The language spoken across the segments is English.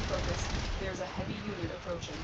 focused. There's a heavy unit approaching.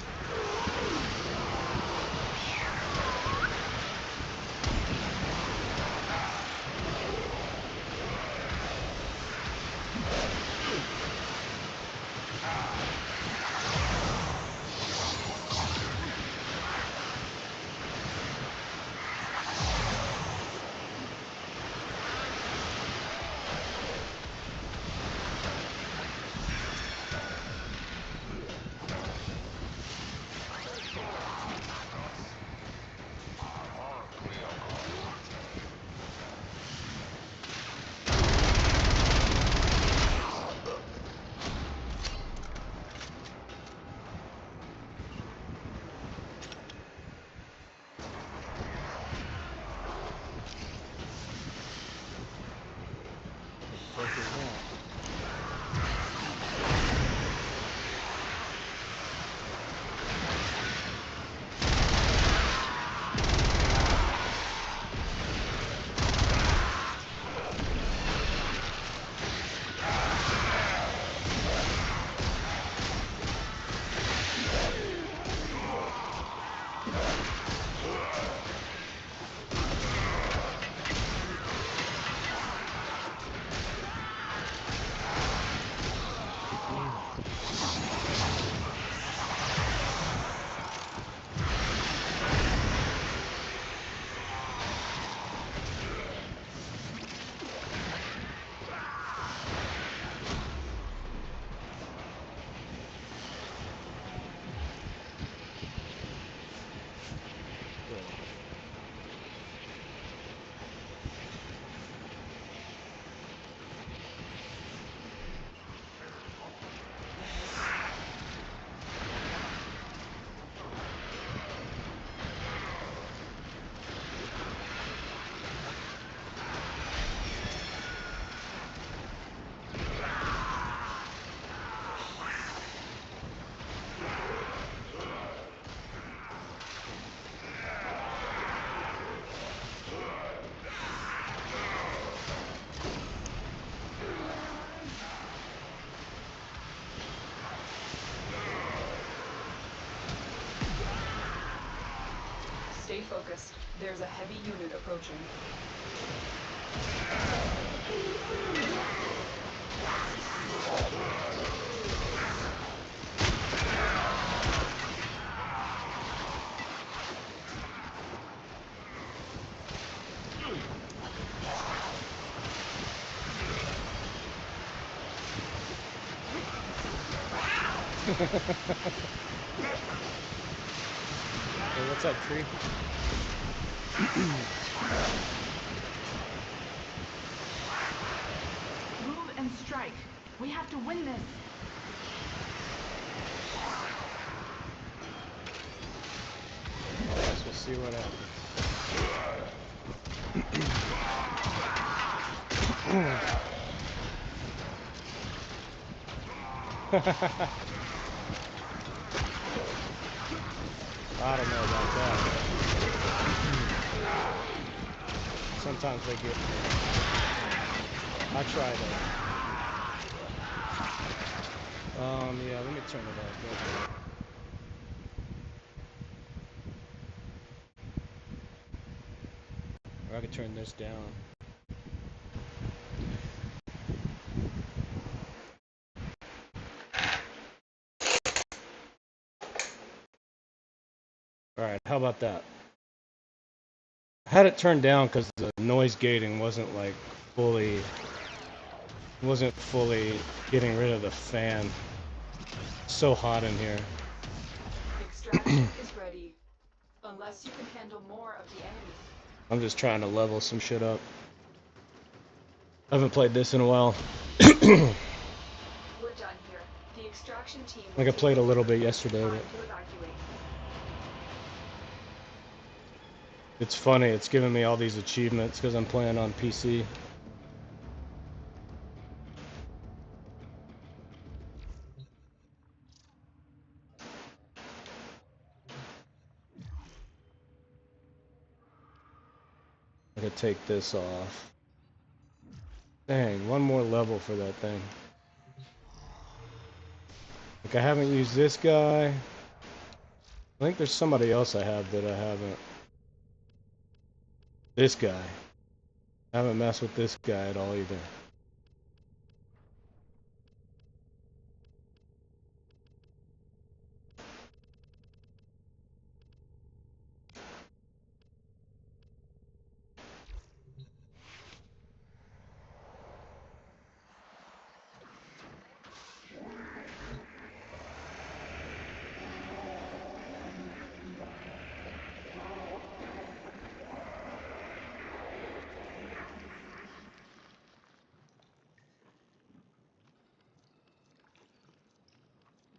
Stay focused. There's a heavy unit approaching. Hey, what's up, tree? Move and strike. We have to win this. I guess we'll see what happens. I don't know about that. Sometimes they get... I tried it. Yeah, let me turn it up. Or I could turn this down. Alright, how about that? I had it turned down because the noise gating wasn't like fully getting rid of the fan. It's so hot in here. Extraction is ready. Unless you can handle more of the enemy. I'm just trying to level some shit up. I haven't played this in a while. We're done here. The extraction team. Like I played a little bit yesterday. But it's funny, it's giving me all these achievements because I'm playing on PC. I could take this off. Dang, one more level for that thing. Like, I haven't used this guy. I think there's somebody else I have that I haven't. This guy. I haven't messed with this guy at all either.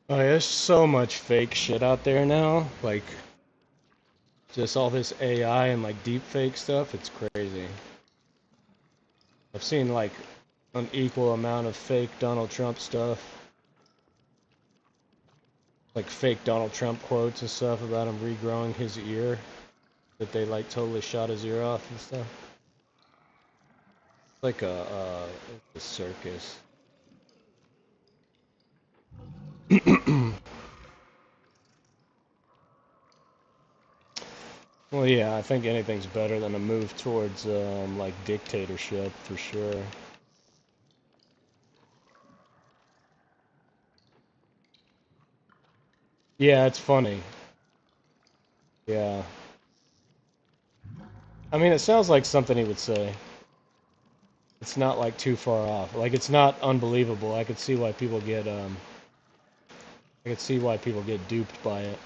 Oh, yeah, there's so much fake shit out there now. Like, just all this AI and like deep fake stuff. It's crazy. I've seen like an equal amount of fake Donald Trump stuff. Like fake Donald Trump quotes and stuff about him regrowing his ear. That they like totally shot his ear off and stuff. It's like a circus. Well, yeah, I think anything's better than a move towards like dictatorship for sure. Yeah, it's funny. Yeah. I mean, it sounds like something he would say. It's not like too far off. Like it's not unbelievable. I could see why people get duped by it.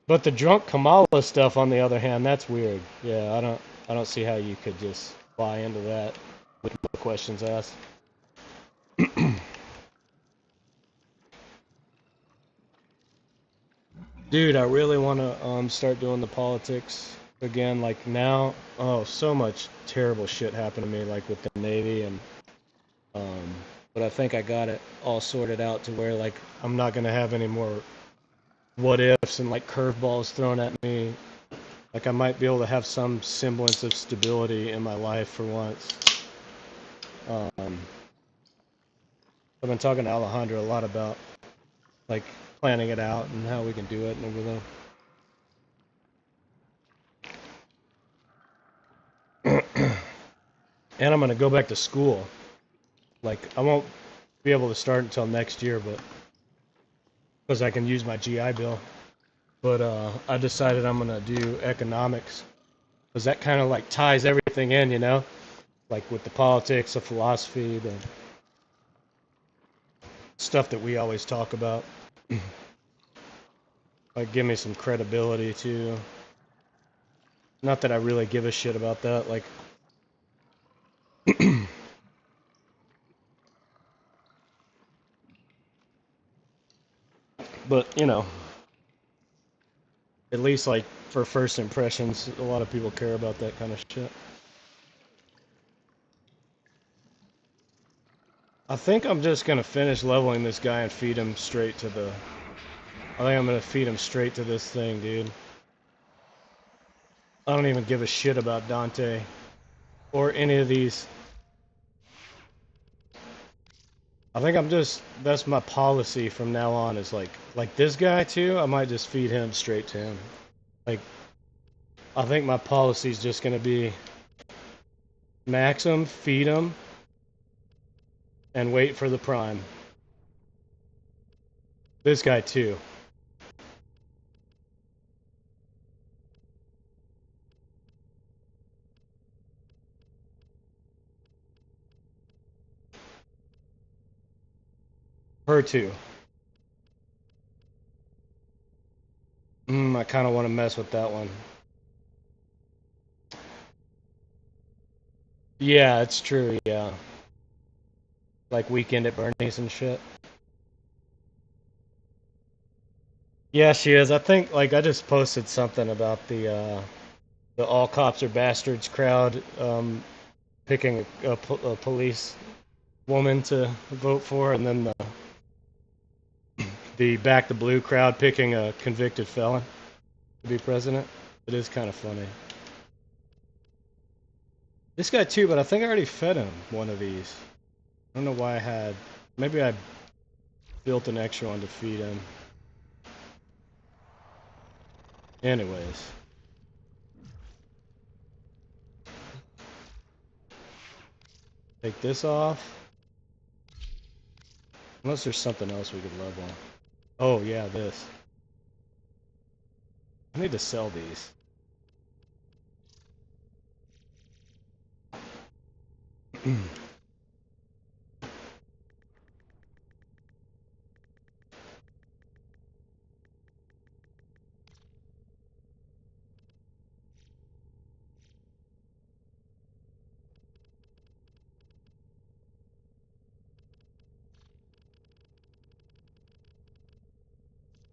But the drunk Kamala stuff, on the other hand, that's weird. Yeah, I don't see how you could just buy into that with no questions asked. Dude, I really want to start doing the politics again. Like now, oh, so much terrible shit happened to me, like with the Navy and um. But I think I got it all sorted out to where like I'm not gonna have any more what ifs and like curveballs thrown at me. Like I might be able to have some semblance of stability in my life for once. Um, I've been talking to Alejandro a lot about like planning it out and how we can do it and everything. And I'm gonna go back to school. Like I won't be able to start until next year, but because I can use my GI Bill. But I decided I'm gonna do economics because that kind of like ties everything in, you know, like with the politics, the philosophy, the stuff that we always talk about. Like give me some credibility too. Not that I really give a shit about that. Like, but you know, at least like for first impressions, a lot of people care about that kind of shit. I think I'm just gonna finish leveling this guy and feed him straight to the. I think I'm gonna feed him straight to this thing, dude. I don't even give a shit about Dante or any of these. I think I'm just. That's my policy from now on. Is like this guy too. I might just feed him straight to him. Like, I think my policy is just gonna be max him, feed him, and wait for the prime. This guy too. Her too. I kind of want to mess with that one. Yeah, it's true. Yeah, like Weekend at Bernie's and shit. Yeah, she is. I think like I just posted something about the all cops are bastards crowd picking a police woman to vote for, and then the back the blue crowd picking a convicted felon to be president. It is kind of funny. This guy too, but I think I already fed him one of these. I don't know why I had. Maybe I built an extra one to feed him. Anyways. Take this off. Unless there's something else we could level. Oh yeah, this. I need to sell these.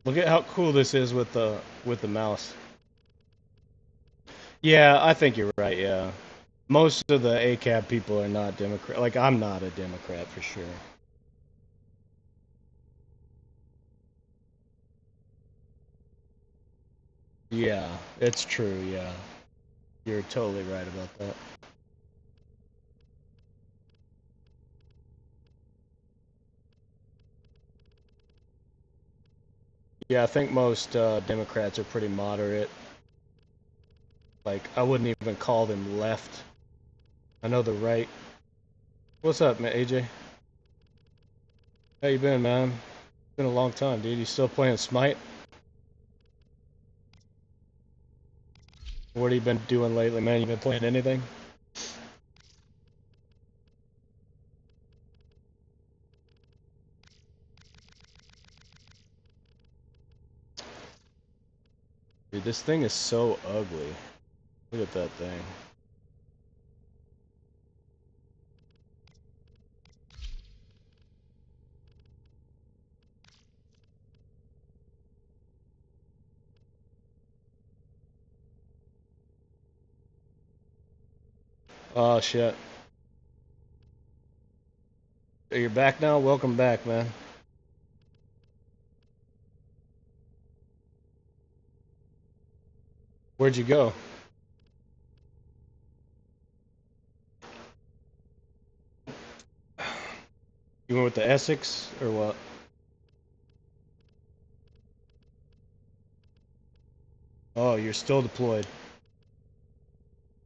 Look at how cool this is with the mouse. Yeah, I think you're right, yeah. Most of the ACAB people are not Democrat. Like, I'm not a Democrat for sure. Yeah, it's true, yeah. You're totally right about that. Yeah, I think most Democrats are pretty moderate. Like, I wouldn't even call them left. I know the right. What's up, man, AJ? How you been, man? It's been a long time, dude. You still playing Smite? What have you been doing lately, man? You been playing anything? Dude, this thing is so ugly. Look at that thing. Oh, shit. You're back now? Welcome back, man. Where'd you go? You went with the Essex, or what? Oh, you're still deployed.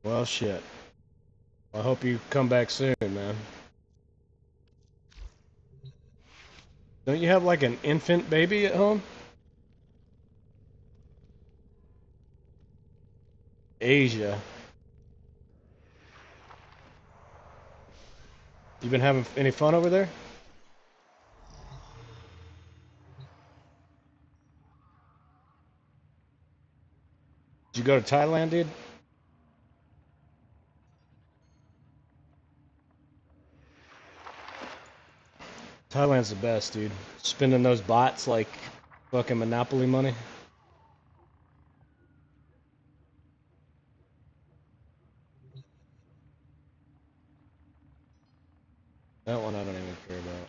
Well, shit. I hope you come back soon, man. Don't you have like an infant baby at home? Asia. You been having any fun over there? Did you go to Thailand, dude? Thailand's the best, dude. Spending those bots like fucking Monopoly money. That one I don't even care about.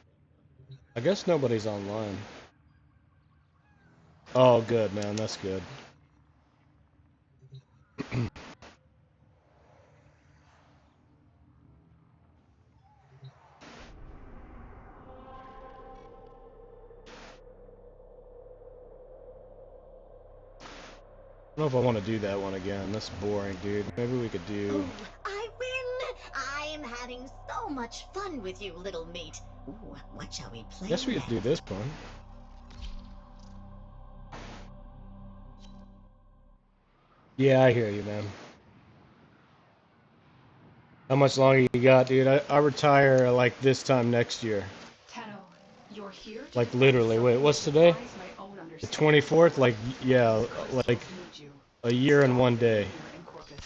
I guess nobody's online. Oh, good, man. That's good. I don't know if I want to do that one again. That's boring, dude. Maybe we could do... Ooh, I win! I'm having so much fun with you, little meat. Ooh, what shall we play Guess we could next? do this one. Yeah, I hear you, man. How much longer you got, dude? I retire like this time next year. Tenno, you're here to Like defend literally. Wait, something what's that today? defies my own The understanding. 24th? Like, yeah, These like crystals need you. a year and Stop 1 being day here in Corpus.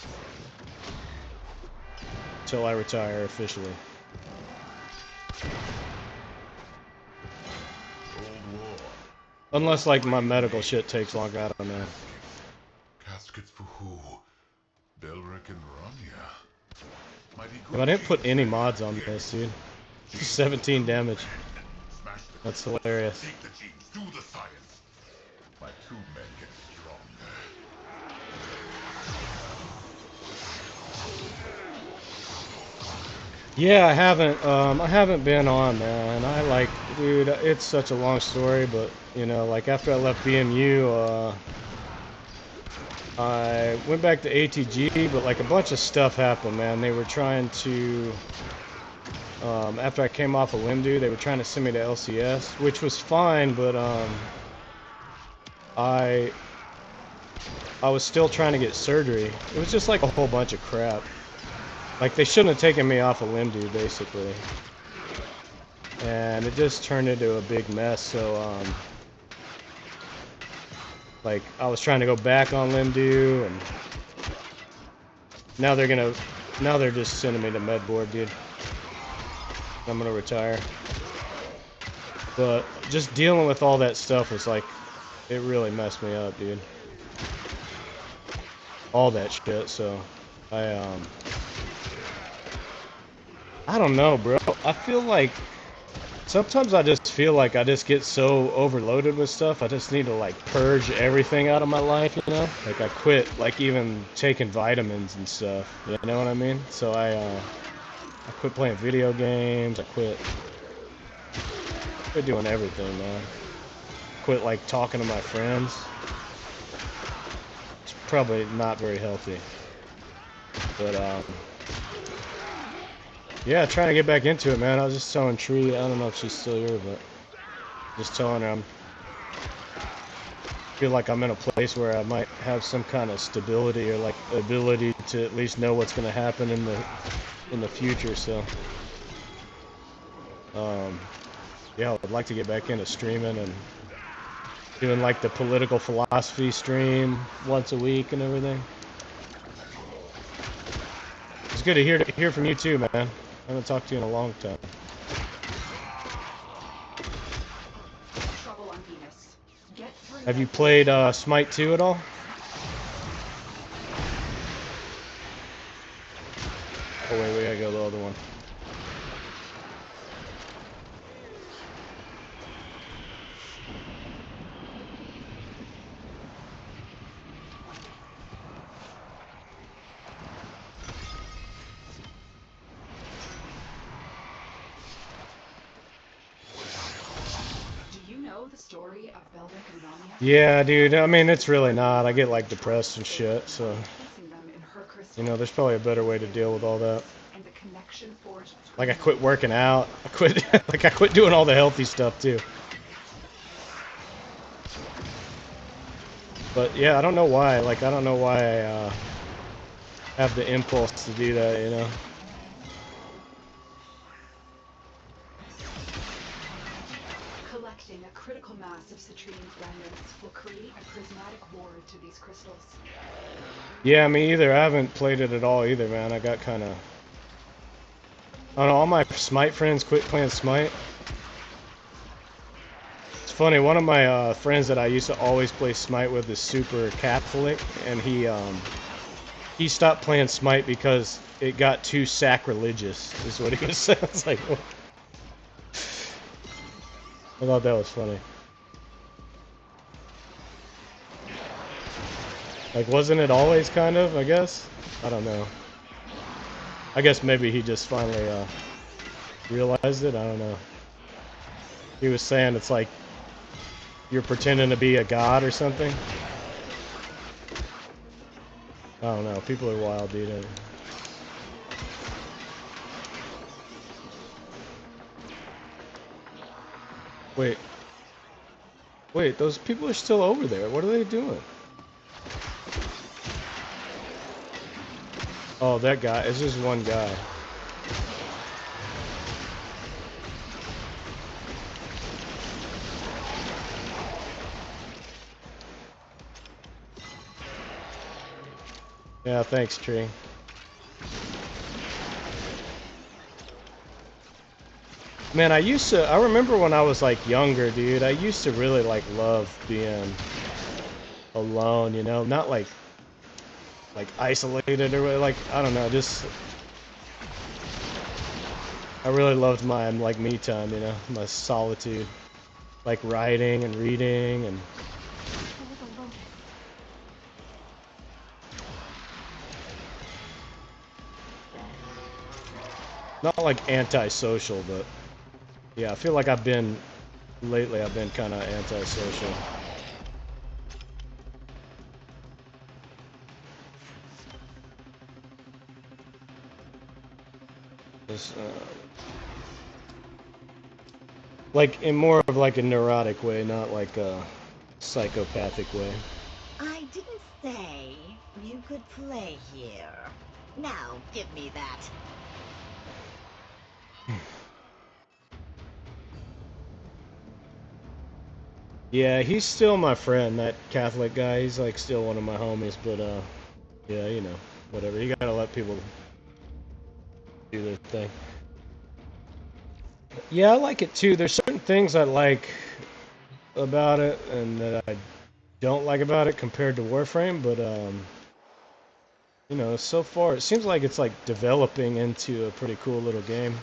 till I retire officially. Unless like my medical shit takes longer, I don't know. Caskets for who? Belric and Rania. Mighty If good I didn't put genes any they mods have, on the this, Enemies. dude. Genes 17 to the damage. pen. Smash the That's crystals. hilarious. Take the genes, do the science. My two men get stronger. Yeah, I haven't been on, man. I like, dude, it's such a long story, but you know, like after I left BMU, I went back to ATG, but like a bunch of stuff happened, man. They were trying to, after I came off of Limdu, they were trying to send me to LCS, which was fine, but I I was still trying to get surgery. It was just like a whole bunch of crap. Like they shouldn't have taken me off of Limdu, basically. And it just turned into a big mess. So like I was trying to go back on Limdu, and now they're just sending me to med board, dude. I'm gonna retire. But just dealing with all that stuff was like, it really messed me up, dude. All that shit. So I don't know, bro. I feel like sometimes I just feel like I just get so overloaded with stuff. I just need to like purge everything out of my life, you know? Like I quit like even taking vitamins and stuff. You know what I mean? So I quit playing video games. I quit doing everything, man. Quit like talking to my friends. It's probably not very healthy. But yeah, trying to get back into it, man. I was just telling Tree, I don't know if she's still here, but just telling her feel like I'm in a place where I might have some kind of stability or like ability to at least know what's going to happen in the future. So yeah, I would like to get back into streaming and doing like the political philosophy stream once a week and everything. It's good to hear from you too, man. I haven't talked to you in a long time. Trouble on Venus. Get through Have you that. played Smite 2 at all? Oh wait, we gotta go to the other one. Do you know the story of Belric and Romeo? Yeah, dude. I mean, it's really not. I get like depressed and shit. So, Placing them in her crystal. you know, there's probably a better way to deal with all that. And the connection forged Like I between quit working out. I quit like I quit doing all the healthy stuff too. But yeah, I don't know why. Like I don't know why I have the impulse to do that, you know. collecting a critical mass of citrine fragments will create a prismatic ward to these crystals. Yeah, me either. I haven't played it at all either, man. I got kind of I don't know, all my Smite friends quit playing Smite. It's funny, one of my friends that I used to always play Smite with is super Catholic, and he stopped playing Smite because it got too sacrilegious, is what he was saying. It's like, what? I thought that was funny. Like, wasn't it always kind of, I guess? I don't know. I guess maybe he just finally realized it, I don't know. He was saying it's like you're pretending to be a god or something. I don't know, people are wild, dude. Wait. Wait, those people are still over there. What are they doing? Oh, that guy. It's just one guy. Yeah, thanks, Tree. Man, I remember when I was like younger, dude, I used to really like love being alone, you know, not like isolated or like, I don't know, just, I really loved my like me time, you know, my solitude, like writing and reading and, Not like antisocial, but yeah, I feel like lately I've been kind of antisocial. Just, like in more of like a neurotic way, not like a psychopathic way. I didn't say you could play here. Now, give me that. Yeah, he's still my friend, that Catholic guy. He's like still one of my homies, but yeah, you know, whatever. You gotta let people do their thing. Yeah, I like it too. There's certain things I like about it and that I don't like about it compared to Warframe, but you know, so far it seems like it's like developing into a pretty cool little game.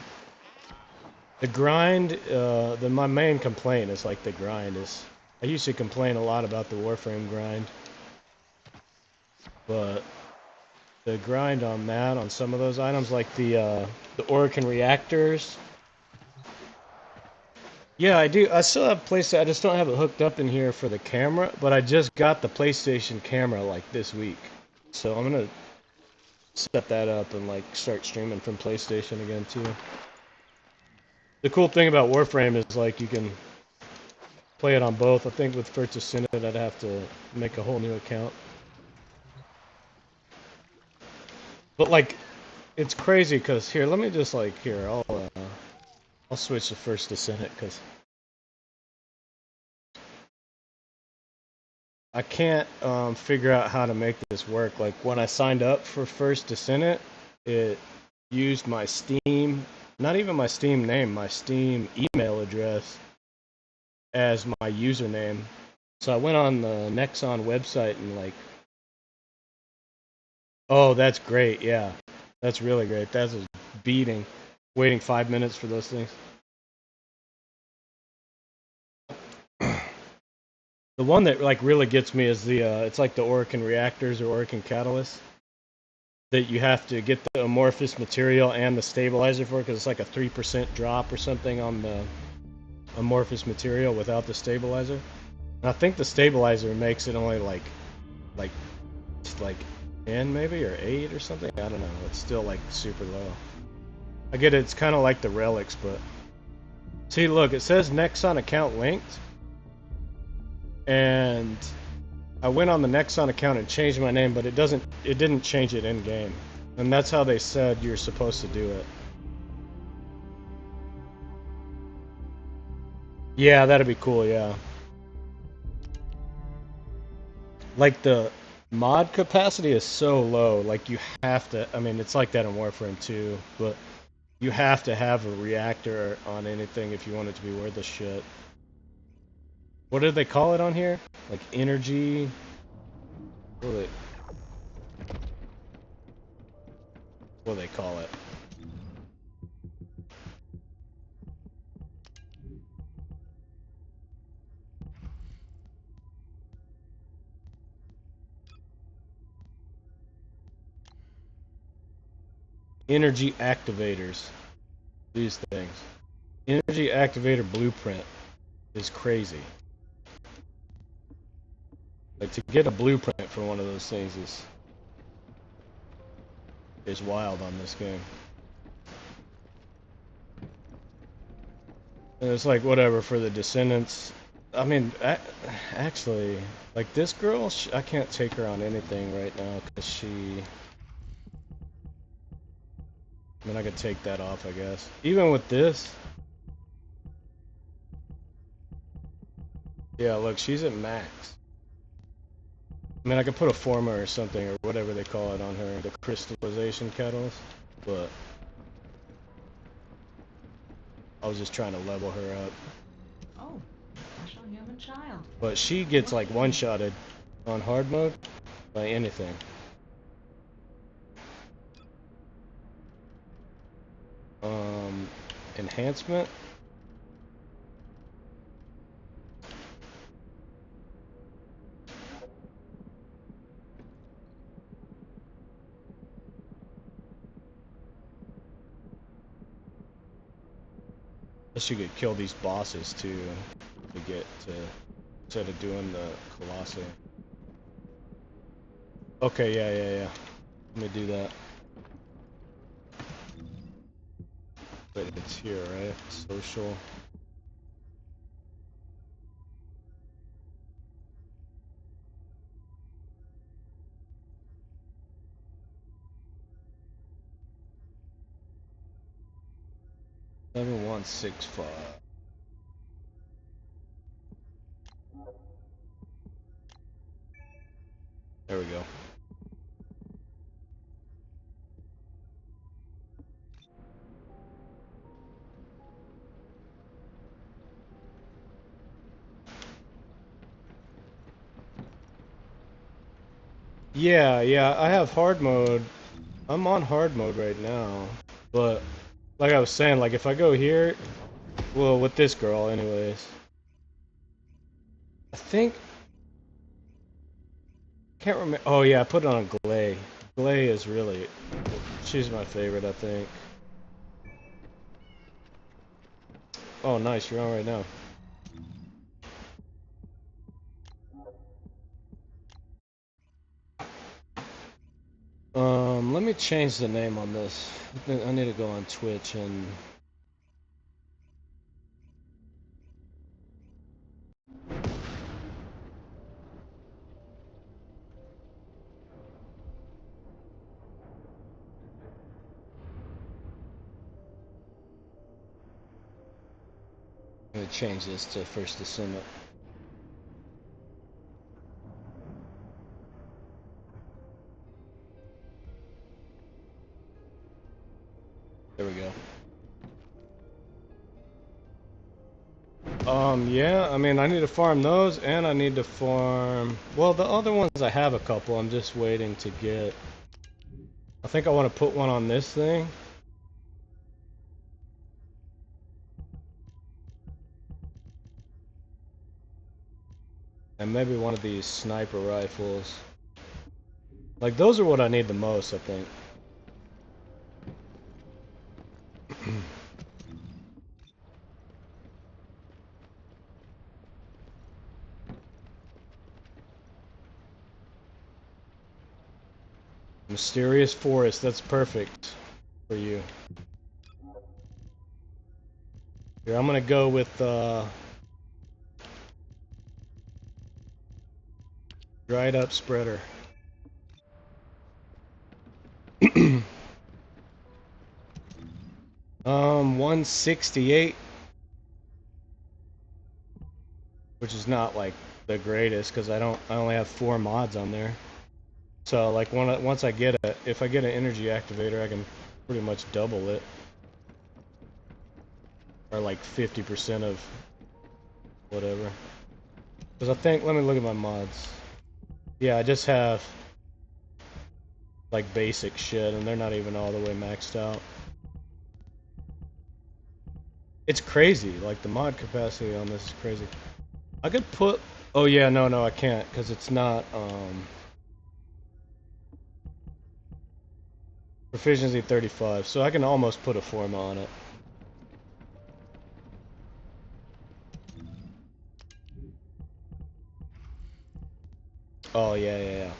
The grind, my main complaint is like the grind is. I used to complain a lot about the Warframe grind, but the grind on that, on some of those items, like the Orokin reactors. Yeah, I do. I still have PlayStation. I just don't have it hooked up in here for the camera, but I just got the PlayStation camera like this week, so I'm gonna set that up and like start streaming from PlayStation again too. The cool thing about Warframe is like you can play it on both. I think with First Ascendant I'd have to make a whole new account. But like, it's crazy because here, let me just like here, I'll switch to First Descendant because I can't figure out how to make this work. Like when I signed up for First Descendant, it used my Steam, not even my Steam name, my Steam email address as my username. So I went on the Nexon website and like, oh, that's great. Yeah, that's really great. That's a beating. Waiting 5 minutes for those things. The one that like really gets me is the it's like the Orokin reactors or Orokin catalysts that you have to get the amorphous material and the stabilizer for because it's like a 3% drop or something on the amorphous material without the stabilizer. And I think the stabilizer makes it only like like 10 maybe or 8 or something. I don't know. It's still like super low. I get it. It's kind of like the relics, but see, look, it says Nexon account linked, and I went on the Nexon account and changed my name, but it didn't change it in game. And that's how they said you're supposed to do it. Yeah, that'd be cool, yeah. Like the mod capacity is so low, like you have to, I mean, it's like that in Warframe 2, but you have to have a reactor on anything if you want it to be worth a shit. What did they call it on here? Like energy? What do they call it? Energy activators. These things. Energy activator blueprint is crazy. Like to get a blueprint for one of those things is wild on this game. And it's like whatever for the Descendants. I mean, actually, like this girl, I can't take her on anything right now because she. I mean, I could take that off, I guess. Even with this. Yeah, look, she's at max. I mean, I could put a forma or something or whatever they call it on her, the crystallization catalyst, but I was just trying to level her up. Oh, special human child. But she gets like one-shotted on hard mode by anything. Enhancement. Plus you could kill these bosses too to get to instead of doing the Colossi. Okay, yeah. Let me do that. But it's here, right? Social. Seven one six five. There we go. Yeah, I have hard mode. I'm on hard mode right now. But, like I was saying, like if I go here, well, with this girl anyways. I think, can't remember, oh yeah, I put it on Glay. Glay is really, she's my favorite, I think. Oh nice, you're on right now. Let me change the name on this. I need to go on Twitch and... I'm gonna change this to First Ascendant. There we go. Yeah, I mean, I need to farm those, and I need to farm... Well, the other ones I have a couple, I'm just waiting to get... I think I want to put one on this thing. And maybe one of these sniper rifles. Like, those are what I need the most, I think. Mysterious Forest, that's perfect for you. Here, I'm gonna go with, dried up spreader. 168, which is not like the greatest because I only have 4 mods on there. So like once I get if I get an energy activator, I can pretty much double it, or like 50% of whatever. Because I think, let me look at my mods. Yeah, I just have like basic shit, and they're not even all the way maxed out. It's crazy, like the mod capacity on this is crazy. I could put, oh yeah, no, I can't, because it's not, proficiency 35, so I can almost put a forma on it. Oh yeah.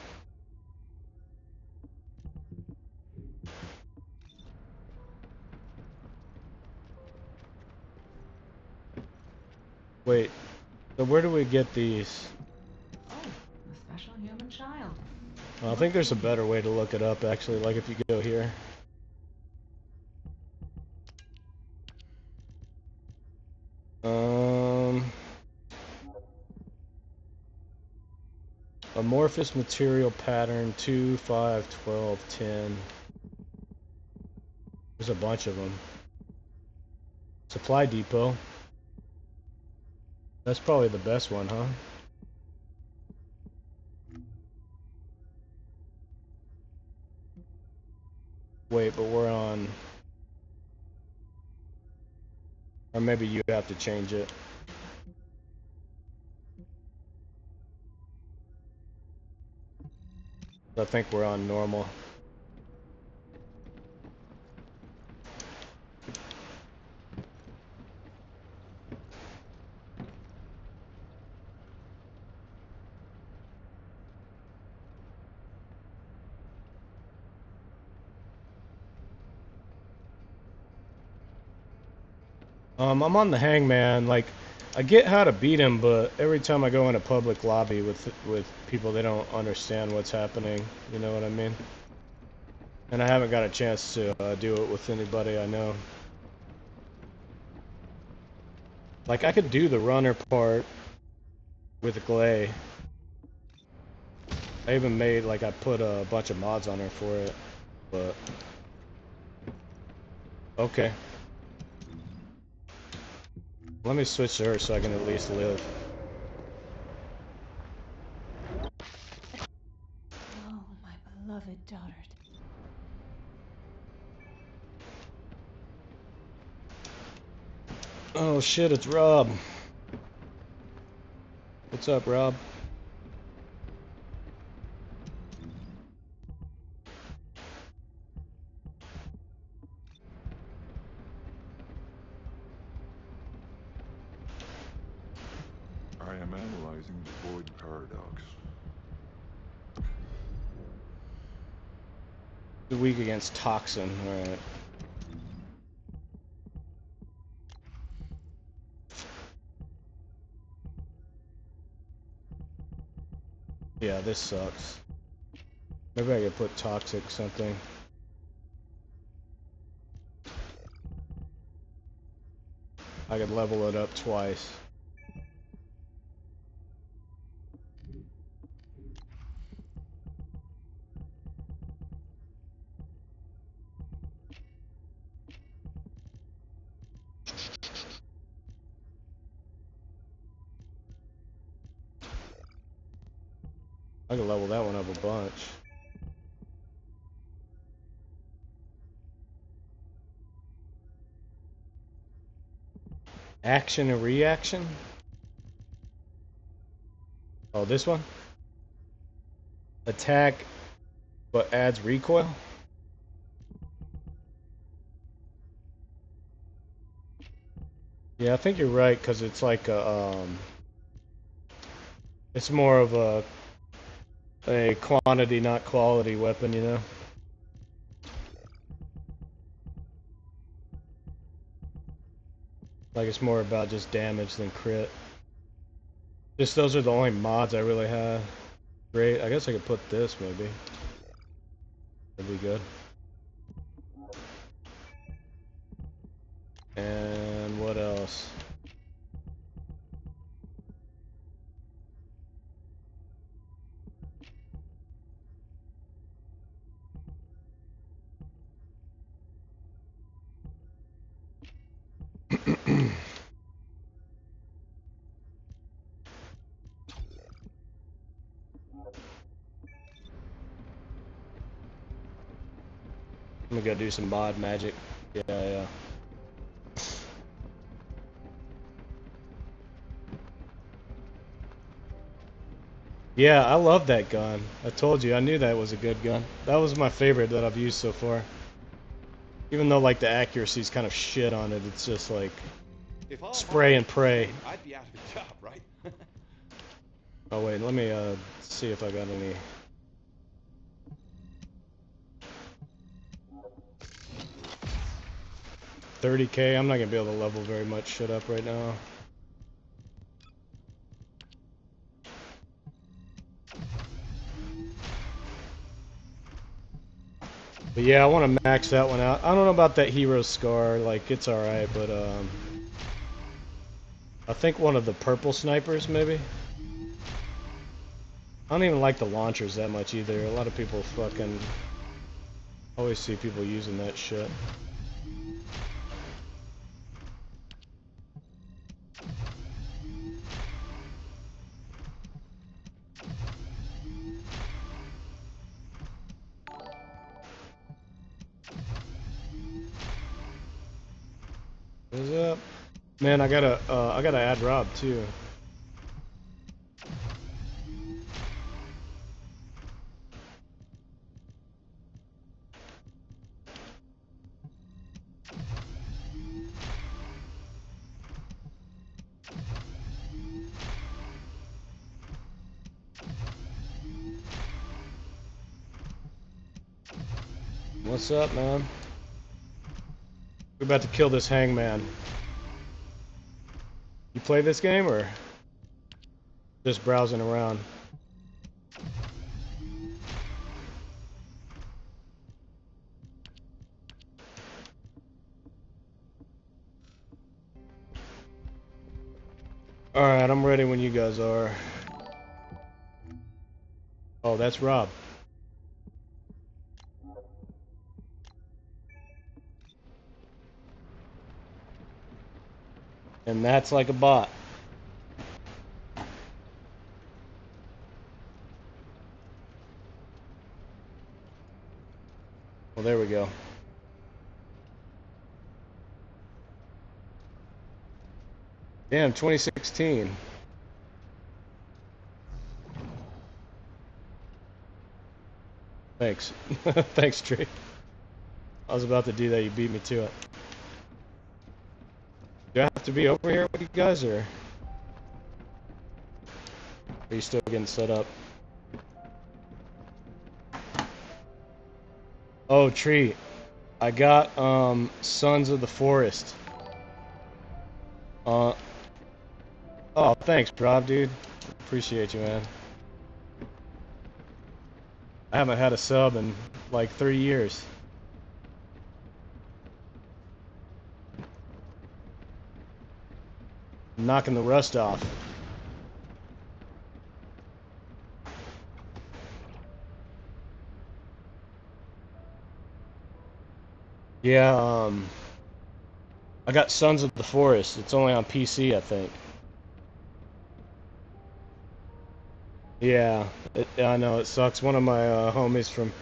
Wait, so where do we get these? Oh, a special human child. I think there's a better way to look it up, actually, like if you go here. Amorphous material pattern 2, 5, 12, 10. There's a bunch of them. Supply depot. That's probably the best one, huh? Wait, but we're on... Or maybe you have to change it. I think we're on normal. I'm on the hangman. Like, I get how to beat him, but every time I go in a public lobby with people, they don't understand what's happening. You know what I mean? And I haven't got a chance to do it with anybody I know. Like, I could do the runner part with Glay. I even made, like, I put a bunch of mods on her for it, but... Okay. Let me switch to her so I can at least live. Oh, my beloved daughter. Oh shit, it's Rob. What's up, Rob? I am analyzing the void paradox. Weak against Toxin, alright. Yeah, this sucks. Maybe I could put Toxic something. I could level it up twice. I could level that one up a bunch. Action and reaction? Oh, this one? Attack, but adds recoil? Yeah, I think you're right, because it's like a, it's more of a quantity, not quality weapon, you know? Like, it's more about just damage than crit. Just those are the only mods I really have. Great, I guess I could put this, maybe. That'd be good. And what else? I'm gonna go do some mod magic. Yeah. Yeah, I love that gun. I told you, I knew that was a good gun. That was my favorite that I've used so far. Even though, like, the accuracy's kind of shit on it, it's just like If all spray and pray. I'd be out of a job, right? Oh wait, let me see if I got any. $30K. I'm not gonna be able to level very much shit up right now. But yeah, I want to max that one out. I don't know about that hero scar. Like, it's all right, but I think one of the purple snipers maybe. I don't even like the launchers that much either. A lot of people fucking always see people using that shit. What's up? Man, I gotta add Rob too. What's up, man? We're about to kill this hangman. You play this game or just browsing around? Alright, I'm ready when you guys are. Oh, that's Rob. And that's like a bot. Well, there we go. Damn, 2016. Thanks. Thanks, Trey. I was about to do that, you beat me to it. Do I have to be over here with you guys, or are you still getting set up? Oh, Tree. I got, Sons of the Forest. Oh, thanks, Rob, dude. Appreciate you, man. I haven't had a sub in like 3 years. Knocking the rust off. Yeah, I got Sons of the Forest. It's only on PC, I think. Yeah, I know, it sucks. One of my homies from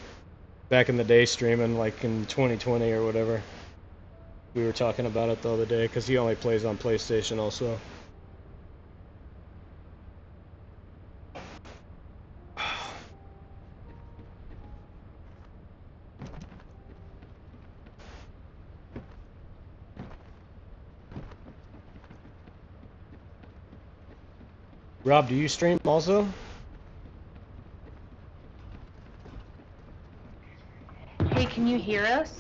back in the day streaming, like in 2020 or whatever. We were talking about it the other day, because he only plays on PlayStation also. Rob, do you stream also? Hey, can you hear us?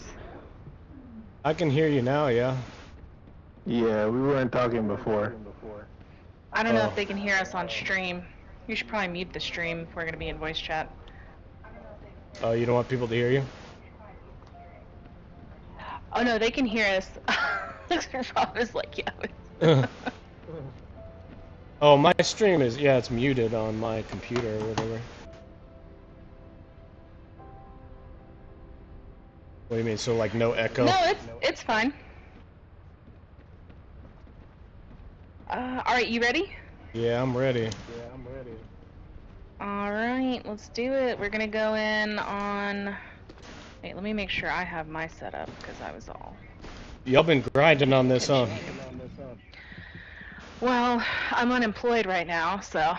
I can hear you now, yeah. Yeah, we weren't talking before. I don't know Oh. if they can hear us on stream. You should probably mute the stream if we're going to be in voice chat. Oh, you don't want people to hear you? Oh no, they can hear us. Rob is like, yeah. Oh, my stream is, yeah, it's muted on my computer or whatever. What do you mean, so like no echo? No, it's fine. Alright, you ready? Yeah, I'm ready. Alright, let's do it. We're gonna go in on... Wait, let me make sure I have my setup, because I was all... Y'all been grinding on this, huh? Well, I'm unemployed right now, so...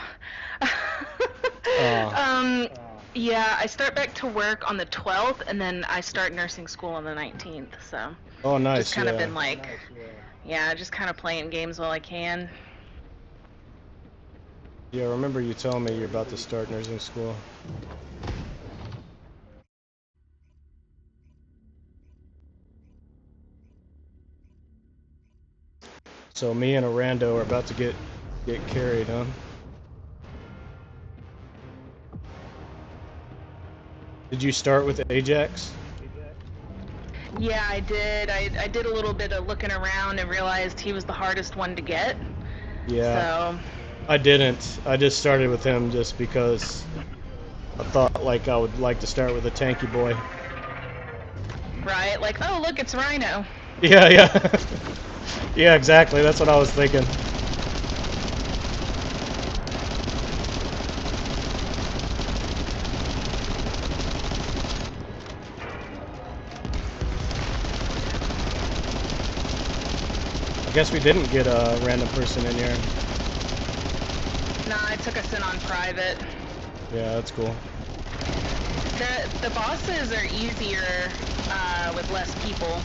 Yeah, I start back to work on the 12th, and then I start nursing school on the 19th, so... Oh, nice, Just kind of yeah. been like... Yeah, just kind of playing games while I can. Yeah, I remember you telling me you're about to start nursing school. So me and a rando are about to get carried, huh? Did you start with Ajax? Yeah, I did. I did a little bit of looking around and realized he was the hardest one to get. Yeah. So... I didn't. I just started with him just because I thought like I would like to start with a tanky boy. Right? Like, oh look, it's Rhino. Yeah, yeah. Yeah, exactly. That's what I was thinking. I guess we didn't get a random person in here. Nah, I took us in on private. Yeah, that's cool. The bosses are easier with less people.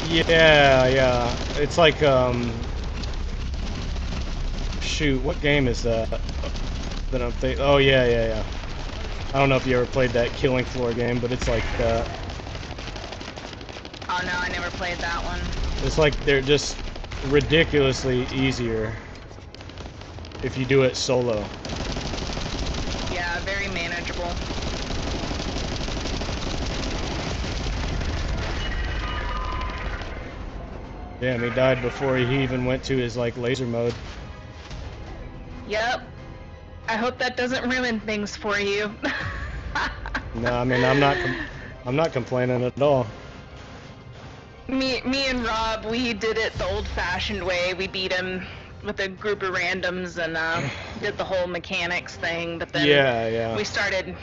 Yeah, yeah. It's like, shoot, what game is that? That I'm thinking. Oh, yeah, yeah, yeah. I don't know if you ever played that Killing Floor game, but it's like that. Oh no, I never played that one. It's like they're just ridiculously easier. if you do it solo. Yeah, very manageable. Damn, he died before he even went to his like laser mode. Yep. I hope that doesn't ruin things for you. No, I mean I'm not complaining at all. Me and Rob, we did it the old-fashioned way. We beat him with a group of randoms and did the whole mechanics thing. But then Yeah. we started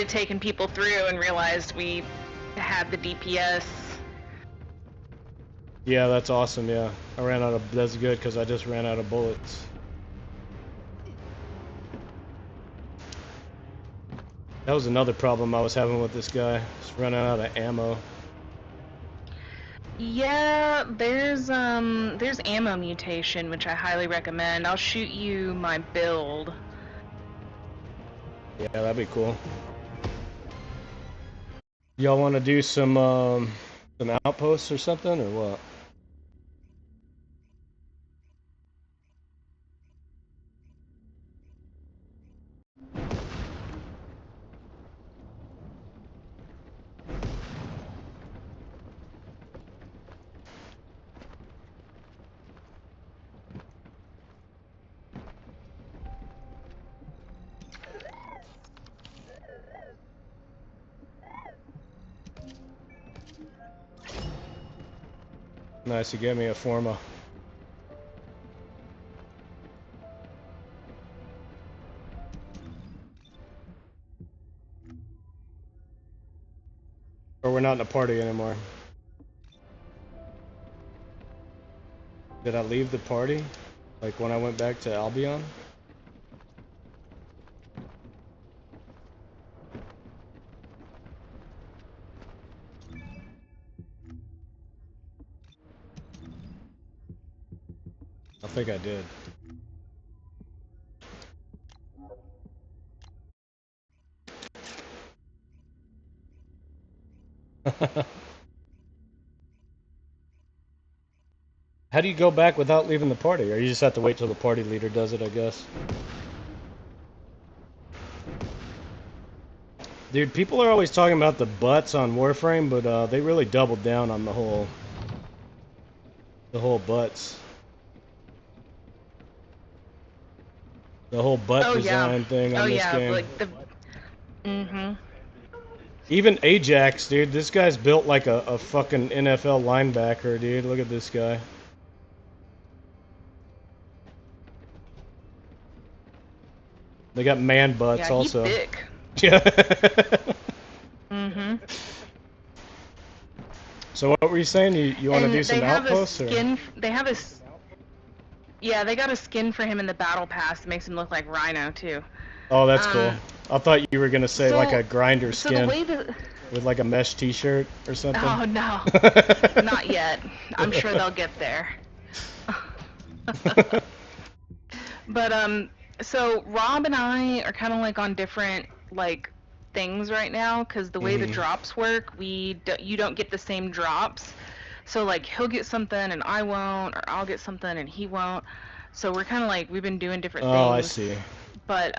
taking people through and realized we had the DPS. Yeah, that's awesome. Yeah, that's good because I just ran out of bullets. That was another problem I was having with this guy. Just running out of ammo. Yeah, there's ammo mutation, which I highly recommend. I'll shoot you my build. Yeah, that'd be cool. Y'all want to do some outposts or something, or what? Nice, you gave me a Forma. Or we're not in a party anymore. Did I leave the party? Like when I went back to Albion? I think I did. How do you go back without leaving the party? Or you just have to wait till the party leader does it, I guess? Dude, people are always talking about the butts on Warframe, but they really doubled down on the whole butts. The whole butt design thing on this game. Like the Even Ajax, dude, this guy's built like a fucking NFL linebacker, dude. Look at this guy. They got man butts also. He's thick. Yeah. Mm-hmm. So what were you saying? You want to do some outposts? They have a yeah, they got a skin for him in the battle pass that makes him look like Rhino too. Oh, that's cool. I thought you were gonna say like a grinder So skin the way that with like a mesh T-shirt or something. Oh no, not yet. I'm sure they'll get there. But so Rob and I are kind of like on different like things right now because the way the drops work, you don't get the same drops. So like he'll get something and I won't, or I'll get something and he won't. So we're kind of like we've been doing different things. Oh, I see. But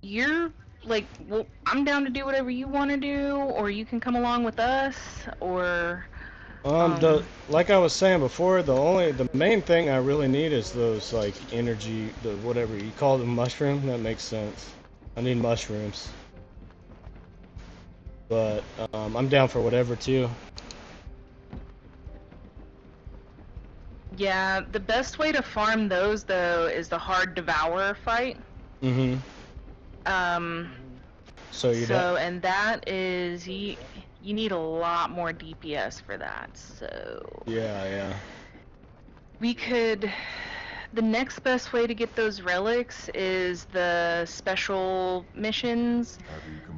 you're like, well, I'm down to do whatever you want to do, or you can come along with us, or. Like I was saying before, the main thing I really need is those like energy, the whatever you call them, mushroom. That makes sense. I need mushrooms. But I'm down for whatever too. Yeah, the best way to farm those though is the hard devourer fight. And that is you need a lot more DPS for that. So yeah. The next best way to get those relics is the special missions.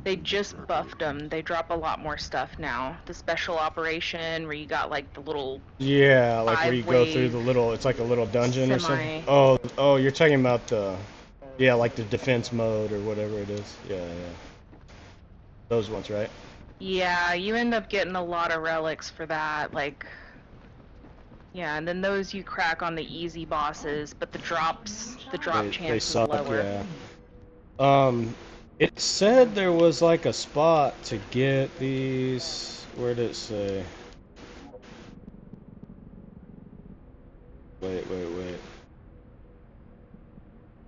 They just buffed them. They drop a lot more stuff now. The special operation where you got like the little like where you go through the little, it's like a little dungeon or something. Oh, you're talking about the like the defense mode or whatever it is. Yeah. Those ones, right? Yeah, you end up getting a lot of relics for that. Like Yeah, and then those you crack on the easy bosses, but the drop They chance is suck, lower. yeah. It said there was like a spot to get these. Where did it say? Wait.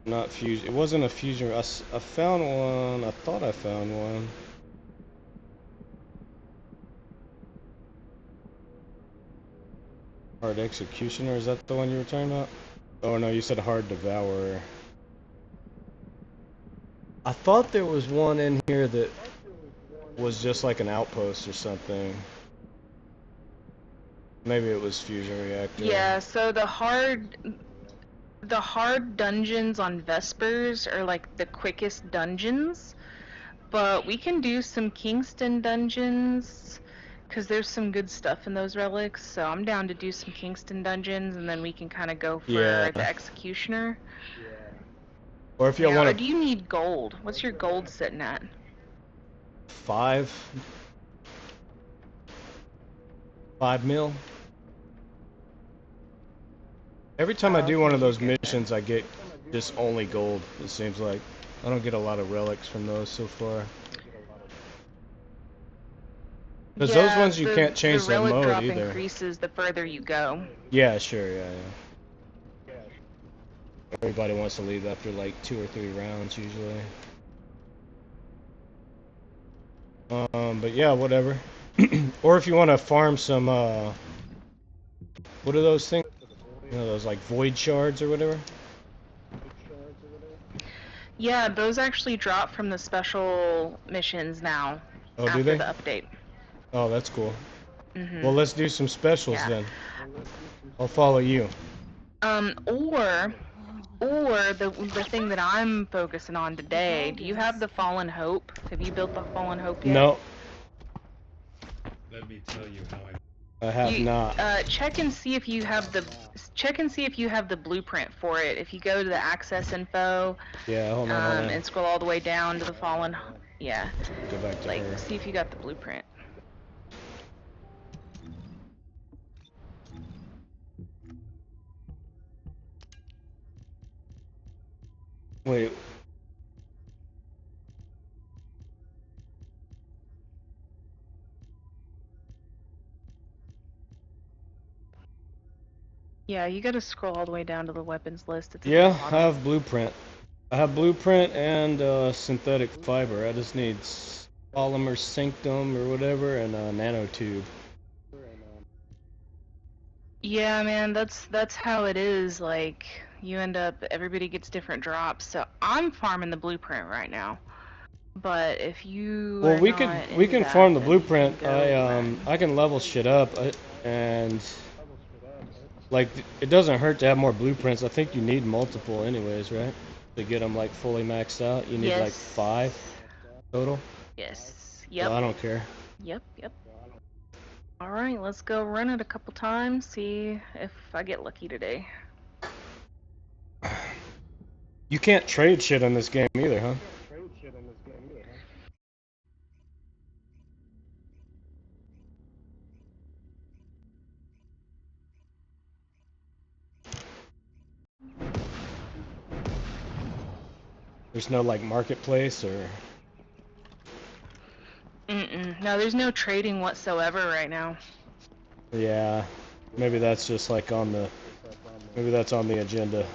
Not fusion. It wasn't a fusion. I found one. I thought I found one. Hard Executioner, is that the one you were talking about? Oh no, you said Hard Devourer. I thought there was one in here that was just like an outpost or something. Maybe it was Fusion Reactor. Yeah, so the hard dungeons on Vespers are like the quickest dungeons, but we can do some Kingston dungeons because there's some good stuff in those relics. So I'm down to do some Kingston dungeons, and then we can kind of go for the Executioner. Or if you Yeah, want or to. do you need gold? What's your gold sitting at? 5 mil. Every time I do one of those missions, I get just only gold. It seems like I don't get a lot of relics from those so far. Because those ones you can't change the relic mode drop either. increases the further you go. Yeah, sure, yeah. Everybody wants to leave after like 2 or 3 rounds usually. But yeah, whatever. Or if you want to farm some, what are those things? You know, those like void shards or whatever? Yeah, those actually drop from the special missions now. Oh, after do they? the update. Oh, that's cool. Mm-hmm. Well, let's do some specials then. I'll follow you. Or the thing that I'm focusing on today, do you have the Fallen Hope? Have you built the Fallen Hope yet? No. Let me tell you how I have not. Check and see if you have the blueprint for it. If you go to the access info, Yeah, hold on. and scroll all the way down to the Fallen, yeah. Go back to her. See if you got the blueprint. Wait. Yeah, you gotta scroll all the way down to the weapons list. It's Yeah, I have blueprint. I have blueprint and synthetic fiber. I just need polymer sanctum or whatever and a nanotube. Yeah, man, that's how it is. Like, you end up, everybody gets different drops. So I'm farming the blueprint right now. But if you Well, we can farm the blueprint. I can level shit up and like it doesn't hurt to have more blueprints. I think you need multiple anyways, right? To get them like fully maxed out, you need like 5 total. Yes. Yep. Well, I don't care. Yep. All right, let's go run it a couple times. See if I get lucky today. You can't trade shit in this game either, huh? There's no like marketplace or. No, there's no trading whatsoever right now. Yeah, maybe that's just like on the. Maybe that's on the agenda.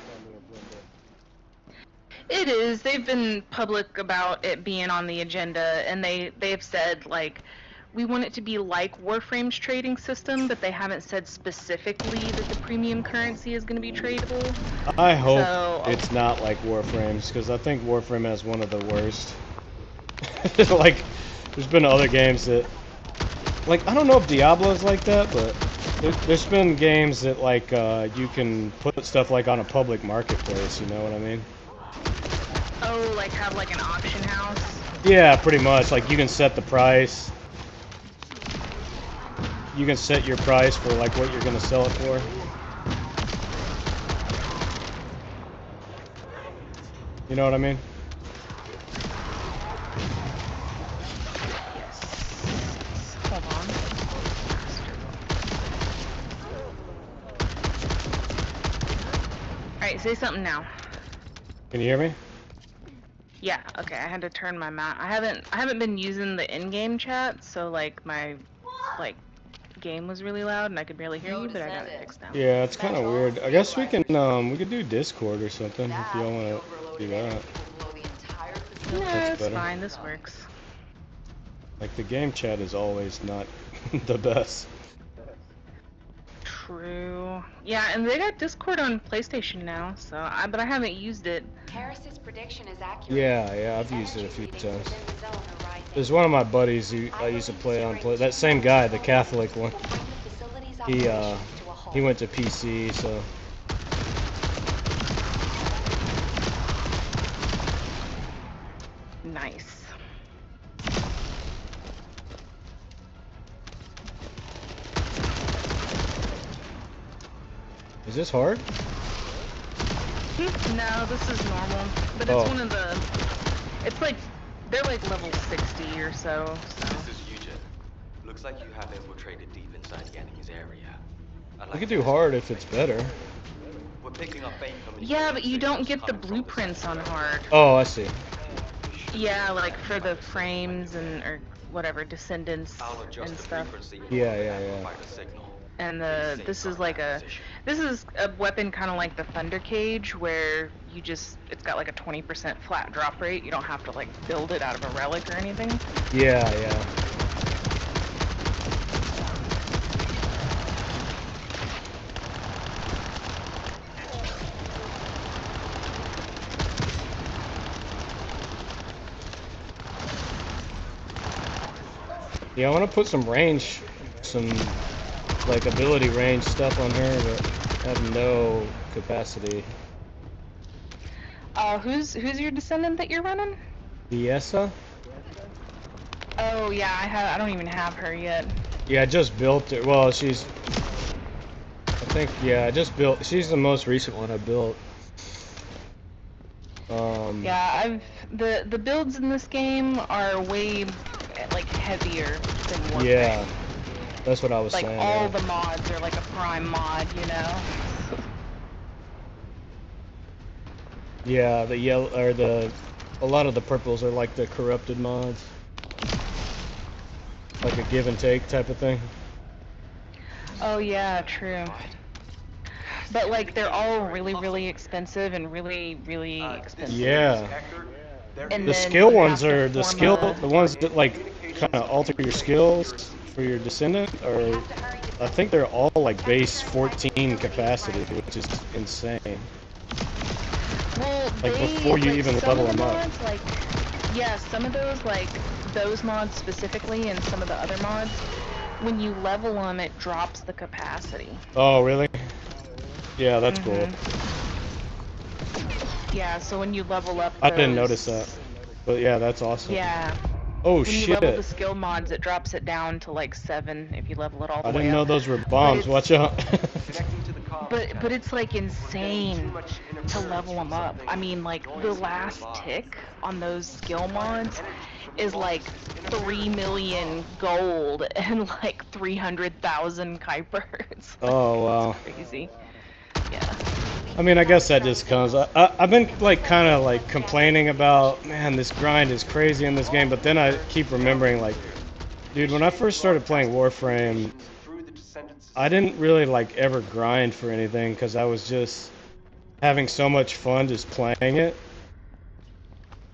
It is. They've been public about it being on the agenda, and they've said like, we want it to be like Warframe's trading system, but they haven't said specifically that the premium currency is going to be tradable. I hope it's not like Warframe's, because I think Warframe has one of the worst. Like, there's been other games that, like, I don't know if Diablo's like that, but there's been games that like you can put stuff like on a public marketplace. You know what I mean? Oh, like have like an auction house? Yeah, pretty much. Like you can set the price. You can set your price for like what you're gonna sell it for. You know what I mean? Hold on. Alright, say something now. Can you hear me? Yeah, okay, I had to turn my mouth. I haven't been using the in-game chat, so like my game was really loud and I could barely hear you, but I got it fixed now. Yeah, it's kind of weird. I guess we could do Discord or something if y'all want to do that. No, That's it's better. fine, this works. Like the game chat is always not the best. True. Yeah, and they got Discord on PlayStation now, so but I haven't used it. Karis's prediction is accurate. Yeah, I've used it a few times. There's one of my buddies who I used to play on that same guy, the Catholic one. He went to PC, so. Nice. Is this hard? No, this is normal, but it's one of the. It's like they're like level 60 or so. This is Eugen. Looks like you have infiltrated deep inside the enemy's area. We could do hard if it's better. We're picking up bait from Yeah, but you don't get the blueprints on hard. Oh, I see. Yeah, like for the frames or whatever, descendants and stuff. Yeah. And this is a weapon kind of like the Thunder Cage, where it's got like a 20% flat drop rate. You don't have to like build it out of a relic or anything. Yeah. Yeah, I want to put some range, like ability range stuff on her, but I have no capacity. Who's your descendant that you're running? Viessa? Oh yeah, I don't even have her yet. Yeah, I just built it. Well, I just built. She's the most recent one I built. Yeah, the builds in this game are way like heavier than Warframe. Yeah, that's what I was like saying. All the mods are like a prime mod, you know. Yeah, the yellow or a lot of the purples are like the corrupted mods, like a give and take type of thing. Oh yeah, true. But like they're all really expensive and really expensive. Yeah. And the then skill you ones have to are the ones that like kind of alter your skills for your descendant, or I think they're all like base 14 capacity, which is insane. Well, like before you even level them up. Mods, like, yeah, some of those mods specifically, and some of the other mods, when you level them, it drops the capacity. Oh, really? Yeah, that's cool. Yeah, so when you level up I didn't notice that. But yeah, that's awesome. Yeah. Oh, when shit. you level the skill mods, it drops it down to like 7 if you level it all the way up. I didn't know those were bombs. Watch out. But it's like insane to level them up. I mean, like the last tick on those skill mods is like 3 million gold and like 300,000 Kuipers. Oh, wow. It's crazy. Yeah. I mean, I guess that just comes. I've been like kind of like complaining about, man, this grind is crazy in this game, but then I keep remembering, like, dude, when I first started playing Warframe, I didn't really like ever grind for anything because I was just having so much fun just playing it,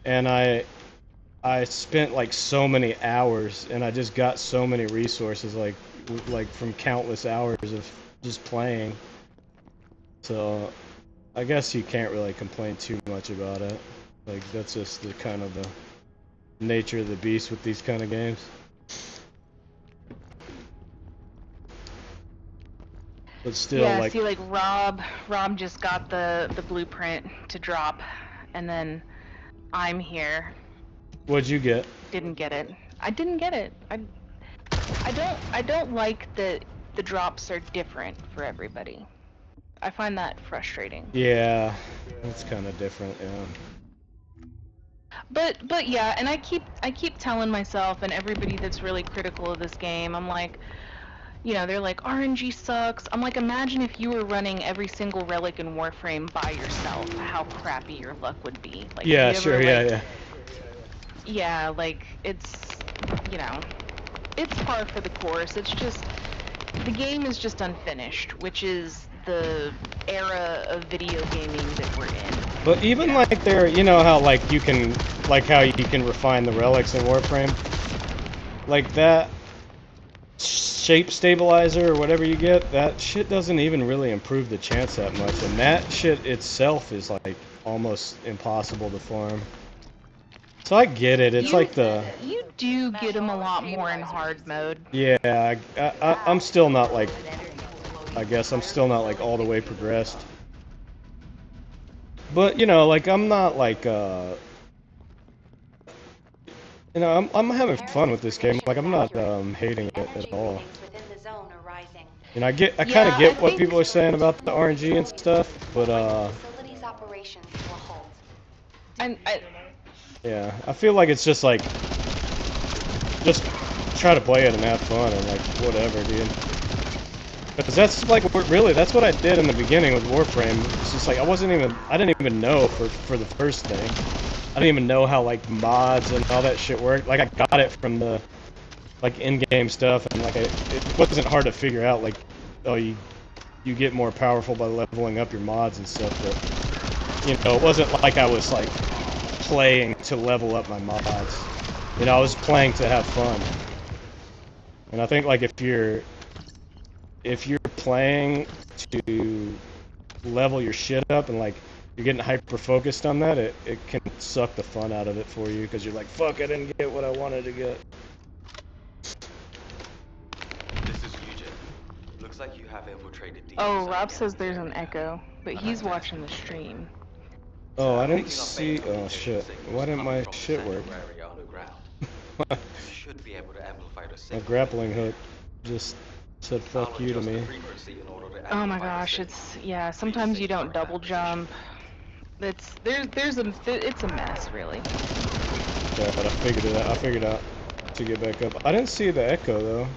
and I spent like so many hours, and I just got so many resources, like from countless hours of just playing. So I guess you can't really complain too much about it. Like, that's just the kind of the nature of the beast with these kind of games. But still, yeah, like, see, like Rob just got the blueprint to drop, and then I'm here. What'd you get? Didn't get it. I didn't get it. I don't like that the drops are different for everybody. I find that frustrating. Yeah, it's kind of different, yeah. But yeah, and I keep telling myself and everybody that's really critical of this game, I'm like, you know, they're like, RNG sucks. I'm like, imagine if you were running every single relic in Warframe by yourself, how crappy your luck would be. Like, have Yeah, you ever, sure, yeah, like, yeah. yeah, like, it's, you know, it's par for the course. It's just, the game is just unfinished, which is the era of video gaming that we're in. But even like there, you know how like you can, like how you can refine the relics in Warframe? Like that shape stabilizer or whatever you get, that shit doesn't even really improve the chance that much, and that shit itself is like almost impossible to farm. So I get it. It's like the You do get them a lot more in hard mode. yeah. I'm still not like. I guess I'm still not like all the way progressed. But you know, like I'm not like you know, I'm having fun with this game. Like I'm not hating it at all. And I kind of get what people are saying about the RNG and stuff, but And yeah, I feel like it's just like just try to play it and have fun and like whatever, dude. Because that's like really that's what I did in the beginning with Warframe. It's just like I didn't even know for the first thing. I didn't even know how like mods and all that shit worked. Like I got it from the like in-game stuff, and like it wasn't hard to figure out. Like, oh, you get more powerful by leveling up your mods and stuff. But you know, it wasn't like I was like playing to level up my mods. You know, I was playing to have fun. And I think like if you're playing to level your shit up and like you're getting hyper focused on that, it can suck the fun out of it for you because you're like, fuck, I didn't get what I wanted to get. This is Eugen. Looks like you have infiltrated deep oh, inside Rob the says enemy's there's an area. echo, but I'd he's like to ask watching you the a favor. stream. Oh, I didn't Picking up see. faint Oh communication shit! signals Why didn't coming my from the shit work? central area underground. You should be able to amplify the My signal. grappling hook just said I'll fuck you to adjust the me. frequency in order to Oh my amplify the gosh, signal. it's, yeah, Be sometimes you safe don't during that double position. jump. It's a mess, really. Yeah, but I figured it out. I figured out to get back up. I didn't see the echo though.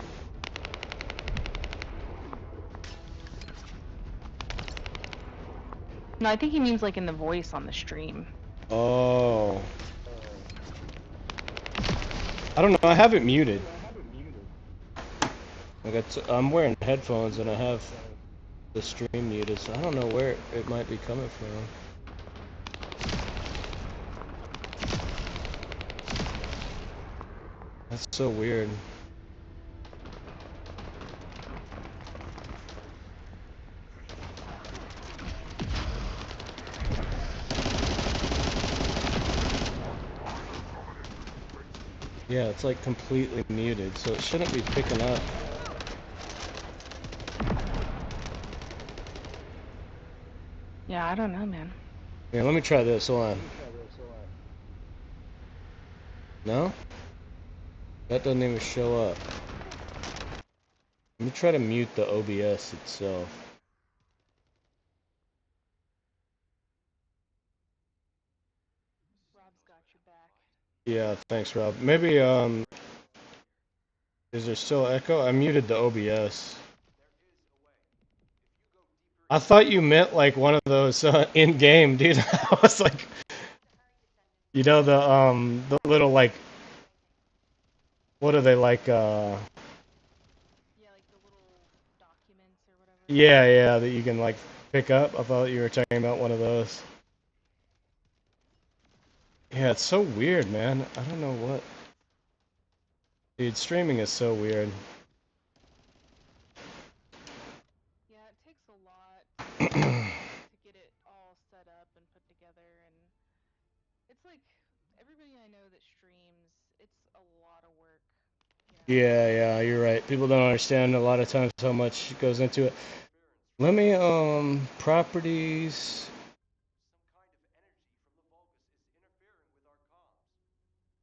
No, I think he means like in the voice on the stream. Oh. I don't know. I have it muted. Like I'm wearing headphones and I have the stream muted, so I don't know where it might be coming from. That's so weird. Yeah, it's like completely muted, so it shouldn't be picking up. Yeah, I don't know, man. Here, let me try this. Hold on. No? That doesn't even show up. Let me try to mute the OBS itself. Rob's got your back. Yeah, thanks, Rob. Maybe, is there still echo? I muted the OBS. I thought you meant like one of those in-game, dude. I was like, you know, the little like, what are they like? Yeah, like the little documents or whatever. Yeah, that you can like pick up. I thought you were talking about one of those. Yeah, it's so weird, man. I don't know what. Dude, streaming is so weird. Yeah, it takes a lot to get it all set up and put together, and it's like everybody I know that streams, it's a lot of work. You know? Yeah, you're right. People don't understand a lot of times how much goes into it. Let me, properties.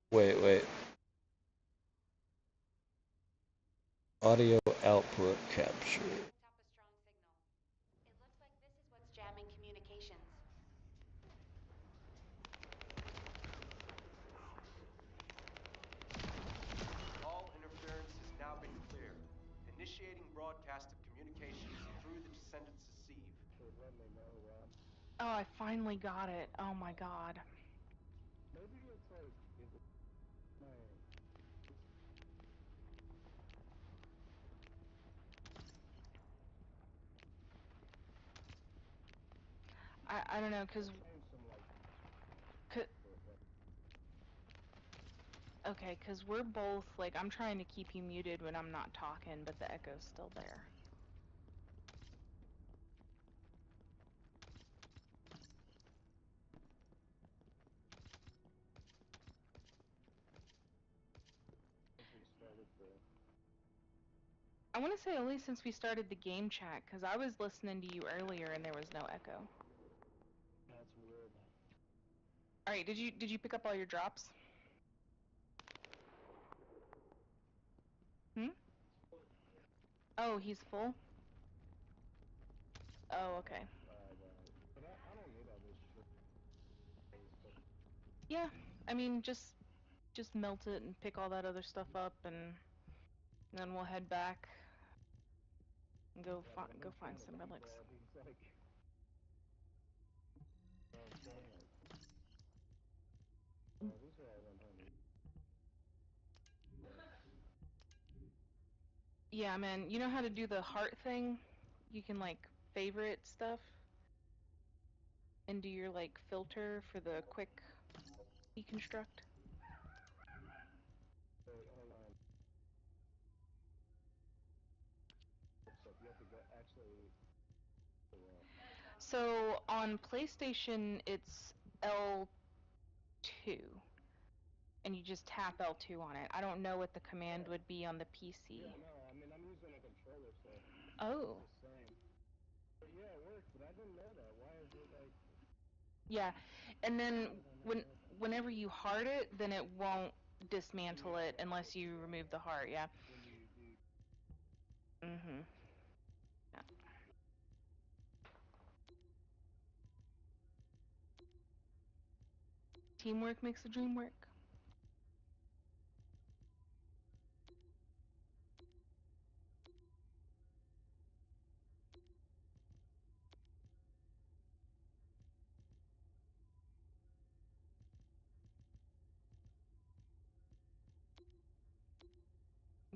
Wait. Audio output capture. It looks like this is what's jamming communications. All interference has now been cleared. Initiating broadcast of communications through the Descendants of Sieve. Let me know, Rob. Oh, I finally got it. Oh my god. Maybe it's like, is it my... I don't know, cause okay, cause we're both like I'm trying to keep you muted when I'm not talking, but the echo's still there. I want to say only since we started the game chat, cause I was listening to you earlier and there was no echo. That's weird. All right, did you pick up all your drops? Hmm? Oh, he's full? Oh, okay. But I don't need all this shit. Yeah, I mean, just melt it and pick all that other stuff up, and then we'll head back and go find some relics. He's like, these are all 100. Yeah, man, you know how to do the heart thing? You can, like, favorite stuff and do your, like, filter for the quick deconstruct. Wait, hold on. So you have to go, actually... So, on PlayStation, it's L2. And you just tap L2 on it. I don't know what the command would be on the PC. Yeah, no, I mean, I'm using a controller, so... Oh. It's the same. But yeah, it works, but I didn't know that. Why is it like... Yeah, and then whenever you heart it, then it won't dismantle it unless you remove the heart, yeah. Mm-hmm. Yeah. Teamwork makes the dream work.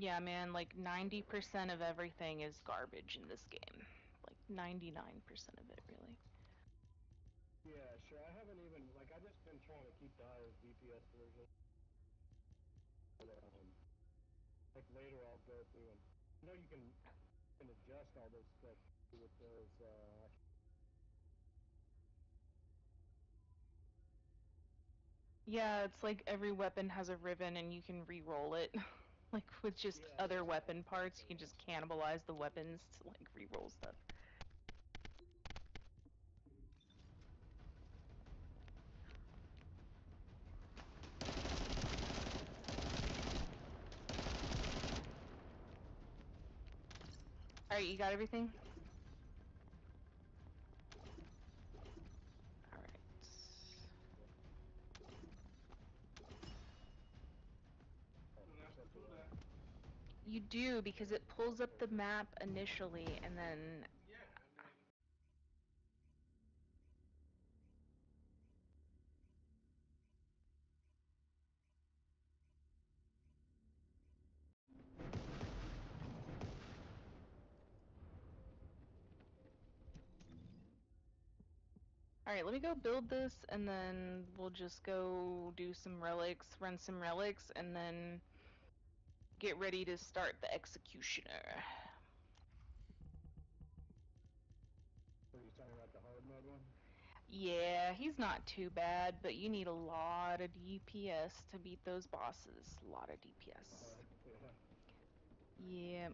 Yeah, man, like 90% of everything is garbage in this game. Like 99% of it, really. Yeah, sure. I haven't even, like, I've just been trying to keep the highest DPS version. But, like, later I'll go through and, you know, you can adjust all this stuff with those, Yeah, it's like every weapon has a ribbon and you can re-roll it. Like with just other weapon parts, you can just cannibalize the weapons to like re-roll stuff. Alright, you got everything? Alright. You do, because it pulls up the map initially, and then... Alright, let me go build this, and then we'll just go do some relics, run some relics, and then get ready to start the executioner. Are you talking about the hard mode one? Yeah, he's not too bad, but you need a lot of DPS to beat those bosses. A lot of DPS. Yeah.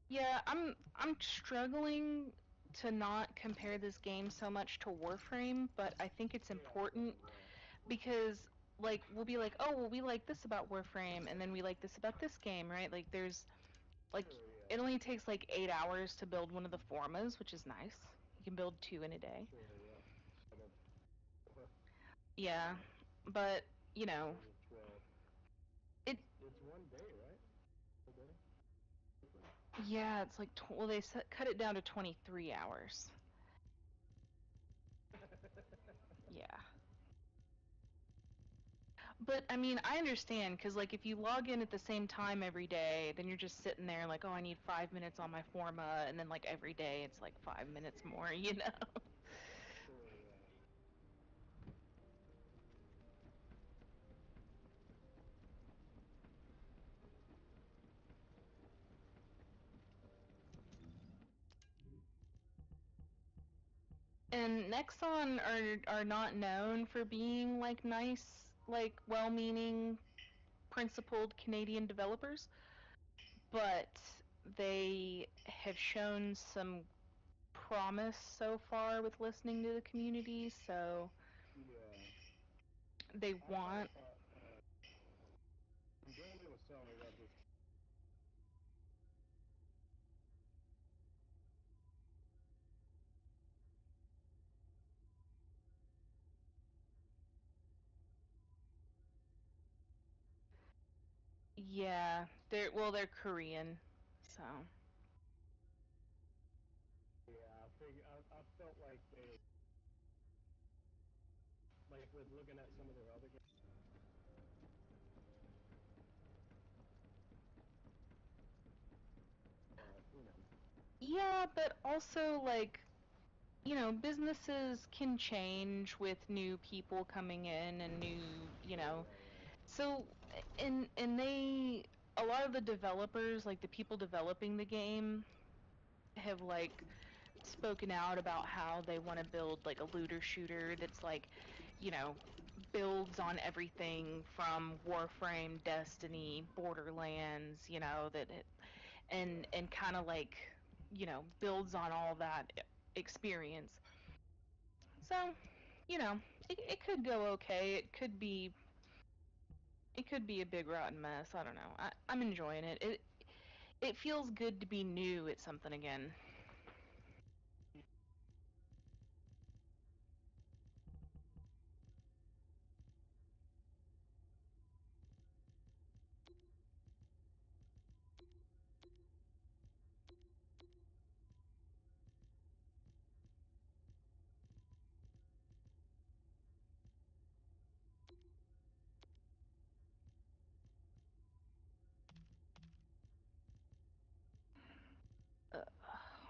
Yeah, I'm struggling to not compare this game so much to Warframe, but I think it's important because like we'll be like, "Oh, well we like this about Warframe and then we like this about this game," right? Like there's Like, Sure, yeah. it only takes like 8 hours to build one of the formas, which is nice. You can build 2 in a day. Sure, yeah. Kind of Yeah, but you know, 12. it. It's one day, right? One day? Yeah, it's like well, they cut it down to 23 hours. Yeah. But I mean, I understand because like if you log in at the same time every day, then you're just sitting there like, oh, I need 5 minutes on my forma, and then like every day it's like 5 minutes more, you know? Sure, yeah. And Nexon are not known for being like nice, like well-meaning, principled Canadian developers, but they have shown some promise so far with listening to the community, so Yeah. they I want. thought, Daniel was telling me about this. Yeah, they're Korean, so. Yeah, I felt like they, like with looking at some of their other games. You know. Yeah, but also like, you know, businesses can change with new people coming in and new, you know. So, and they, a lot of the developers, like the people developing the game, have like spoken out about how they want to build like a looter shooter that's like, you know, builds on everything from Warframe, Destiny, Borderlands, you know, and kind of like, you know, builds on all that experience. So, you know, it could go okay. It could be a big rotten mess. I don't know. I'm enjoying it. It feels good to be new at something again.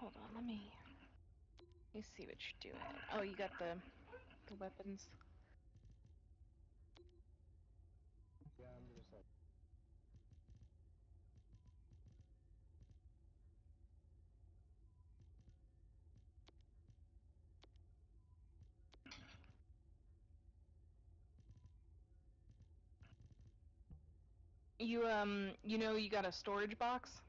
Hold on, let me see what you're doing. Oh, you got the weapons. Yeah, I'm just like. You know you got a storage box?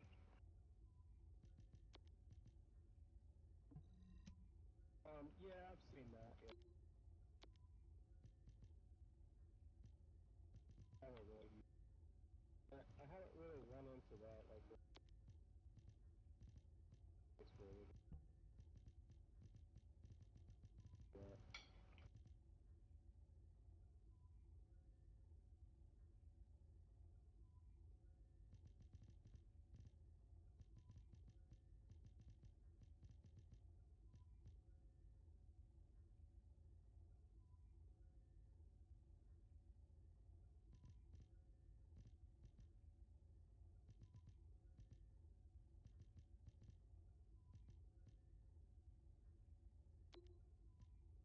Yeah, I've seen that. Yeah. I haven't really, I haven't really run into that like this really. Yeah.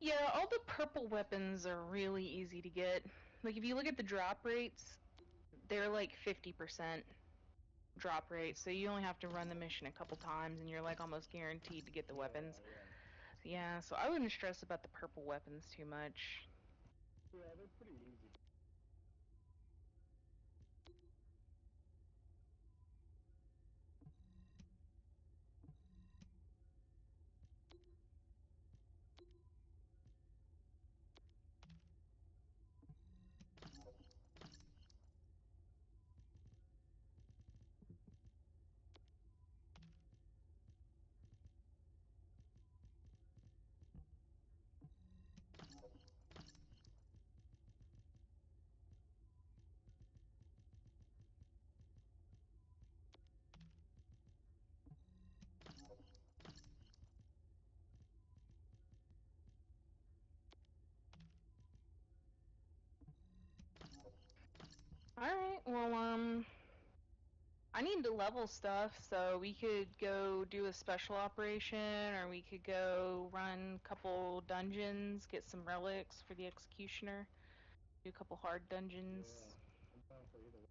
Yeah, all the purple weapons are really easy to get. Like if you look at the drop rates, they're like 50% drop rate, so you only have to run the mission a couple times and you're like almost guaranteed to get the weapons. Yeah. Yeah, so I wouldn't stress about the purple weapons too much. Yeah, they're pretty easy. Well, I need to level stuff, so we could go do a special operation, or we could go run a couple dungeons, get some relics for the executioner, do a couple hard dungeons. Yeah, I'm down for either.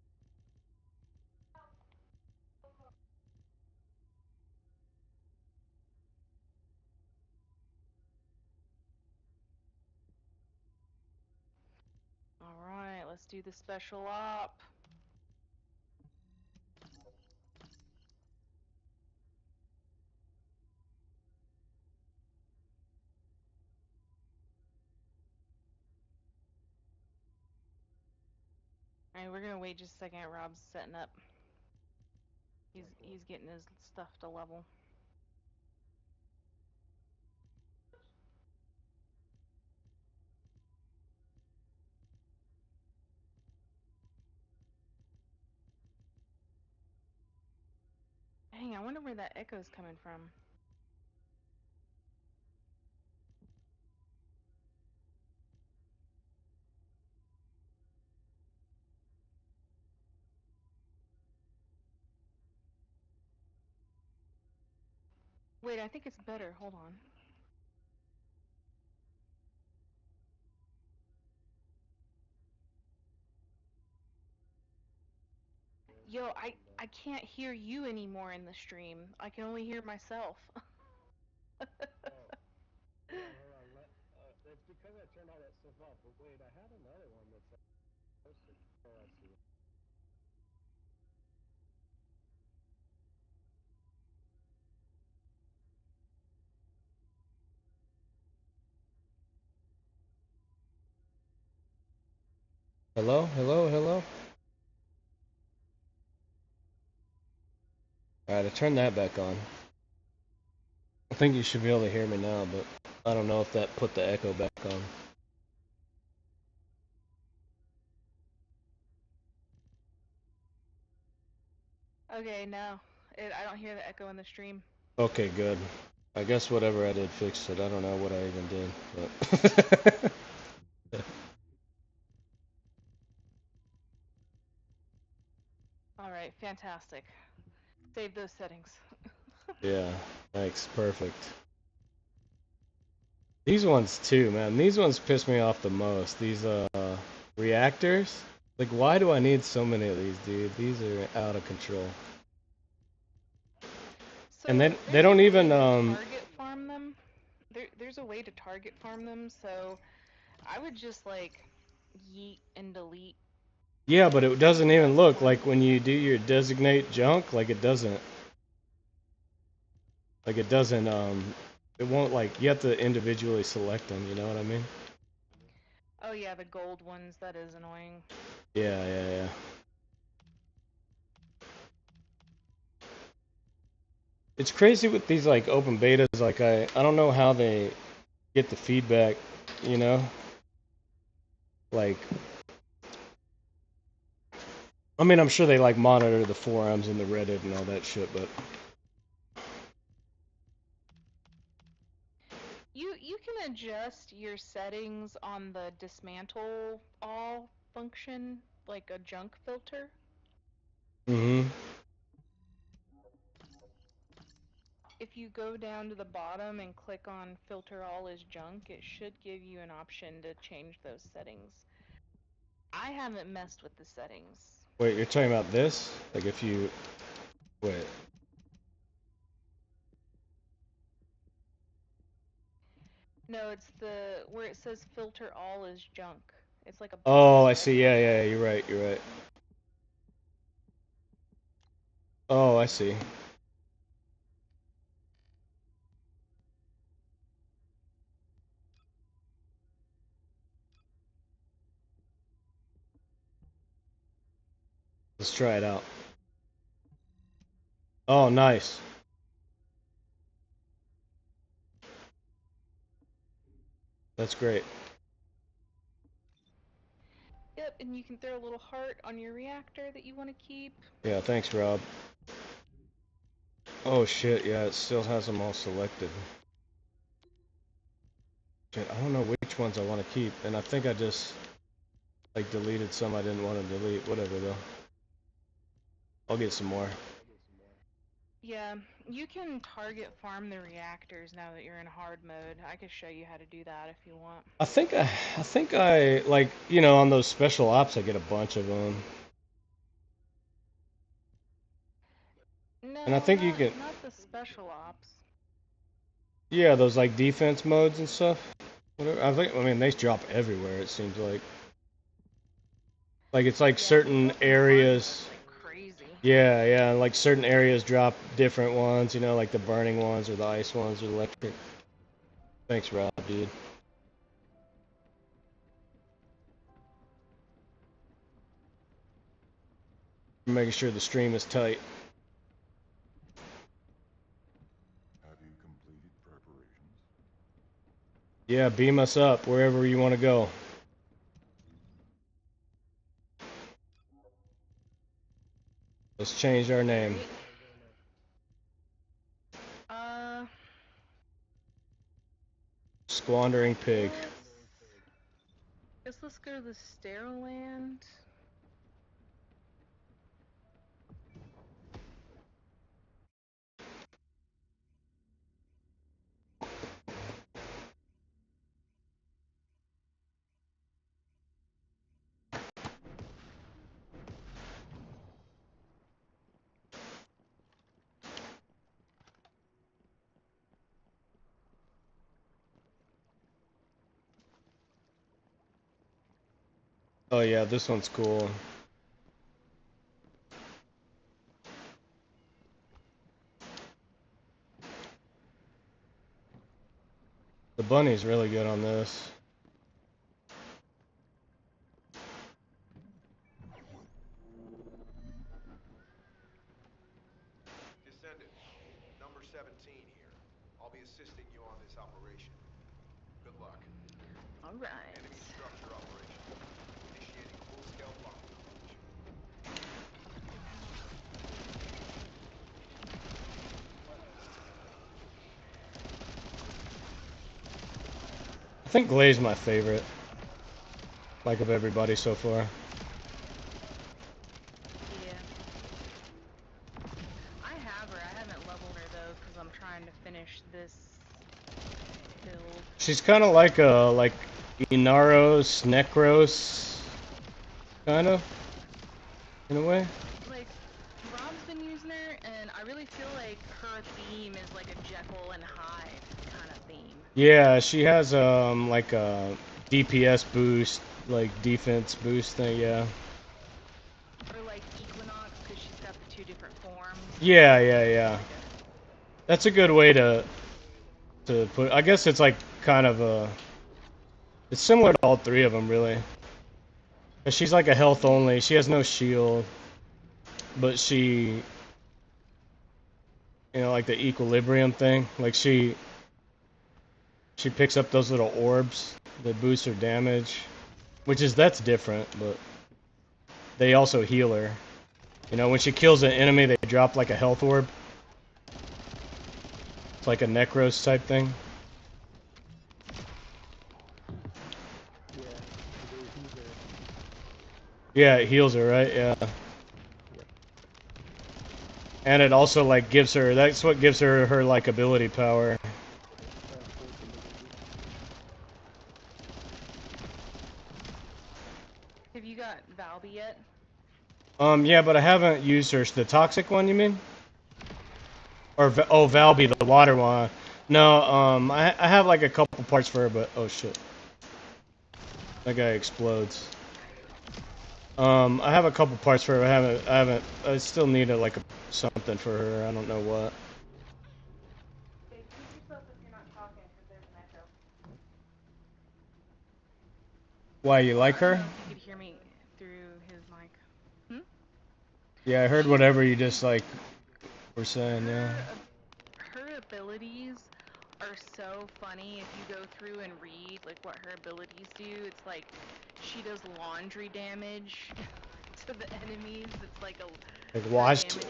Alright, let's do the special op. Alright, we're gonna wait just a second. Rob's setting up. He's getting his stuff to level. Dang, I wonder where that echo's coming from. Wait, I think it's better. Hold on. Yo, I can't hear you anymore in the stream. I can only hear myself. Oh. Yeah, hold on. It's because I turned all that stuff off. But wait, I had another one that's posted. Oh, I see. Hello, hello, hello. Alright, I turned that back on. I think you should be able to hear me now, but I don't know if that put the echo back on. Okay, no. I don't hear the echo in the stream. Okay, good. I guess whatever I did fixed it. I don't know what I even did, but Alright, fantastic. Save those settings. yeah, thanks. Perfect. These ones too, man. These ones piss me off the most. These reactors. Like, why do I need so many of these, dude? These are out of control. So And then they there's don't a way even to target farm them. There's a way to target farm them, so I would just like yeet and delete. Yeah, but it doesn't even Best look one. like when you do your designate junk, like it doesn't it won't, like, you have to individually select them, you know what I mean? Oh yeah, the gold ones, that is annoying. Yeah, yeah, yeah. It's crazy with these like open betas, like I don't know how they get the feedback, you know? Like, I mean, I'm sure they like monitor the forums and the Reddit and all that shit, but You can adjust your settings on the dismantle all function, like a junk filter. mm-hmm. If you go down to the bottom and click on filter all as junk, it should give you an option to change those settings. I haven't messed with the settings. Wait, you're talking about this? Like if you wait. No, it's the where it says filter all as junk. It's like a Oh, I plus see. icon. Yeah, yeah, you're right. You're right. Oh, I see. Let's try it out. Oh, nice. That's great. Yep, and you can throw a little heart on your reactor that you want to keep. Yeah, thanks, Rob. Oh shit, yeah, it still has them all selected. Shit, I don't know which ones I want to keep, and I think I just like deleted some I didn't want to delete. Whatever though. I'll get some more. Yeah, you can target farm the reactors now that you're in hard mode. I could show you how to do that if you want. I think I like, you know, on those special ops I get a bunch of them. No, And I think you can, not the special ops. yeah, those like defense modes and stuff. Whatever. I mean, they drop everywhere. It seems like. Like it's like Yeah, they certain drop in hard mode areas. like crazy. Yeah, yeah, like certain areas drop different ones. You know, like the burning ones or the ice ones or the electric. Thanks, Rob, dude. Making sure the stream is tight. Have you completed preparations? Yeah, beam us up wherever you want to go. Let's change our name. Squandering Pig. Guess let's go to the sterile land. Oh yeah, this one's cool. The bunny's really good on this. Descendant, number 17 here. I'll be assisting you on this operation. Good luck. All right. Enemy structure operation. Initiating full-scale blocking operation. I think Glay's my favorite. Like of everybody so far. Yeah. I have her. I haven't leveled her though because I'm trying to finish this build. She's kind of like a Inaros, Necros, kind of, in a way. Like, Rob's been using her, and I really feel like her theme is like a Jekyll and Hyde kind of theme. Yeah, she has like a DPS boost, like defense boost thing. Yeah. Or like Equinox because she's got the two different forms. Yeah, yeah, yeah. That's a good way to put. I guess it's like kind of a. It's similar to all three of them, really. But she's like a health only. She has no shield, but she, you know, like the equilibrium thing. Like she picks up those little orbs that boost her damage, that's different, but they also heal her. You know, when she kills an enemy, they drop like a health orb. It's like a Necros type thing. Yeah, it heals her, right? Yeah. And it also like gives her, that's what gives her her like ability power. Have you got Valby yet? Yeah, but I haven't used her. The toxic one, you mean? Or oh, Valby, the water one. No, I have like a couple parts for her, but oh shit, that guy explodes. I have a couple parts for her. I still need like something for her. I don't know what. Hey, mute yourself if you're not talking, because there's an echo. Why, you like I don't her? know if you could hear me through his mic. Hmm? Yeah, I heard whatever you just like were saying. Yeah. Her abilities are so funny if you go through and read like what her abilities do. It's like she does laundry damage to the enemies. It's like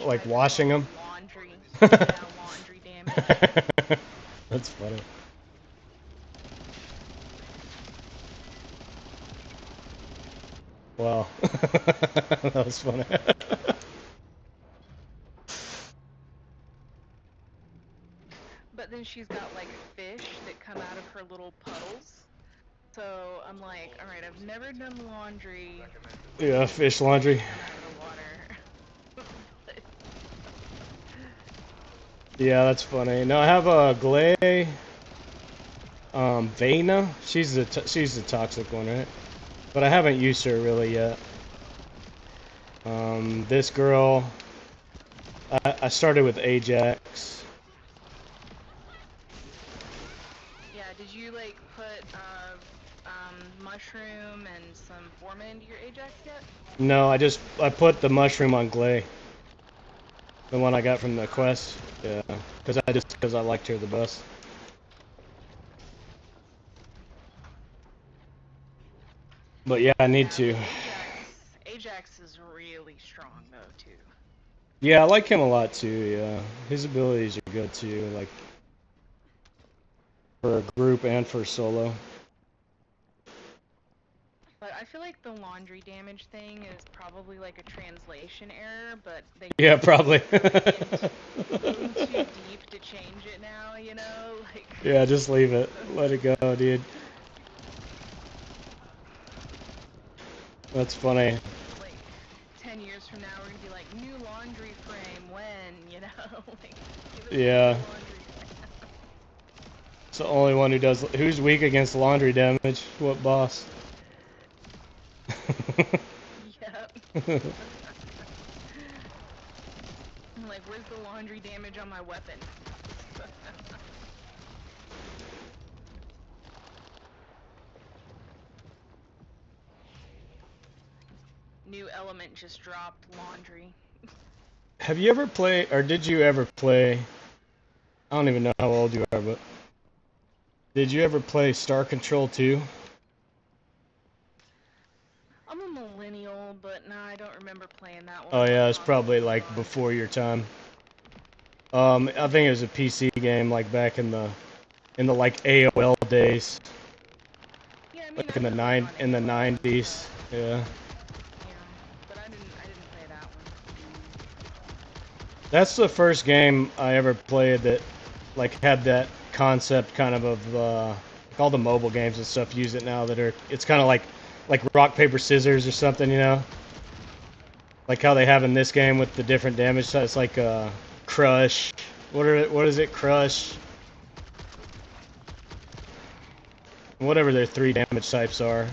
Like washing them. Laundry. Yeah, laundry damage. That's funny. Wow. That was funny. she's got like fish that come out of her little puddles. So I'm like, all right, I've never done laundry. Yeah, fish laundry. Come out of the water. Yeah, that's funny. No, I have a Glay, Vena. She's the toxic one, right? But I haven't used her really yet. This girl, I started with Ajax. Yeah, did you like put mushroom and some forma into your Ajax yet? No, I put the mushroom on Glay. The one I got from the quest. Yeah, because I liked her the best. But yeah, I need to. Ajax is really strong though too. Yeah, I like him a lot too. Yeah, his abilities are good too. Like for a group and for solo. But I feel like the laundry damage thing is probably like a translation error, but they Yeah, probably. in too deep to change it now, you know? Like Yeah, just leave it. Let it go, dude. That's funny. Like 10 years from now, we're gonna be like, new laundry frame when, you know? Like, yeah. It's the only one who does. Who's weak against laundry damage? What boss? Yep. I'm like, where's the laundry damage on my weapon? New element just dropped, laundry. Have you ever played, or did you ever play? I don't even know how old you are, but did you ever play Star Control 2? I'm a millennial, but no, I don't remember playing that one. Oh yeah, it's probably like before your time. I think it was a PC game, like back in the like AOL days. Yeah, I mean, like in the 90s. Yeah. Yeah, but I didn't play that one. That's the first game I ever played that like had that concept kind of like all the mobile games and stuff use it now that are it's kind of like rock paper scissors or something, you know, like how they have in this game with the different damage. So it's like crush. What is it? Crush. Whatever their 3 damage types are.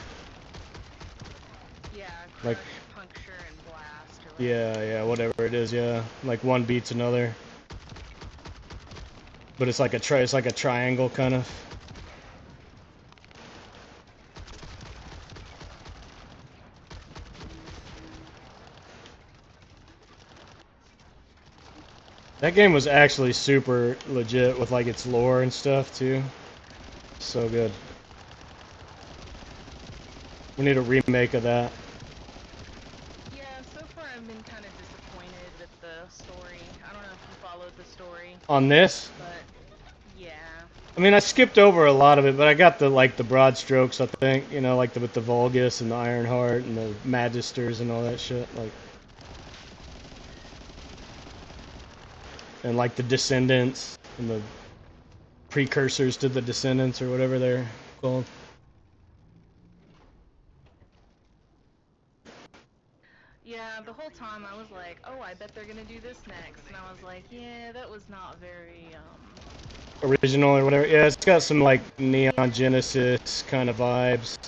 Yeah, crush, like puncture, and blast. Or yeah, whatever it is. Yeah, like one beats another. But it's like a triangle kind of. That game was actually super legit with like its lore and stuff too. So good. We need a remake of that. Yeah, so far I've been kind of disappointed with the story. I don't know if you followed the story. On this? But yeah. I mean, I skipped over a lot of it, but I got the broad strokes. I think, you know, like with the Vulgus and the Ironheart and the Magisters and all that shit, like. And like the Descendants and the precursors to the Descendants or whatever they're called. Yeah, the whole time I was like, oh, I bet they're gonna do this next, and I was like, yeah, that was not very Original or whatever. Yeah, it's got some like Neon Genesis kind of vibes.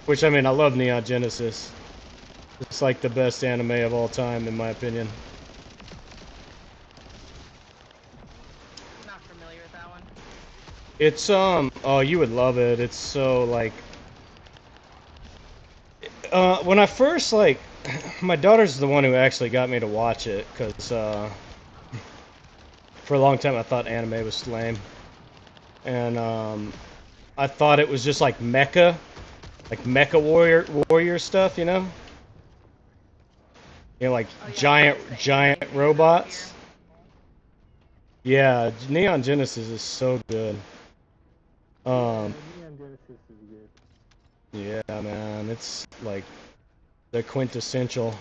Which, I mean, I love Neon Genesis. It's like the best anime of all time, in my opinion. Not familiar with that one. It's, oh, you would love it. It's so, like... when I first, like... My daughter's the one who actually got me to watch it, because, for a long time I thought anime was lame. And, I thought it was just like mecha warrior stuff, you know? You know, like giant robots. Yeah, Neon Genesis is so good. Neon Genesis is good. Yeah, man, it's like the quintessential.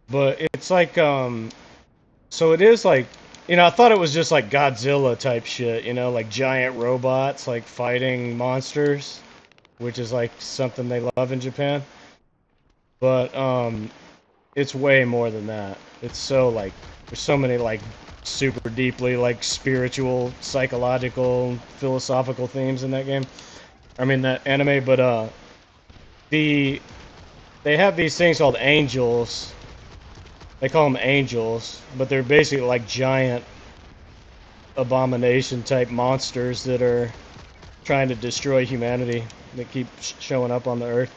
But it's like So it is like, I thought it was just like Godzilla type shit, like giant robots like fighting monsters, which is like something they love in Japan. But it's way more than that. It's so like there's so many like super deeply like spiritual, psychological, philosophical themes in that game. I mean that anime, but they have these things called angels. They call them angels, but they're basically like giant abomination type monsters that are trying to destroy humanity that keep showing up on the earth.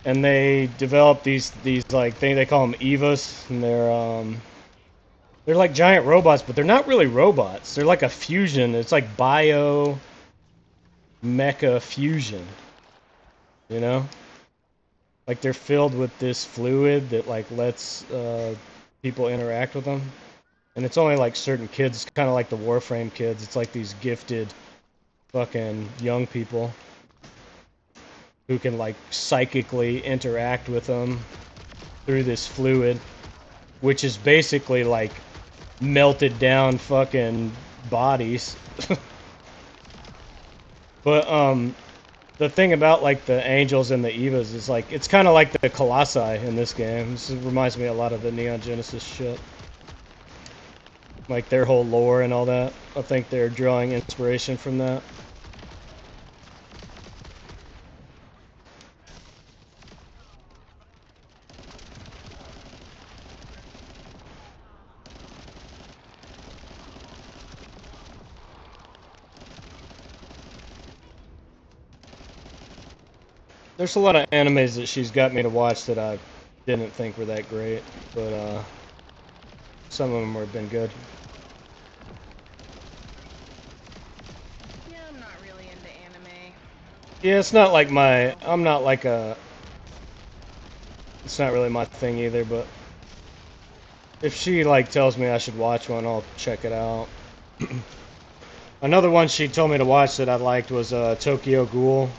And they develop these like they call them Evas, and they're like giant robots, but they're not really robots. They're like a fusion. It's like bio mecha fusion. You know? Like they're filled with this fluid that like lets people interact with them. And it's only like certain kids, it's kind of like the Warframe kids. It's like these gifted fucking young people who can like psychically interact with them through this fluid, which is basically like melted down fucking bodies. But the thing about like the angels and the Evas is like it's kind of like the Colossi in this game. This reminds me a lot of the Neon Genesis shit. Like their whole lore and all that. I think they're drawing inspiration from that. There's a lot of animes that she's got me to watch that I didn't think were that great, but some of them have been good. Yeah, I'm not really into anime. Yeah, it's not like I'm not like it's not really my thing either, but if she like tells me I should watch one, I'll check it out. Another one she told me to watch that I liked was Tokyo Ghoul.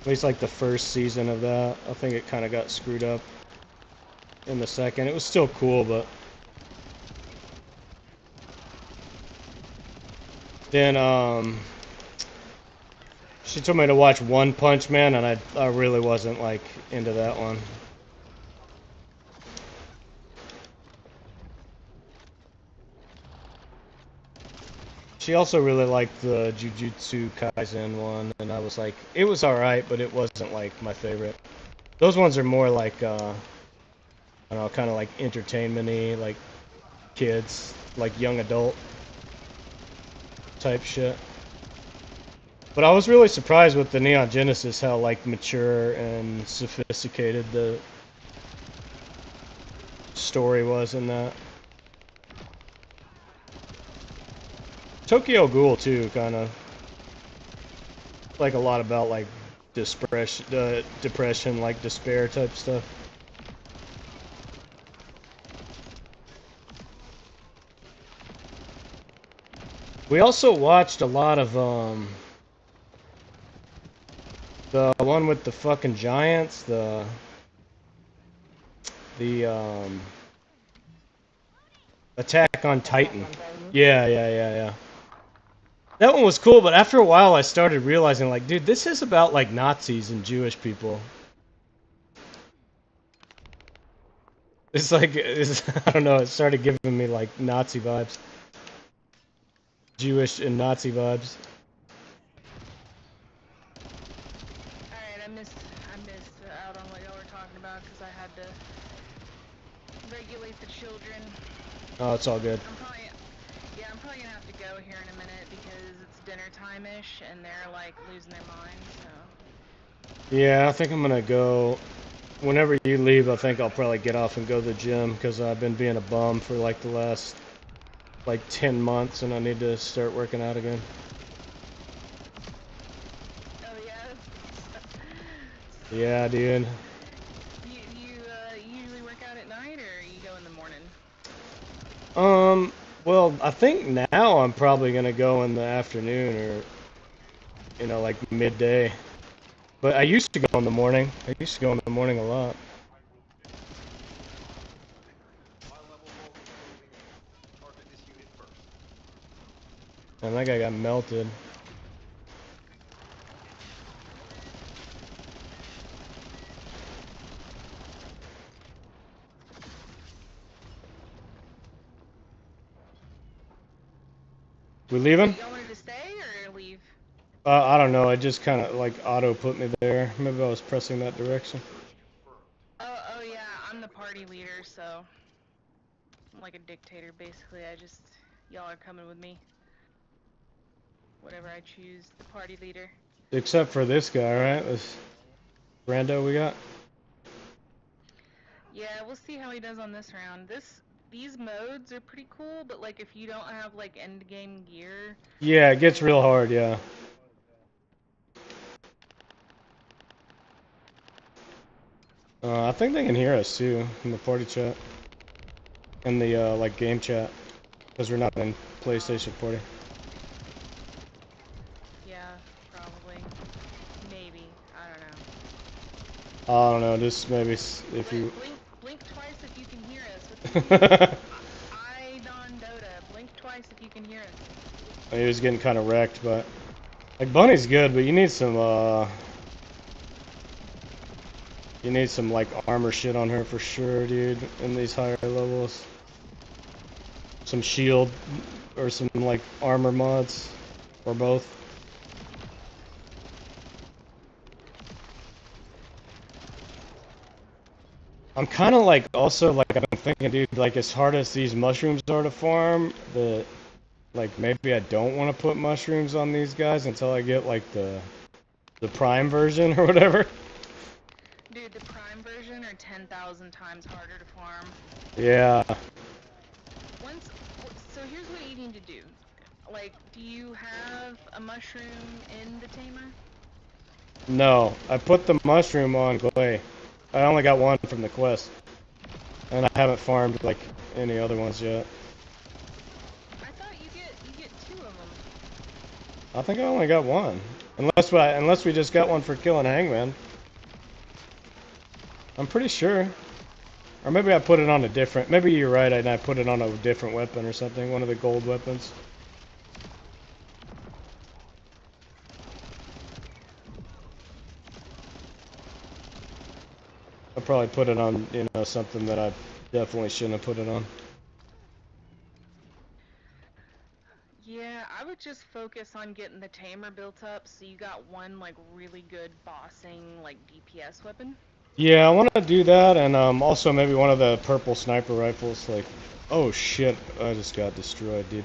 At least like the first season of that. I think it kind of got screwed up in the second. It was still cool, but then she told me to watch One Punch Man, and I really wasn't like into that one. She also really liked the Jujutsu Kaisen one, and I was like, it was alright, but it wasn't like my favorite. Those ones are more like, I don't know, kind of like entertainment-y, like kids, like young adult type shit. But I was really surprised with the Neon Genesis how like mature and sophisticated the story was in that. Tokyo Ghoul too, kind of like a lot about like depression, like despair type stuff. We also watched a lot of the one with the fucking giants, the Attack on Titan. Yeah. That one was cool, but after a while I started realizing like, dude, this is about like Nazis and Jewish people. It's like, I don't know, it started giving me like Nazi vibes. Jewish and Nazi vibes. Alright, I missed out on what y'all were talking about because I had to regulate the children. Oh, it's all good. I'm probably gonna have to go here in a minute because it's dinner time-ish and they're like losing their minds, so. Yeah, I think I'm gonna go. Whenever you leave, I think I'll probably get off and go to the gym because I've been being a bum for like the last like 10 months and I need to start working out again. Oh yeah? Yeah, dude. You usually work out at night or you go in the morning? Well, I think now I'm probably gonna go in the afternoon or, like midday. But I used to go in the morning. I used to go in the morning a lot. And that guy got melted. We leaving? Y'all wanted to stay or leave? I don't know. It just kind of like auto put me there. Maybe I was pressing that direction. Oh yeah, I'm the party leader, so I'm like a dictator basically. Y'all are coming with me. Whatever I choose, the party leader. Except for this guy, right? This rando we got. Yeah, we'll see how he does on this round. These modes are pretty cool, but like if you don't have like endgame gear. Yeah, it gets real hard. Yeah. I think they can hear us too in the party chat, in the like game chat, because we're not in PlayStation party. Yeah, probably. Maybe. I don't know. I don't know. Just maybe if you. Blink twice if you can hear us. I Don Dota. Blink twice if you can hear us. He was getting kind of wrecked, but like Bunny's good, but you need some like armor shit on her for sure, dude. In these higher levels, some shield or some like armor mods, or both. I'm kind of like also like I've been thinking, dude, like as hard as these mushrooms are to farm, like maybe I don't want to put mushrooms on these guys until I get like the prime version or whatever. Dude, the prime version are 10,000 times harder to farm. Yeah. So here's what you need to do. Like, do you have a mushroom in the tamer? No, I put the mushroom on clay. I only got one from the quest, and I haven't farmed like any other ones yet. I thought you get 2 of them. I think I only got one, unless we just got one for killing Hangman. I'm pretty sure, or maybe I put it on a different. Maybe you're right, and I put it on a different weapon or something, one of the gold weapons. I probably put it on, something that I definitely shouldn't have put it on. Yeah, I would just focus on getting the tamer built up so you got one like really good bossing like DPS weapon. Yeah, I want to do that, and also maybe one of the purple sniper rifles. Like, oh shit, I just got destroyed, dude.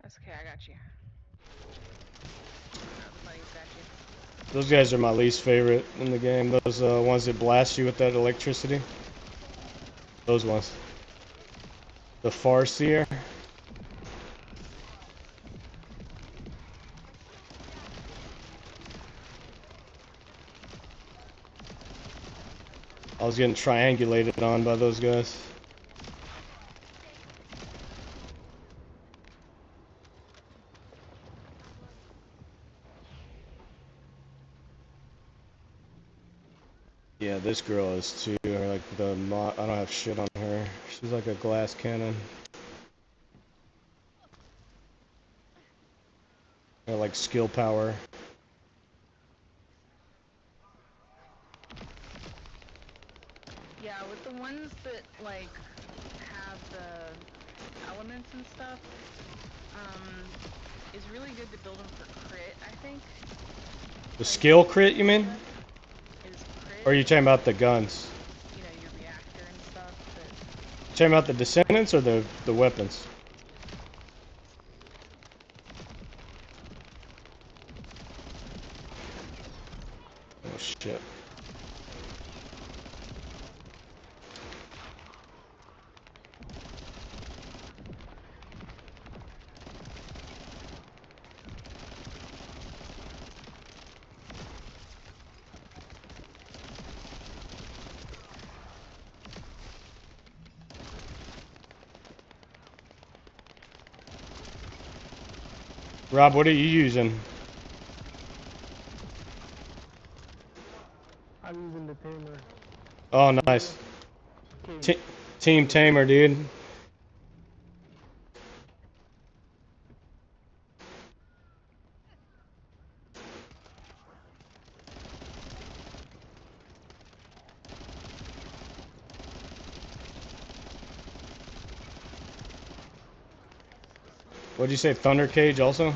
That's okay, I got you. The buddy's got you. Those guys are my least favorite in the game. Those ones that blast you with that electricity. Those ones. The Farseer. I was getting triangulated on by those guys. Yeah, this girl is too. Like I don't have shit on her. She's like a glass cannon. Like skill power. Yeah, with the ones that like have the elements and stuff, is really good to build them for crit, I think. The skill crit, you mean? Is crit. Or are you talking about the guns? You know, your reactor and stuff. You talking about the descendants or the weapons? Oh shit. Rob, what are you using? I'm using the tamer. Oh, nice. Team Tamer, dude. What'd you say, Thunder Cage also?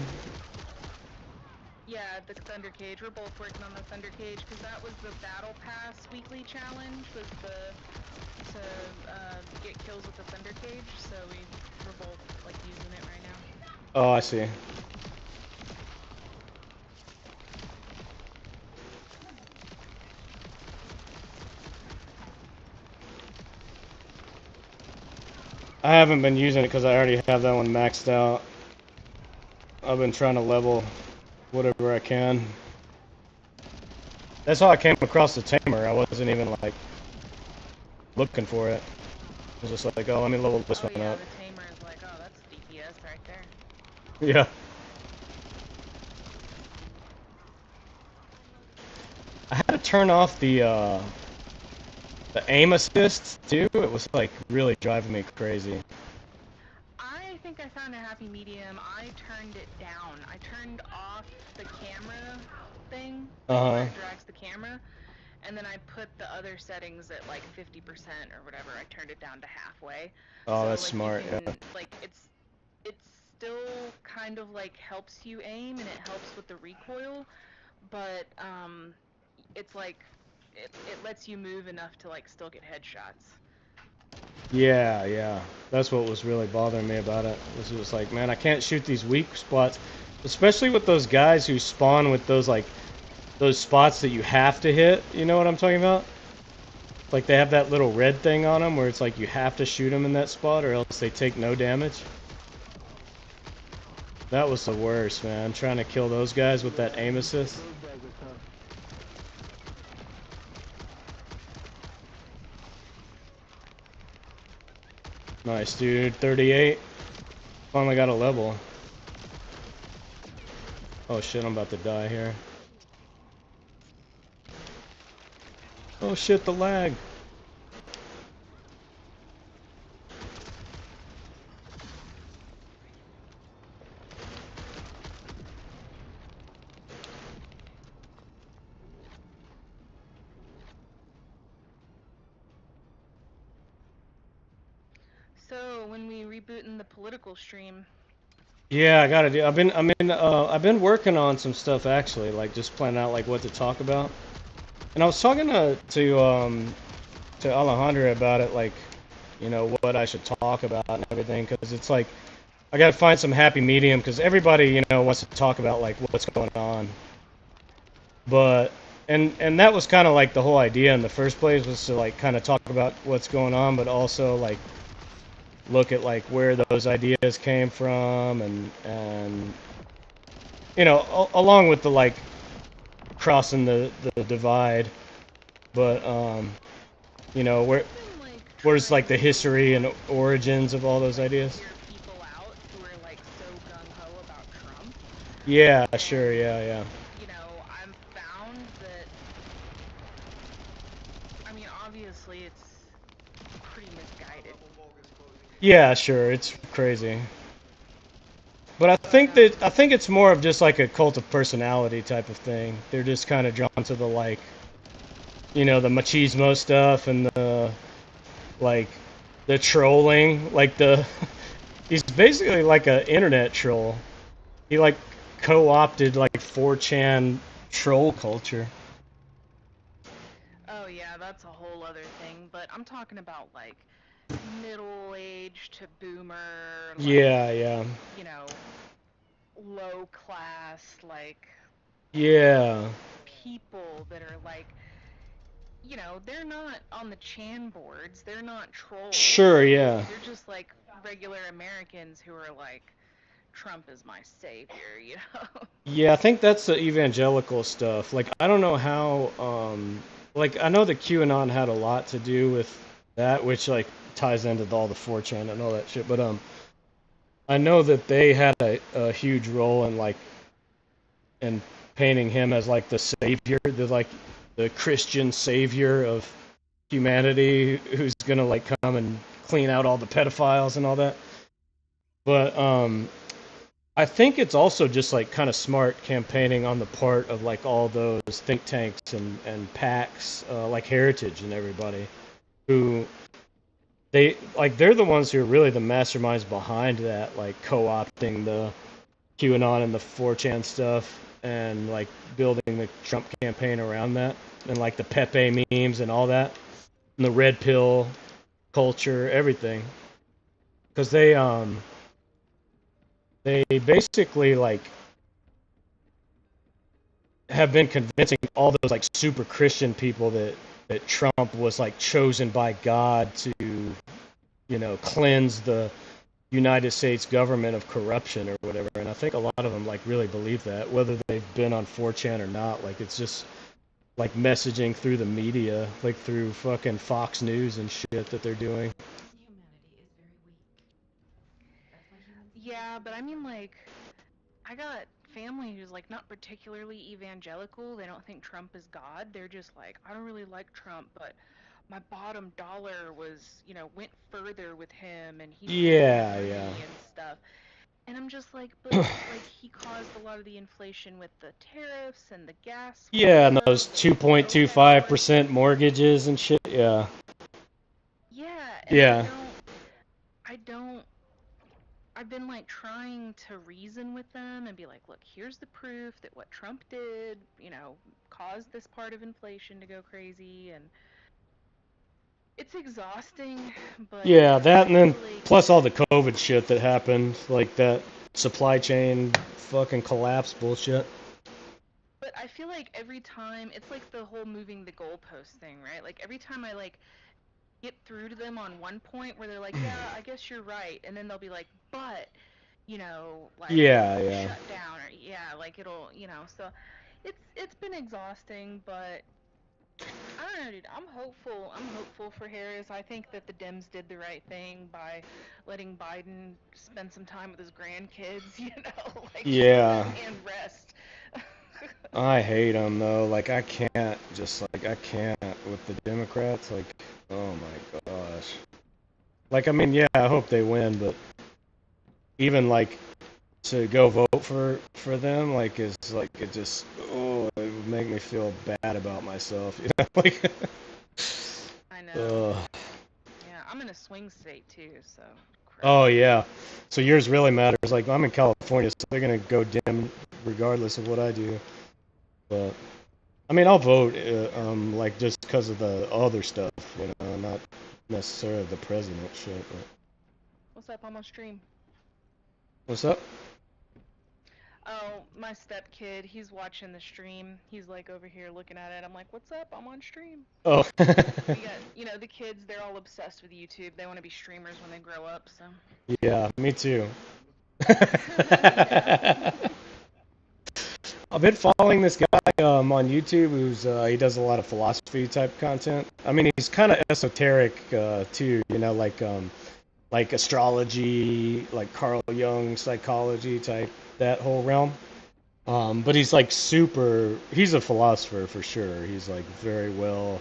Yeah, the Thunder Cage. We're both working on the Thunder Cage because that was the Battle Pass weekly challenge. Was to get kills with the Thunder Cage. So we're both like using it right now. Oh, I see. I haven't been using it because I already have that one maxed out. I've been trying to level whatever I can. That's how I came across the tamer. I wasn't even like looking for it. I was just like, oh, let me level this one yeah, up. the tamer is like, oh, that's DPS right there. Yeah. I had to turn off the aim assist too. It was like really driving me crazy. I think I found a happy medium. I turned it down. I turned off the camera thing, where it drags the camera, and then I put the other settings at like 50% or whatever. I turned it down to halfway. Oh, so, that's like, smart. You can, yeah. Like it's still kind of like helps you aim and it helps with the recoil, but it's like it lets you move enough to like still get headshots. Yeah. That's what was really bothering me about it. Was it was like, man, I can't shoot these weak spots, especially with those guys who spawn with those like those spots that you have to hit. You know what I'm talking about? Like they have that little red thing on them where it's like you have to shoot them in that spot or else they take no damage. That was the worst, man. Trying to kill those guys with that aim assist. Nice, dude. 38. Finally got a level. Oh shit, I'm about to die here. Oh shit, the lag. So when we rebooting the political stream? Yeah, I gotta do. I've been working on some stuff actually, like just planning out like what to talk about. And I was talking to Alejandra about it, like, you know, what I should talk about and everything, because it's like I gotta find some happy medium, because everybody, you know, wants to talk about like what's going on. But and that was kind of like the whole idea in the first place, was to like kind of talk about what's going on, but also like look at like where those ideas came from, and you know, along with the like crossing the divide, but you know, where's like the history and origins of all those ideas. People out who are like so gung-ho about Trump. Yeah, sure, yeah. You know, I've found that, I mean, obviously it's pretty misguided. Yeah, sure, it's crazy. But I think it's more of just like a cult of personality type of thing. They're just kind of drawn to the like, you know, the machismo stuff and the like the trolling, like the he's basically like an internet troll. He like co-opted like 4chan troll culture. Oh yeah, that's a whole other thing, but I'm talking about like middle-aged to boomer, like, Yeah. you know, low class, like, Yeah. people that are like, you know, they're not on the Chan boards, they're not trolls. Sure, yeah. They're just like regular Americans who are like, Trump is my savior, you know? Yeah, I think that's the evangelical stuff. Like, I don't know how, like, I know the QAnon had a lot to do with that, which, like, ties into all the 4chan and all that shit, but, I know that they had a huge role in, like, in painting him as, like, the savior, the Christian savior of humanity, who's gonna, like, come and clean out all the pedophiles and all that. But, I think it's also just like kind of smart campaigning on the part of like all those think tanks and PACs, like Heritage and everybody, who they're the ones who are really the masterminds behind that, like co-opting the QAnon and the 4chan stuff, and like building the Trump campaign around that, and like the Pepe memes and all that, and the red pill culture, everything. Because they basically like have been convincing all those like super Christian people that Trump was like chosen by God to, cleanse the United States government of corruption or whatever. And I think a lot of them like really believe that, whether they've been on 4chan or not. Like it's just like messaging through the media, like through fucking Fox News and shit that they're doing. Yeah, but I mean, like, I got family who's like not particularly evangelical. They don't think Trump is God. They're just like, I don't really like Trump, but my bottom dollar was, went further with him, and he did Yeah, for yeah. me and stuff. And I'm just like, but like he caused a lot of the inflation with the tariffs and the gas. Yeah, and those And the OPEC 2.25% mortgages and shit. Yeah. Yeah, and Yeah. I don't. I've been like trying to reason with them and be like, look, here's the proof that what Trump did, caused this part of inflation to go crazy, and it's exhausting, but Yeah, that and I then feel like, plus all the COVID shit that happened, like that supply chain fucking collapse bullshit. but I feel like every time it's like the whole moving the goalpost thing, right? Like every time I like get through to them on one point where they're like, yeah, I guess you're right, and then they'll be like, but like Yeah, yeah. shut down, or yeah, like it'll, so it's been exhausting, but I don't know, dude. I'm hopeful for Harris. I think that the Dems did the right thing by letting Biden spend some time with his grandkids, like just let Yeah. that man rest. I hate them though. Like I can't with the Democrats. Like, oh my gosh. Like I mean, yeah, I hope they win, but even like to go vote for them, like is like it just it would make me feel bad about myself. Like. I know. Ugh. Yeah, I'm in a swing state too, so. Oh yeah. So yours really matters. Like I'm in California, so they're gonna go dim regardless of what I do. But I mean, I'll vote, like just because of the other stuff, not necessarily the president shit. But What's up? I'm on stream. what's up? Oh, my step kid, he's watching the stream. He's like over here looking at it. I'm like, what's up? I'm on stream. Oh. We got, the kids, they're all obsessed with YouTube. They want to be streamers when they grow up, so. Yeah, me too. Yeah. I've been following this guy on YouTube who's he does a lot of philosophy type content. I mean, he's kind of esoteric too, like astrology, like Carl Jung psychology type, that whole realm. But he's like he's a philosopher for sure. He's like very well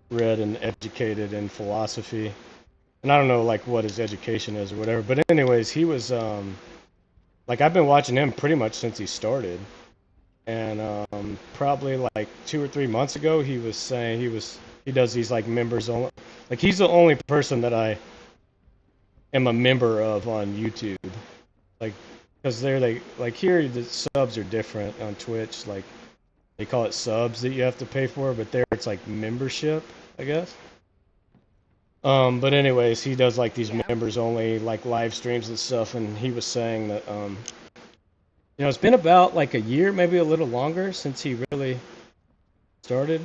read and educated in philosophy. And I don't know like what his education is or whatever. But anyways, he was like I've been watching him pretty much since he started. And probably like 2 or 3 months ago, he was saying he does these like members only. Like he's the only person that I am a member of on YouTube. Like, because like here the subs are different on Twitch. Like they call it subs that you have to pay for, but there it's like membership, I guess. But anyways, he does like these members only like live streams and stuff, and he was saying that it's been about like a year, maybe a little longer since he really started,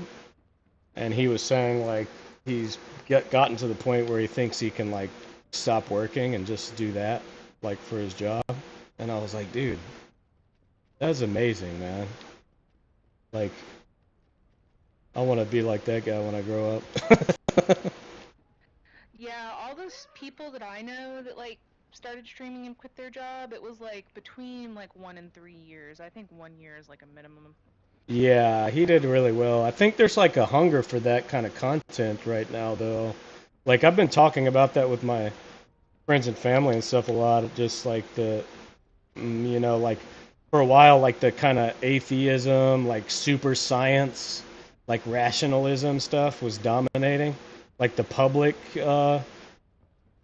and he was saying like he's gotten to the point where he thinks he can like stop working and just do that like for his job. And I was like, dude, that's amazing, man. Like I want to be like that guy when I grow up. Yeah, all those people that I know that like started streaming and quit their job, it was like between like 1 and 3 years. I think 1 year is like a minimum. Yeah, he did really well. I think there's like a hunger for that kind of content right now, though. Like I've been talking about that with my friends and family and stuff a lot. Just like like for a while, like the kind of atheism, like super science, like rationalism stuff was dominating. Like the public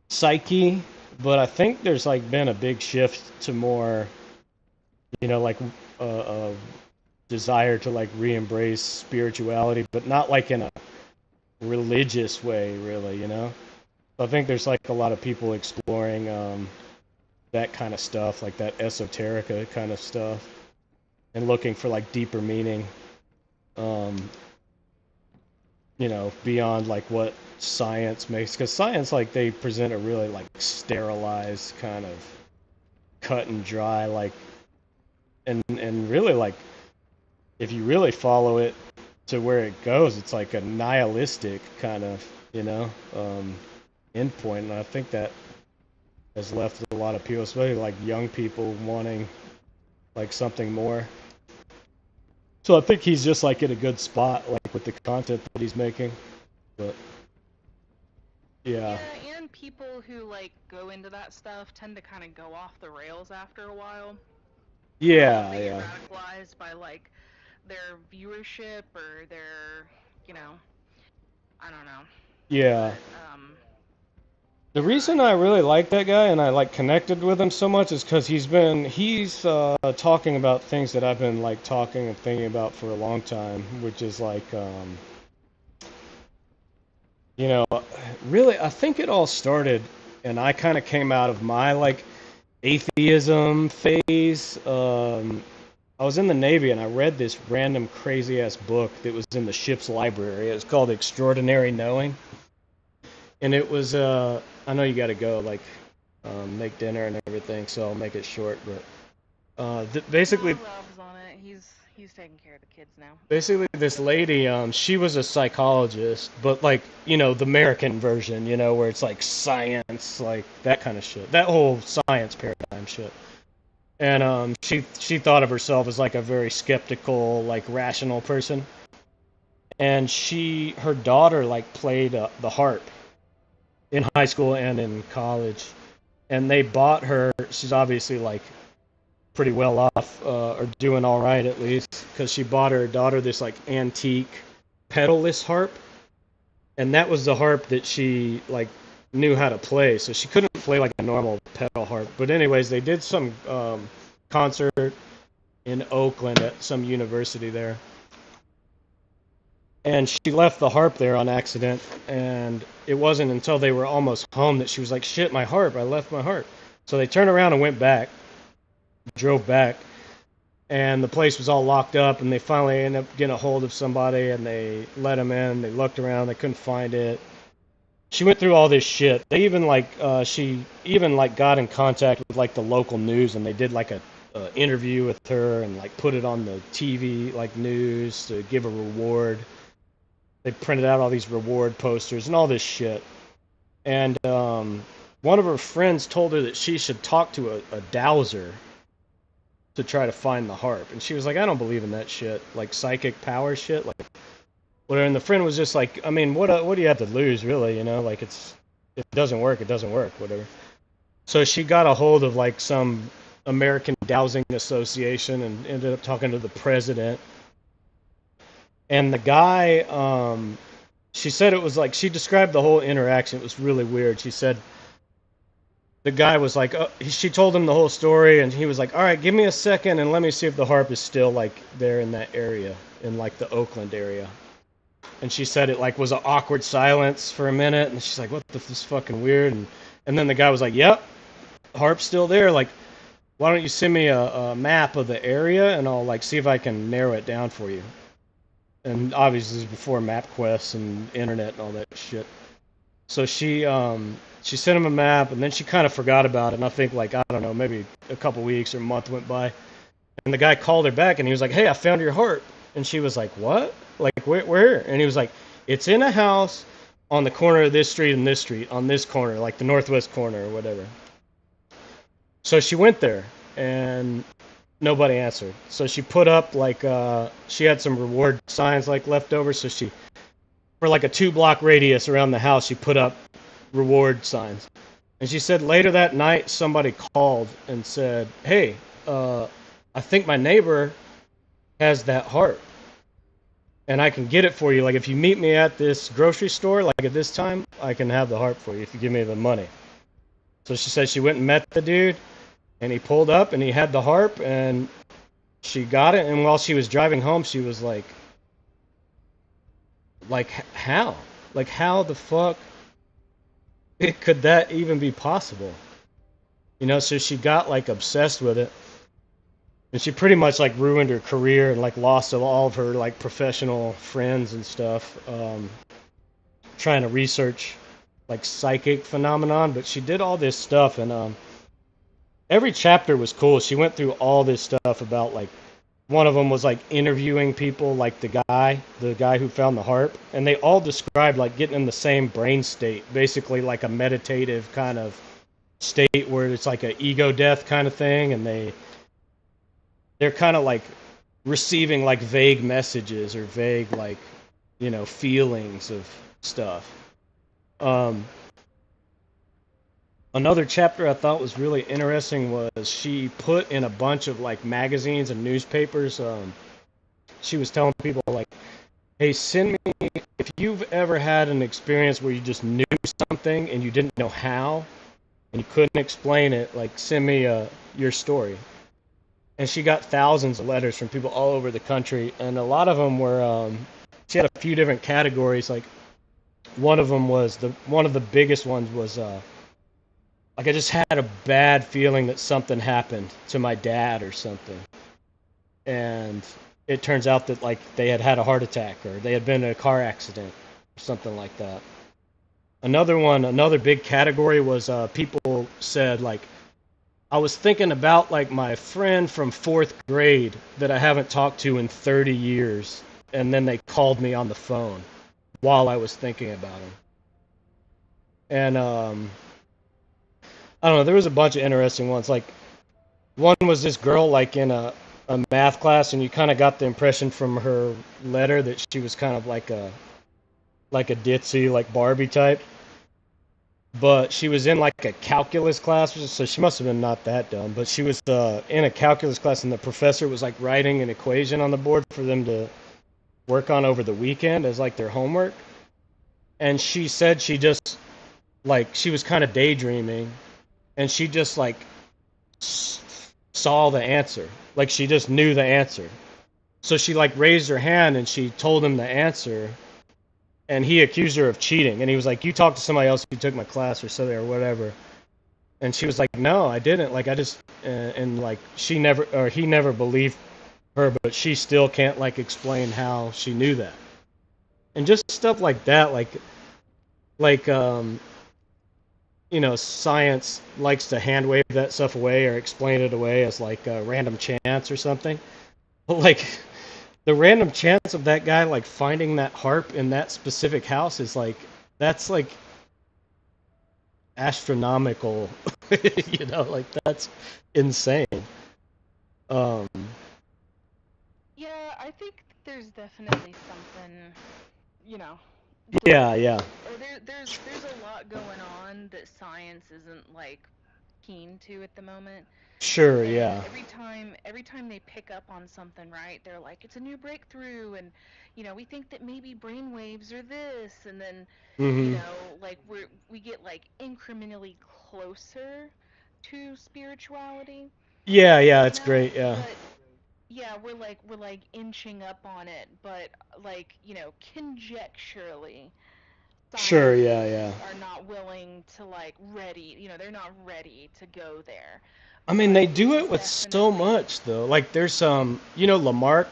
psyche, but I think there's like been a big shift to more, like a desire to like re-embrace spirituality, but not like in a religious way, really. I think there's like a lot of people exploring that kind of stuff, like that esoterica kind of stuff, and looking for like deeper meaning, um, beyond like what science makes. Because science, like, they present a really like sterilized kind of cut and dry, like, and really like if you really follow it to where it goes, it's like a nihilistic kind of, endpoint. And I think that has left a lot of people, especially like young people, wanting like something more. So I think he's just like in a good spot, like with the content that he's making. But yeah. Yeah, and people who like go into that stuff tend to kind of go off the rails after a while. Yeah, they yeah. get radicalized by like their viewership or their, I don't know. Yeah. But, the reason I really like that guy and I like connected with him so much is because he's talking about things that I've been like talking and thinking about for a long time, which is like, really, I think it all started, and I kind of came out of my like atheism phase. I was in the Navy and I read this random crazy ass book that was in the ship's library. It was called Extraordinary Knowing. And it was, I know you got to go, like, make dinner and everything, so I'll make it short. But basically, Rob's on it. He's taking care of the kids now. Basically, this lady, she was a psychologist, but like, the American version, where it's like science, like that kind of shit, that whole science paradigm shit. And she thought of herself as like a very skeptical, like rational person. And her daughter like played the harp in high school and in college, and they bought her. She's obviously like pretty well off, or doing all right at least, because she bought her daughter this like antique pedalless harp, and that was the harp that she like knew how to play. So she couldn't play like a normal pedal harp. But anyways, they did some concert in Oakland at some university there, and she left the harp there on accident. And it wasn't until they were almost home that she was like, "Shit, my harp! I left my harp." So they turned around and went back. Drove back, and the place was all locked up, and they finally ended up getting a hold of somebody, and they let them in. They looked around, they couldn't find it. She went through all this shit. They even like she even like got in contact with like the local news, and they did like a interview with her and like put it on the TV like news to give a reward. They printed out all these reward posters and all this shit. And one of her friends told her that she should talk to a dowser to try to find the harp. And she was like, I don't believe in that shit, like psychic power shit, like whatever. And the friend was just like, I mean, what do you have to lose, really? Like, if it doesn't work, it doesn't work, whatever. So she got a hold of like some American Dowsing Association and ended up talking to the president. And the guy, she said it was like, she described the whole interaction. It was really weird. She said, the guy was like, she told him the whole story, and he was like, all right, give me a second and let me see if the harp is still like there in that area, in like the Oakland area. And she said it like was an awkward silence for a minute, and she's like, what the, this is fucking weird. And then the guy was like, yep, harp's still there. Like, why don't you send me a map of the area, and I'll like see if I can narrow it down for you. And obviously this is before MapQuest and internet and all that shit. So she sent him a map, and then she kind of forgot about it. And I think, like, I don't know, maybe a couple weeks or a month went by. And the guy called her back, and he was like, hey, I found your harp. And she was like, what? Like, where? And he was like, it's in a house on the corner of this street and this street, on this corner, like the northwest corner or whatever. So she went there, and nobody answered. So she put up, like, she had some reward signs, like, left over, so she, for like a 2-block radius around the house, she put up reward signs. And she said later that night somebody called and said, hey, I think my neighbor has that harp, and I can get it for you. Like, if you meet me at this grocery store, like at this time, I can have the harp for you if you give me the money. So she said she went and met the dude, and he pulled up, and he had the harp, and she got it. And while she was driving home, she was like how? Like how the fuck could that even be possible? You know, so she got like obsessed with it. And she pretty much like ruined her career and like lost all of her like professional friends and stuff, trying to research like psychic phenomenon. But she did all this stuff, and every chapter was cool. She went through all this stuff about like one of them was like interviewing people, like the guy who found the harp, and they all described like getting in the same brain state, basically like a meditative kind of state where it's like a ego death kind of thing, and they're kind of like receiving like vague messages or vague like, you know, feelings of stuff. Um, Another chapter I thought was really interesting was she put in a bunch of like magazines and newspapers. She was telling people like, "Hey, send me if you've ever had an experience where you just knew something and you didn't know how and you couldn't explain it. Like, send me your story." And she got thousands of letters from people all over the country, and a lot of them were. She had a few different categories. Like one of them was one of the biggest ones was like I just had a bad feeling that something happened to my dad or something, and it turns out that like they had had a heart attack or they had been in a car accident or something like that. Another big category was people said like I was thinking about like my friend from fourth grade that I haven't talked to in 30 years, and then they called me on the phone while I was thinking about him. And I don't know, there was a bunch of interesting ones. Like one was this girl like in a math class, and you kind of got the impression from her letter that she was kind of like a ditzy like Barbie type. But she was in like a calculus class, so she must have been not that dumb. But she was in a calculus class, and the professor was like writing an equation on the board for them to work on over the weekend as like their homework. And she said she just like she was kind of daydreaming, and she just like saw the answer, like she just knew the answer. So she like raised her hand and she told him the answer, and he accused her of cheating, and he was like, "You talked to somebody else who took my class or something or whatever." And she was like, "No, I didn't. Like, I just," and like she never or he never believed her, but she still can't like explain how she knew that. And just stuff like that, like you know, science likes to hand wave that stuff away or explain it away as like a random chance or something. But like the random chance of that guy like finding that harp in that specific house is like that's like astronomical. You know, like that's insane. Um, Yeah, I think there's definitely something, you know, yeah, yeah, or there's a lot going on that science isn't like keen to at the moment. sure, And yeah. every time they pick up on something, right, they're like, it's a new breakthrough, and we think that maybe brainwaves are this, and then Hmm. like we get like incrementally closer to spirituality, Yeah, yeah, it's great, yeah. but yeah, we're like inching up on it, but like, conjecturally Sure, yeah, yeah. scientists are not willing to like ready, they're not ready to go there. I mean, But they do it's it with so definitely. much though. Like there's you know, Lamarck,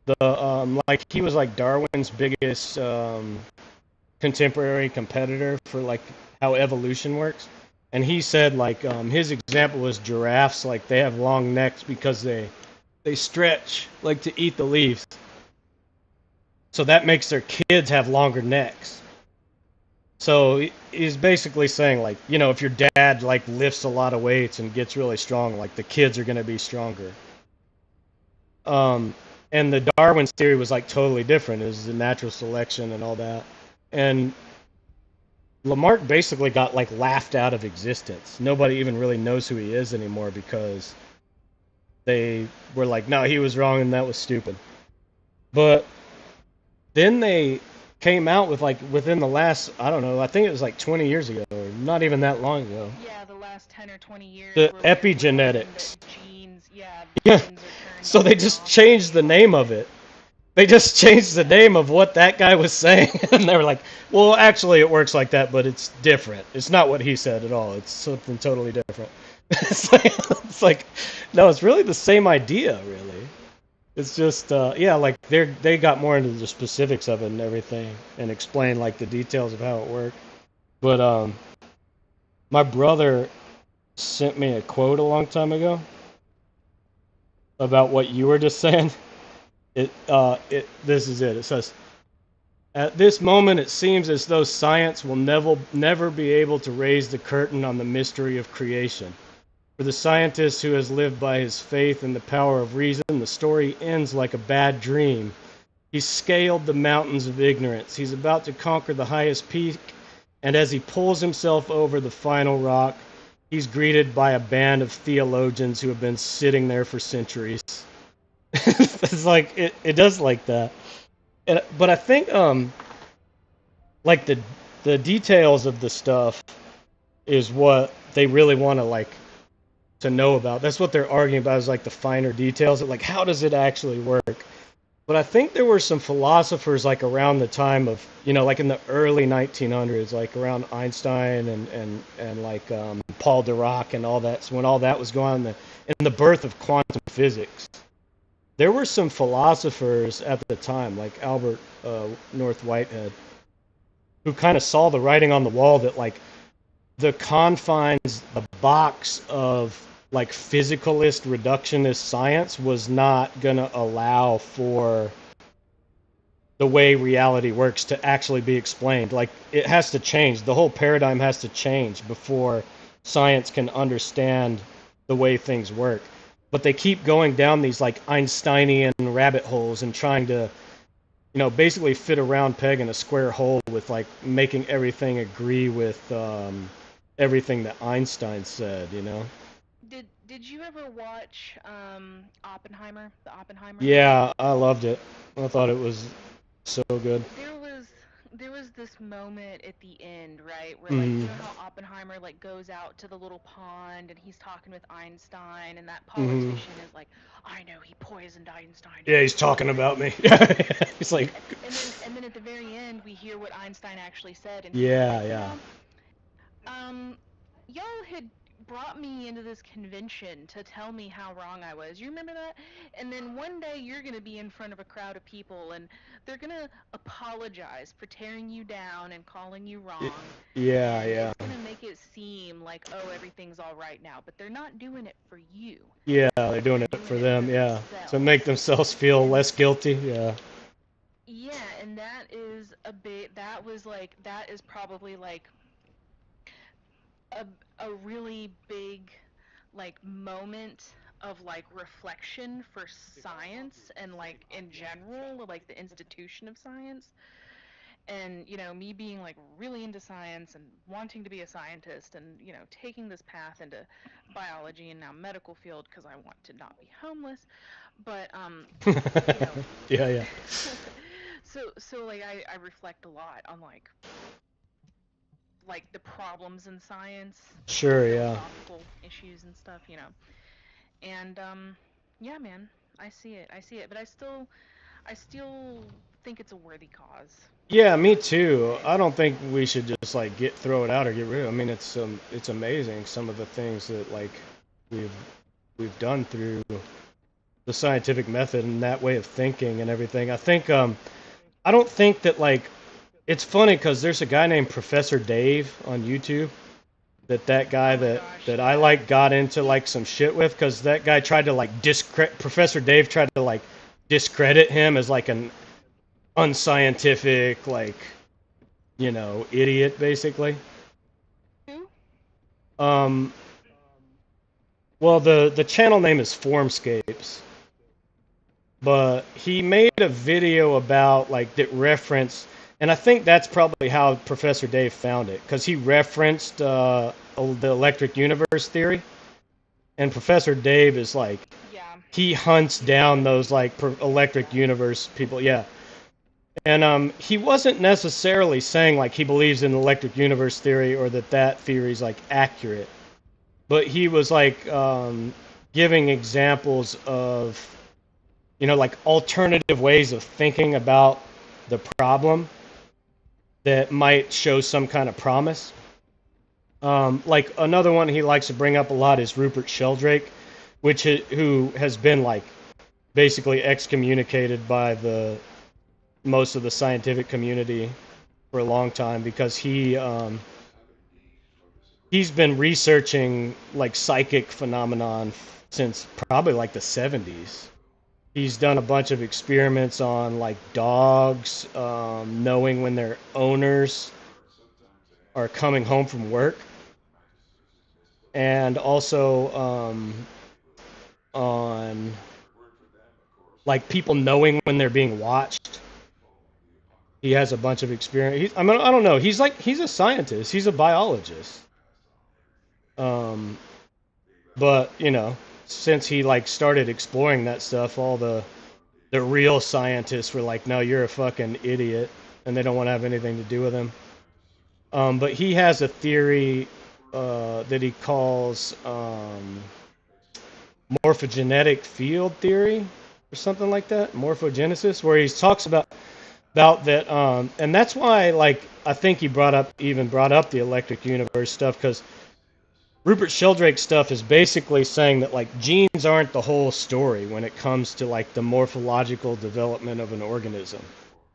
the like he was like Darwin's biggest contemporary competitor for like how evolution works. And he said like his example was giraffes, like they have long necks because they stretch like to eat the leaves. So that makes their kids have longer necks. So he's basically saying like, you know, if your dad like lifts a lot of weights and gets really strong, like the kids are going to be stronger. Um, and the Darwin's theory was like totally different. It was the natural selection and all that. And Lamarck basically got like laughed out of existence. Nobody even really knows who he is anymore because they were like, no, he was wrong and that was stupid. But then they came out with like within the last, I don't know, I think it was like 20 years ago or not even that long ago. Yeah, the last 10 or 20 years. The where we're learning epigenetics. that genes, yeah, Yeah. genes are turned So on they and just off changed the by name of it. They just changed the name of what that guy was saying, and they were like, "Well, actually, it works like that, but it's different. It's not what he said at all. It's something totally different." It's like, no, it's really the same idea, really. It's just, yeah, like they got more into the specifics of it and everything, and explained like the details of how it worked. But my brother sent me a quote a long time ago about what you were just saying. This is it. It says, "At this moment, it seems as though science will never be able to raise the curtain on the mystery of creation. For the scientist who has lived by his faith in the power of reason, the story ends like a bad dream. He's scaled the mountains of ignorance. He's about to conquer the highest peak, and as he pulls himself over the final rock, he's greeted by a band of theologians who have been sitting there for centuries." It's like it does like that. But I think like the details of the stuff is what they really want to like to know about. That's what they're arguing about, is like the finer details of like how does it actually work. But I think there were some philosophers like around the time of, like in the early 1900s, like around Einstein and like Paul Dirac and all that. So when all that was going on, in the birth of quantum physics, there were some philosophers at the time, like Albert North Whitehead, who kind of saw the writing on the wall that like the confines, the box of like physicalist reductionist science was not going to allow for the way reality works to actually be explained. Like it has to change. The whole paradigm has to change before science can understand the way things work. But they keep going down these like Einsteinian rabbit holes and trying to, basically fit a round peg in a square hole with like making everything agree with everything that Einstein said. Did you ever watch Oppenheimer? The Oppenheimer movie? Yeah, I loved it. I thought it was so good. There was this moment at the end, right, where like Mm-hmm. how Oppenheimer like goes out to the little pond and he's talking with Einstein, and that Mm-hmm. politician is like, "I know he poisoned Einstein." Yeah, he's talking about me. He's like, and then at the very end we hear what Einstein actually said, and he's yeah, like, yeah. Y'all had brought me into this convention to tell me how wrong I was. You remember that? And then one day you're going to be in front of a crowd of people and they're going to apologize for tearing you down and calling you wrong. Yeah, and yeah. It's going to make it seem like, oh, everything's all right now. But they're not doing it for you. Yeah, they're doing it for them, yeah. To make themselves feel less guilty, yeah. Yeah, and that is that is probably like a really big like moment of like reflection for science and like in general, like the institution of science. And me being like really into science and wanting to be a scientist, and taking this path into biology and now medical field because I want to not be homeless. But Yeah, yeah. so like I reflect a lot on like the problems in science, Sure, yeah. philosophical issues and stuff, And yeah, man, I see it, but I still think it's a worthy cause. Yeah, me too. I don't think we should just like throw it out or get rid of it. I mean, it's amazing some of the things that like we've done through the scientific method and that way of thinking and everything. I think I don't think that like it's funny because there's a guy named Professor Dave on YouTube that guy that I like got into like some shit with, because that guy tried to like discredit Professor Dave, tried to like discredit him as like an unscientific like idiot basically. Who? Well, the channel name is Formscapes, but he made a video about like that reference, and I think that's probably how Professor Dave found it, because he referenced the electric universe theory, and Professor Dave is like, he hunts down those like electric universe people, yeah. And he wasn't necessarily saying like he believes in electric universe theory or that theory is like accurate. but he was like giving examples of, you know, like alternative ways of thinking about the problem that might show some kind of promise. Like another one he likes to bring up a lot is Rupert Sheldrake, who has been like basically excommunicated by the most of the scientific community for a long time because he's been researching like psychic phenomenon since probably like the 70s. He's done a bunch of experiments on like dogs knowing when their owners are coming home from work, and also on like people knowing when they're being watched. He has a bunch of experience. I mean, I don't know. He's a scientist. He's a biologist. Um, but you know, since he like started exploring that stuff, all the real scientists were like, "No, you're a fucking idiot," and they don't want to have anything to do with him. But he has a theory that he calls morphogenetic field theory or something like that, morphogenesis, where he talks about that, and that's why, like, I think he brought up the electric universe stuff, because Rupert Sheldrake's stuff is basically saying that like genes aren't the whole story when it comes to like the morphological development of an organism.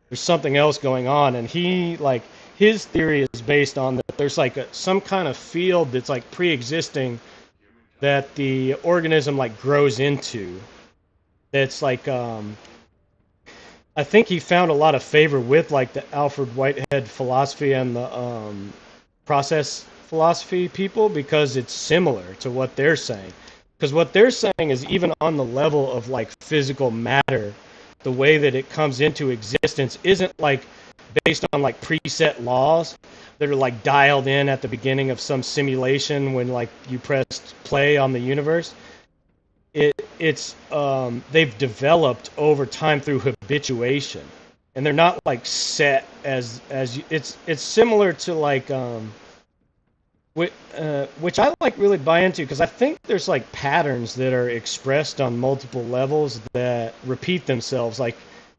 There's something else going on, and he like his theory is based on that there's like some kind of field that's like pre-existing that the organism like grows into. That's like I think he found a lot of favor with like the Alfred Whitehead philosophy and the process philosophy people, because it's similar to what they're saying. Because what they're saying is even on the level of like physical matter, the way that it comes into existence isn't like based on like preset laws that are like dialed in at the beginning of some simulation when like you pressed play on the universe. It's they've developed over time through habituation, and they're not like set as you, it's similar to like which I like really buy into, because I think there's like patterns that are expressed on multiple levels that repeat themselves, like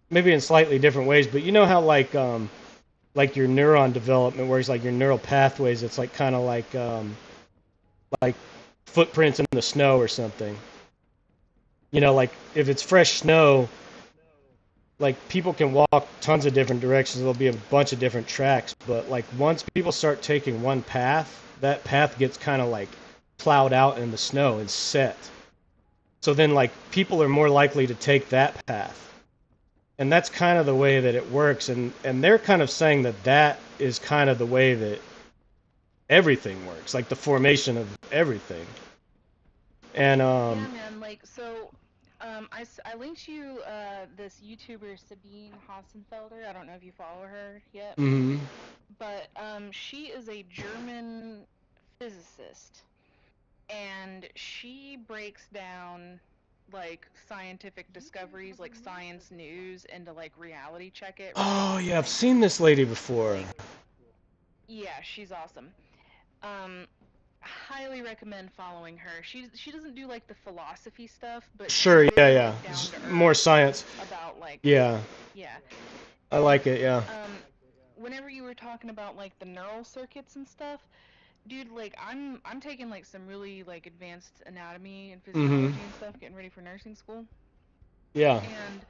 maybe in slightly different ways. But you know how like your neuron development works, like your neural pathways. It's like kind of like footprints in the snow or something. You know, like if it's fresh snow, like people can walk tons of different directions. There'll be a bunch of different tracks, but like once people start taking one path, that path gets kind of like plowed out in the snow and set. So then like people are more likely to take that path. And that's kind of the way that it works, and they're kind of saying that that is kind of the way that everything works, like the formation of everything. And Yeah, man. Like, so, I linked you this YouTuber Sabine Hassenfelder. I don't know if you follow her yet, mhm. but she is a German physicist, and she breaks down like scientific discoveries, like science news, into like reality check it really Oh yeah, I've easy. seen this lady before. Like, yeah, she's awesome. Um, highly recommend following her. She doesn't do like the philosophy stuff, but she's Sure, yeah, very yeah. like down It's to more earth science. about like, Yeah, yeah. I And like it, yeah. whenever you were talking about like the neural circuits and stuff, dude, like I'm taking like some really like advanced anatomy and Mhm. physiology and stuff, getting ready for nursing school. Yeah. And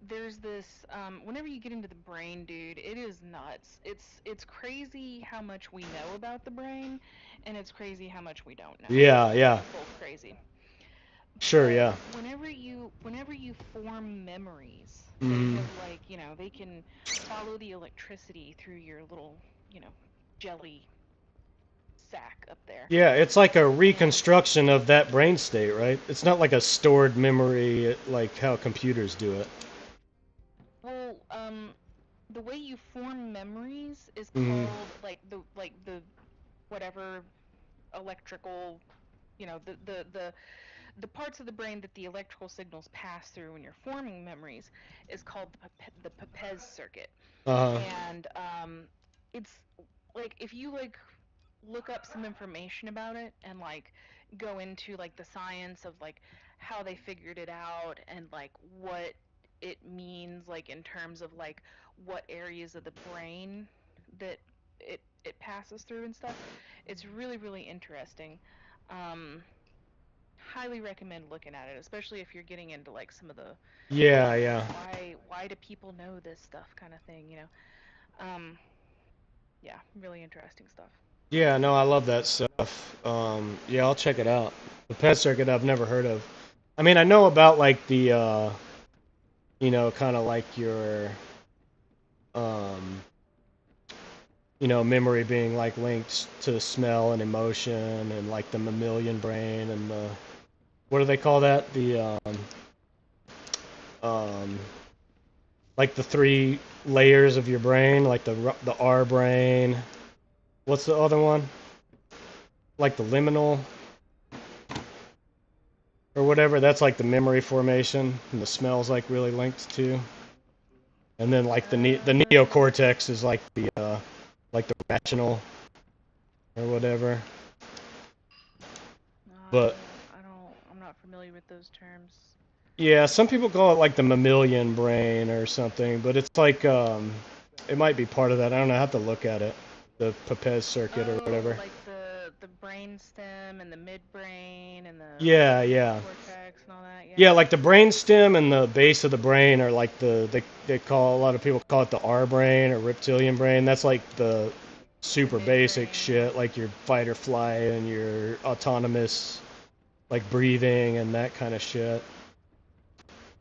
there's this whenever you get into the brain, dude, it is nuts. It's crazy how much we know about the brain, and it's crazy how much we don't know. Yeah, yeah. Both crazy. Sure, But yeah. whenever you form memories, they Mhm. have like, they can follow the electricity through your little, jelly sack up there. Yeah, it's like a And reconstruction of that brain state, right? It's not like a stored memory like how computers do it. well, the way you form memories is Mhm. called like the whatever electrical, the parts of the brain that the electrical signals pass through when you're forming memories is called the Pepez circuit. Uh-huh. And it's like if you like look up some information about it and like go into like the science of like how they figured it out and like what it means like in terms of like what areas of the brain that it passes through and stuff. It's really interesting. Um, Highly recommend looking at it, especially if you're getting into like some of the Yeah, yeah. why do people know this stuff kind of thing, you know. Yeah, really interesting stuff. Yeah, no, I love that stuff. Yeah, I'll check it out. The pet circuit I've never heard of. I mean, I know about like the kind of like your um, memory being like linked to smell and emotion and like the mammalian brain and the what do they call that? Um, like the three layers of your brain, like the R brain. What's the other one? Like the liminal or whatever. That's like the memory formation, and the smell's like really linked to. And then like the neocortex is like the rational or whatever. But I'm not familiar with those terms. yeah, some people call it like the mammalian brain or something, but it's like it might be part of that. I don't know. I have to look at it. The Pepez circuit or whatever. Like the brain stem and the midbrain and the Yeah. cortex and all that. Yeah, like the brain stem and the base of the brain are like they call a lot of people call it the R brain or reptilian brain. That's like the super basic shit, like your fight or flight and your autonomous like breathing and that kind of shit.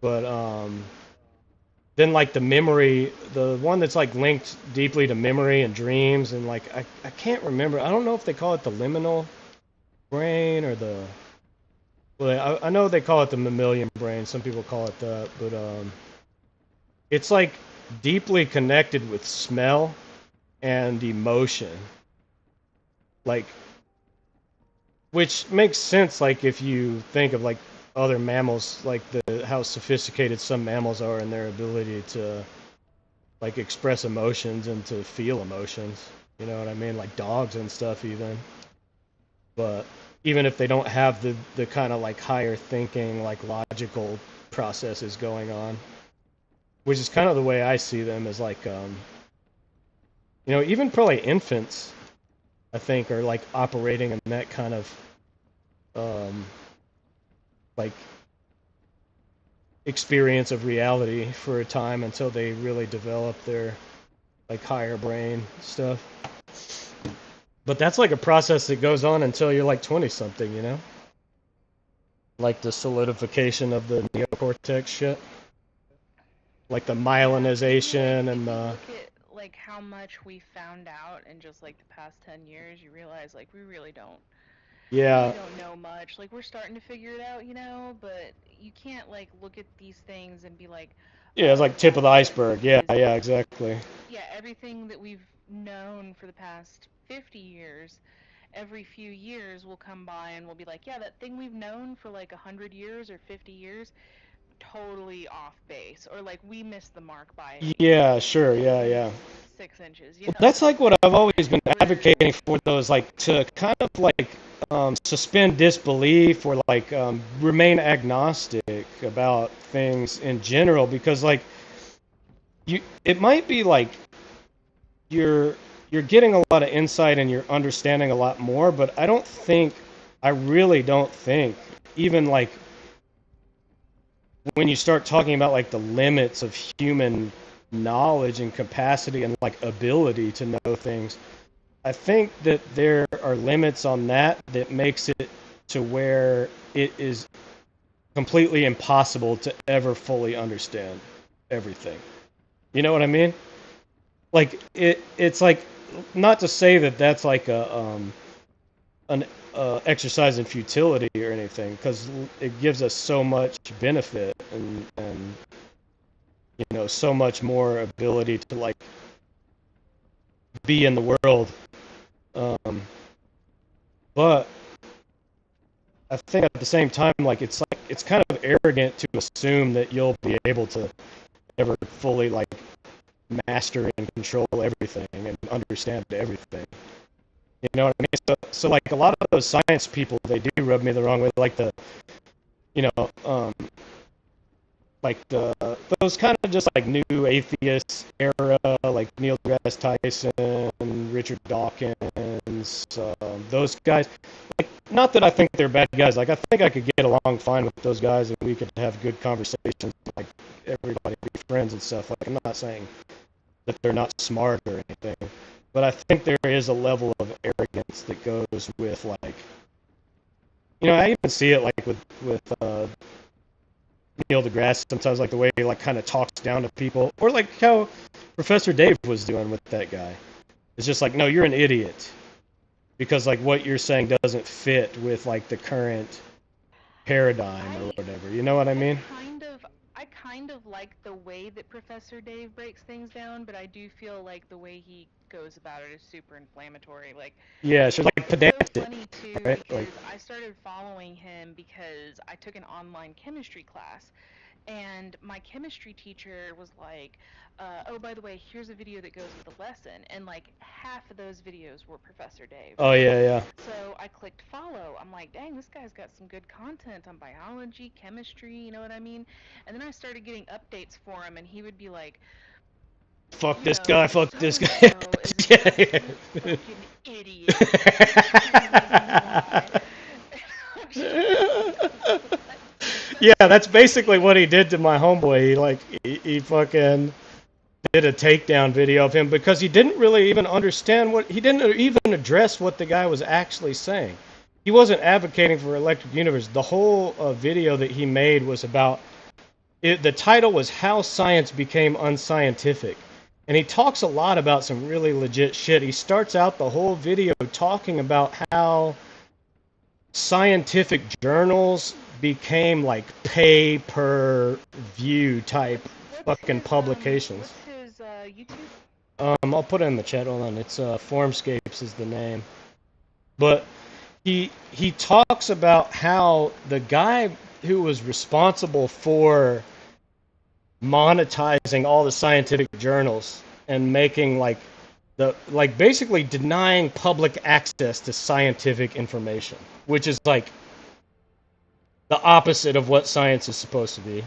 But then like the memory, the one that's like linked deeply to memory and dreams and like I can't remember. I don't know if they call it the liminal brain or the well, I know they call it the mammalian brain. Some people call it that, but it's like deeply connected with smell and emotion. Like, which makes sense. Like if you think of like other mammals, like how sophisticated some mammals are in their ability to like express emotions and to feel emotions. You know what I mean? Like dogs and stuff even. But even if they don't have the kind of like higher thinking, like logical processes going on, which is kind of the way I see them as like even probably infants I think are like operating in that kind of um, like experience of reality for a time until they really develop their like higher brain stuff. But that's like a process that goes on until you're like 20 something, like the solidification of the neocortex shit, like the myelinization and the look at like how much we found out in just like the past 10 years, you realize like we really don't know much. Like we're starting to figure it out, but you can't like look at these things and be like, yeah, it's like tip of the iceberg. Yeah, exactly. Yeah, everything that we've known for the past 50 years, every few years we'll come by and we'll be like, yeah, that thing we've known for like 100 years or 50 years, totally off base, or like we missed the mark by yeah, sure, yeah 6 inches, That's like what I've always been advocating for, those like to kind of like suspend disbelief or like remain agnostic about things in general, because like it might be like you're getting a lot of insight and you're understanding a lot more, but I really don't think, even like when you start talking about like the limits of human knowledge and capacity and like ability to know things, I think that there are limits on that makes it to where it is completely impossible to ever fully understand everything. You know what I mean? Like it's like, not to say that that's like an exercise in futility or anything, because it gives us so much benefit and so much more ability to like be in the world. But I think at the same time, like it's kind of arrogant to assume that you'll be able to ever fully like master and control everything and understand everything. You know what I mean? So like a lot of those science people, they do rub me the wrong way. Like the, you know, like those kind of just like new atheist era, like Neil deGrasse Tyson, Richard Dawkins, those guys. Like, not that I think they're bad guys. Like I think I could get along fine with those guys, and we could have good conversations. Like everybody be friends and stuff. Like I'm not saying that they're not smart or anything, but I think there is a level of arrogance that goes with like, you know, I even see it like with Neil deGrasse sometimes, like the way he like kind of talks down to people, or like how Professor Dave was doing with that guy. It's just like, no, you're an idiot because like what you're saying doesn't fit with like the current paradigm or whatever. You know what I mean? I kind of like the way that Professor Dave breaks things down, but I do feel like the way he goes about it is super inflammatory. Like, Yeah, she's like it's so pedantic, funny too right? because Like, I started following him because I took an online chemistry class, and my chemistry teacher was like, oh, by the way, here's a video that goes with the lesson, and like half of those videos were Professor Dave. oh yeah, yeah. So I clicked follow. I'm like, dang, this guy's got some good content on biology, chemistry, you know what I mean? And then I started getting updates for him, and he would be like, Fuck you this know, guy, fuck this guy. so-and-so is an absolute fucking idiot. Yeah, that's basically what he did to my homeboy. He fucking did a takedown video of him because he didn't really even understand he didn't even address what the guy was actually saying. He wasn't advocating for electric universe. The whole video that he made was about the title was How Science Became Unscientific. And he talks a lot about some really legit shit. He starts out the whole video talking about how scientific journals became like pay per view type fucking publications. What's his YouTube? I'll put it in the chat. Hold on. It's Formscapes is the name. But he talks about how the guy who was responsible for monetizing all the scientific journals and making like basically denying public access to scientific information, which is like the opposite of what science is supposed to be.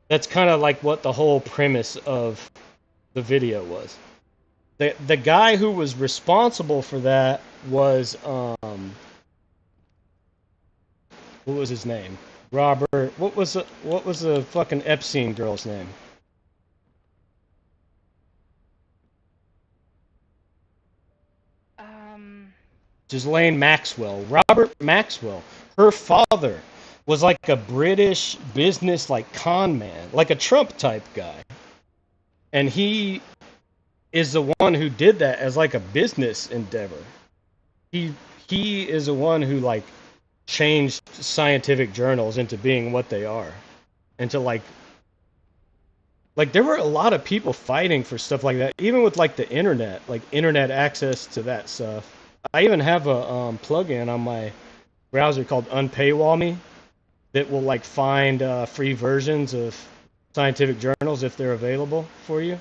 That's kind of like what the whole premise of the video was. The guy who was responsible for that was what was his name? Robert. What was the fucking Epstein girl's name? Ghislaine Maxwell. Robert Maxwell. Her father was like a British business like con man, like a Trump type guy. And he is the one who did that as like a business endeavor. He is the one who like changed scientific journals into being what they are. And to like there were a lot of people fighting for stuff like that, even with like the internet, like internet access to that stuff. I even have a plugin on my browser called Unpaywall Me that will like find free versions of scientific journals if they're available for you.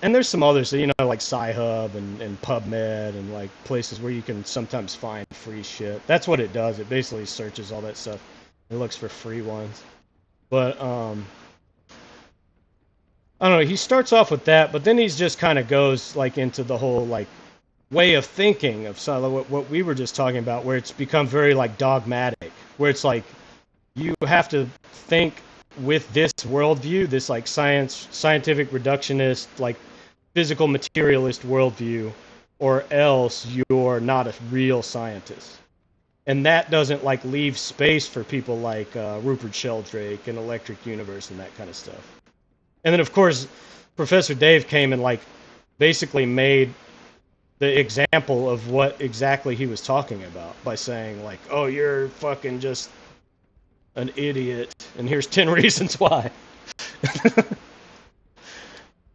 And there's some others, you know, like Sci-Hub and PubMed and like places where you can sometimes find free shit. That's what it does. It basically searches all that stuff. It looks for free ones. But I don't know, he starts off with that, but then he's just kind of goes like into the whole like way of thinking of some of what we were just talking about, where it's become very like dogmatic, where it's like you have to think with this worldview, this like scientific reductionist, like physical materialist worldview, or else you're not a real scientist. And that doesn't like leave space for people like Rupert Sheldrake and Electric Universe and that kind of stuff. And then of course, Professor Dave came and like basically made the example of what exactly he was talking about by saying like, "Oh, you're fucking just an idiot, and here's 10 reasons why."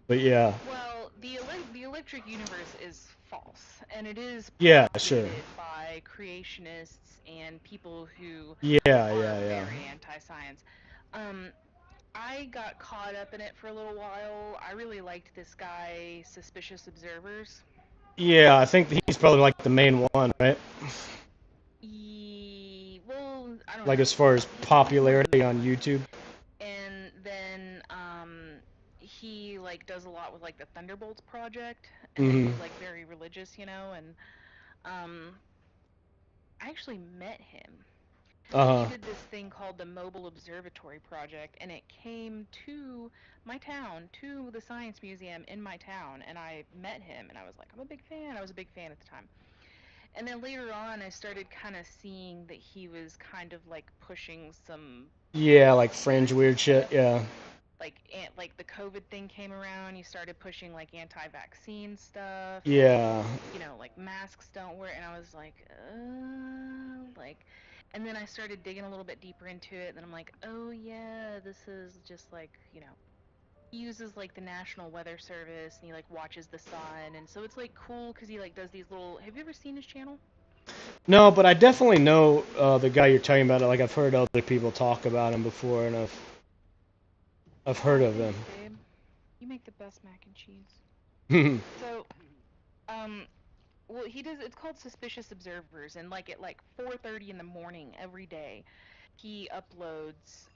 But yeah. Well, the electric universe is false, and it is Yeah, sure. by creationists and people who Yeah, are yeah. very anti-science. I got caught up in it for a little while. I really liked this guy, Suspicious Observers. Yeah, I think he's probably like the main one, right? Well, I don't Like know. as far as He's one of the popularity main on ones. YouTube. And then he like does a lot with like the Thunderbolts project, and Mm-hmm. he's like very religious, you know. And I actually met him. He Uh-huh. did this thing called the Mobile Observatory Project, and it came to my town, to the Science Museum in my town, and I met him, and I was like, I'm a big fan. I was a big fan at the time. And then later on, I started kind of seeing that he was kind of like pushing some Yeah, like fringe conspiracy weird shit, stuff. yeah. Like the COVID thing came around, you started pushing like anti-vaccine stuff, and Yeah. you know, like masks don't work, and I was like, and then I started digging a little bit deeper into it, and then I'm like, oh yeah, this is just like, you know, he uses like the National Weather Service, and he like watches the sun, and so it's like cool because he like does these little. Have you ever seen his channel? No, but I definitely know the guy you're talking about. Like I've heard other people talk about him before, and I've heard Oh, of him. thanks, babe. You make the best mac and cheese. So, um, well, he does. It's called Suspicious Observers, and like at like 4:30 in the morning every day, he uploads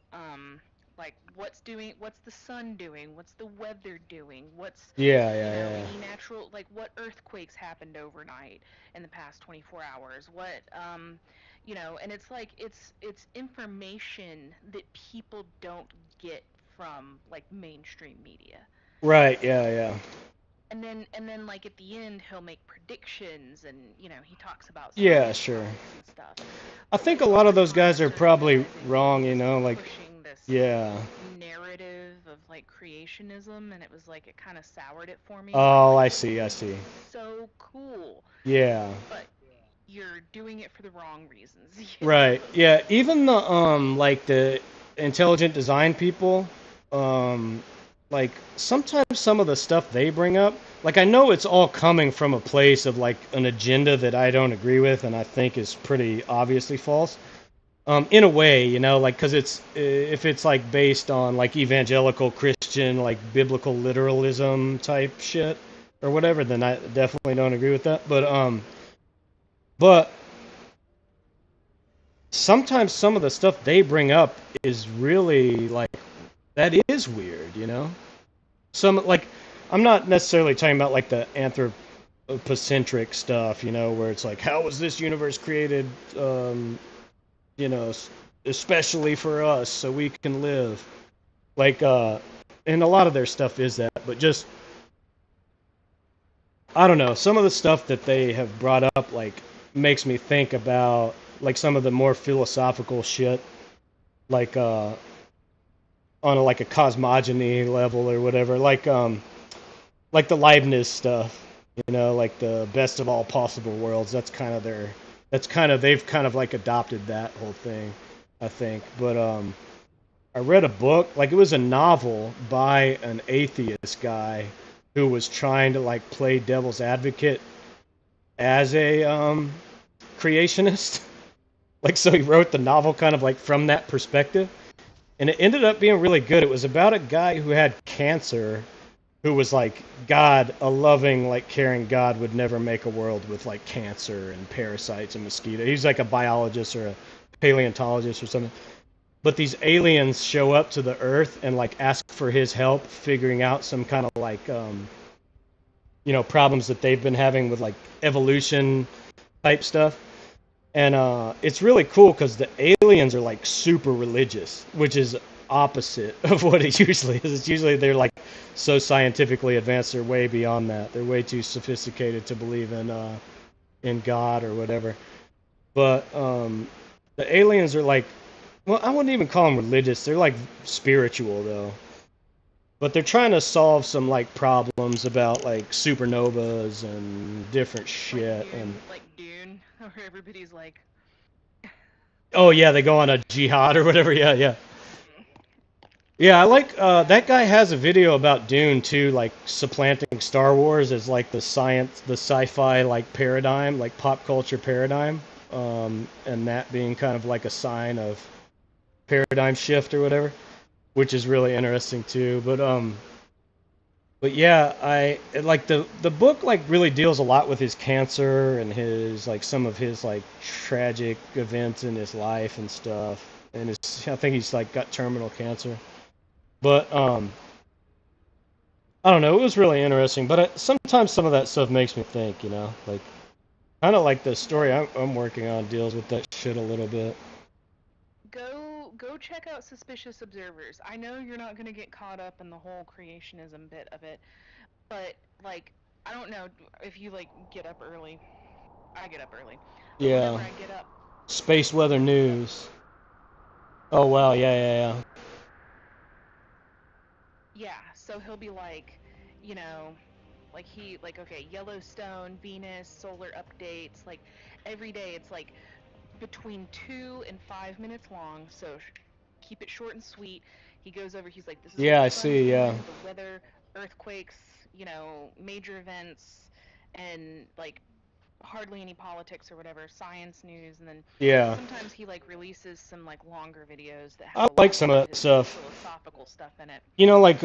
like what's the sun doing, what's the weather doing, what's Yeah, you know yeah, any natural like what earthquakes happened overnight in the past 24 hours, what you know, and it's like it's information that people don't get from like mainstream media. yeah. Right, yeah, yeah. And then like at the end he'll make predictions, and you know he talks about Yeah, science sure. topics and stuff, I but think like a lot of over those time guys I are started probably realizing that wrong, he you was know, like, pushing this yeah. narrative of like creationism, and it was like it kind of soured it for me, so I'm Oh, like, I this see, I is see. so cool, Yeah. but you're doing it for the wrong reasons. You know? Right. Yeah, even the like the intelligent design people, um like sometimes some of the stuff they bring up, like I know it's all coming from a place of like an agenda that I don't agree with and I think is pretty obviously false. In a way, you know, like cuz it's if it's like based on like evangelical Christian like biblical literalism type shit or whatever, then I definitely don't agree with that. But sometimes some of the stuff they bring up is really like that is weird, you know. Some like I'm not necessarily talking about like the anthropocentric stuff, you know, where it's like how was this universe created, you know, especially for us so we can live. Like and a lot of their stuff is that, but just I don't know, some of the stuff that they have brought up like makes me think about like some of the more philosophical shit like on a, like a cosmogony level or whatever, like the Leibniz stuff, you know, like the best of all possible worlds. That's kind of they've kind of like adopted that whole thing, I think. But I read a book, like it was a novel by an atheist guy who was trying to like play devil's advocate as a creationist. Like so he wrote the novel kind of like from that perspective. And it ended up being really good. It was about a guy who had cancer, who was like, God, a loving, like caring God would never make a world with like cancer and parasites and mosquitoes. He's like a biologist or a paleontologist or something. But these aliens show up to the Earth and like ask for his help figuring out some kind of like, you know, problems that they've been having with like evolution type stuff. And it's really cool because the aliens are like super religious, which is opposite of what it usually is. It's usually they're like so scientifically advanced, they're way beyond that. They're way too sophisticated to believe in God or whatever. But the aliens are like, well, I wouldn't even call them religious. They're like spiritual though. But they're trying to solve some like problems about like supernovas and different shit and Like Dune, where everybody's like, oh yeah, they go on a jihad or whatever. Yeah, yeah. Yeah, I like that guy has a video about Dune too, like supplanting Star Wars as like the science, the sci-fi like paradigm, like pop culture paradigm, and that being kind of like a sign of paradigm shift or whatever, which is really interesting too. But But yeah, I like the book like really deals a lot with his cancer and his like some of his like tragic events in his life and stuff. And his, I think he's like got terminal cancer. But I don't know. It was really interesting. But sometimes some of that stuff makes me think. You know, like kind of like the story I'm working on deals with that shit a little bit. Go check out Suspicious Observers. I know you're not gonna get caught up in the whole creationism bit of it, but like I don't know if you like get up early. I get up early, but Yeah. whenever I get up, Space weather news. Oh wow, yeah. yeah. So he'll be like, you know, like okay, Yellowstone, Venus, solar updates. Like every day, it's like between 2 and 5 minutes long. So keep it short and sweet. He goes over. He's like, this is what Yeah, the I sun's see. Yeah. doing, the weather, earthquakes, major events, and like hardly any politics or whatever, science news, and then Yeah. sometimes he like releases some like longer videos that have I a like lot some more of that stuff. philosophical stuff in it. You know, like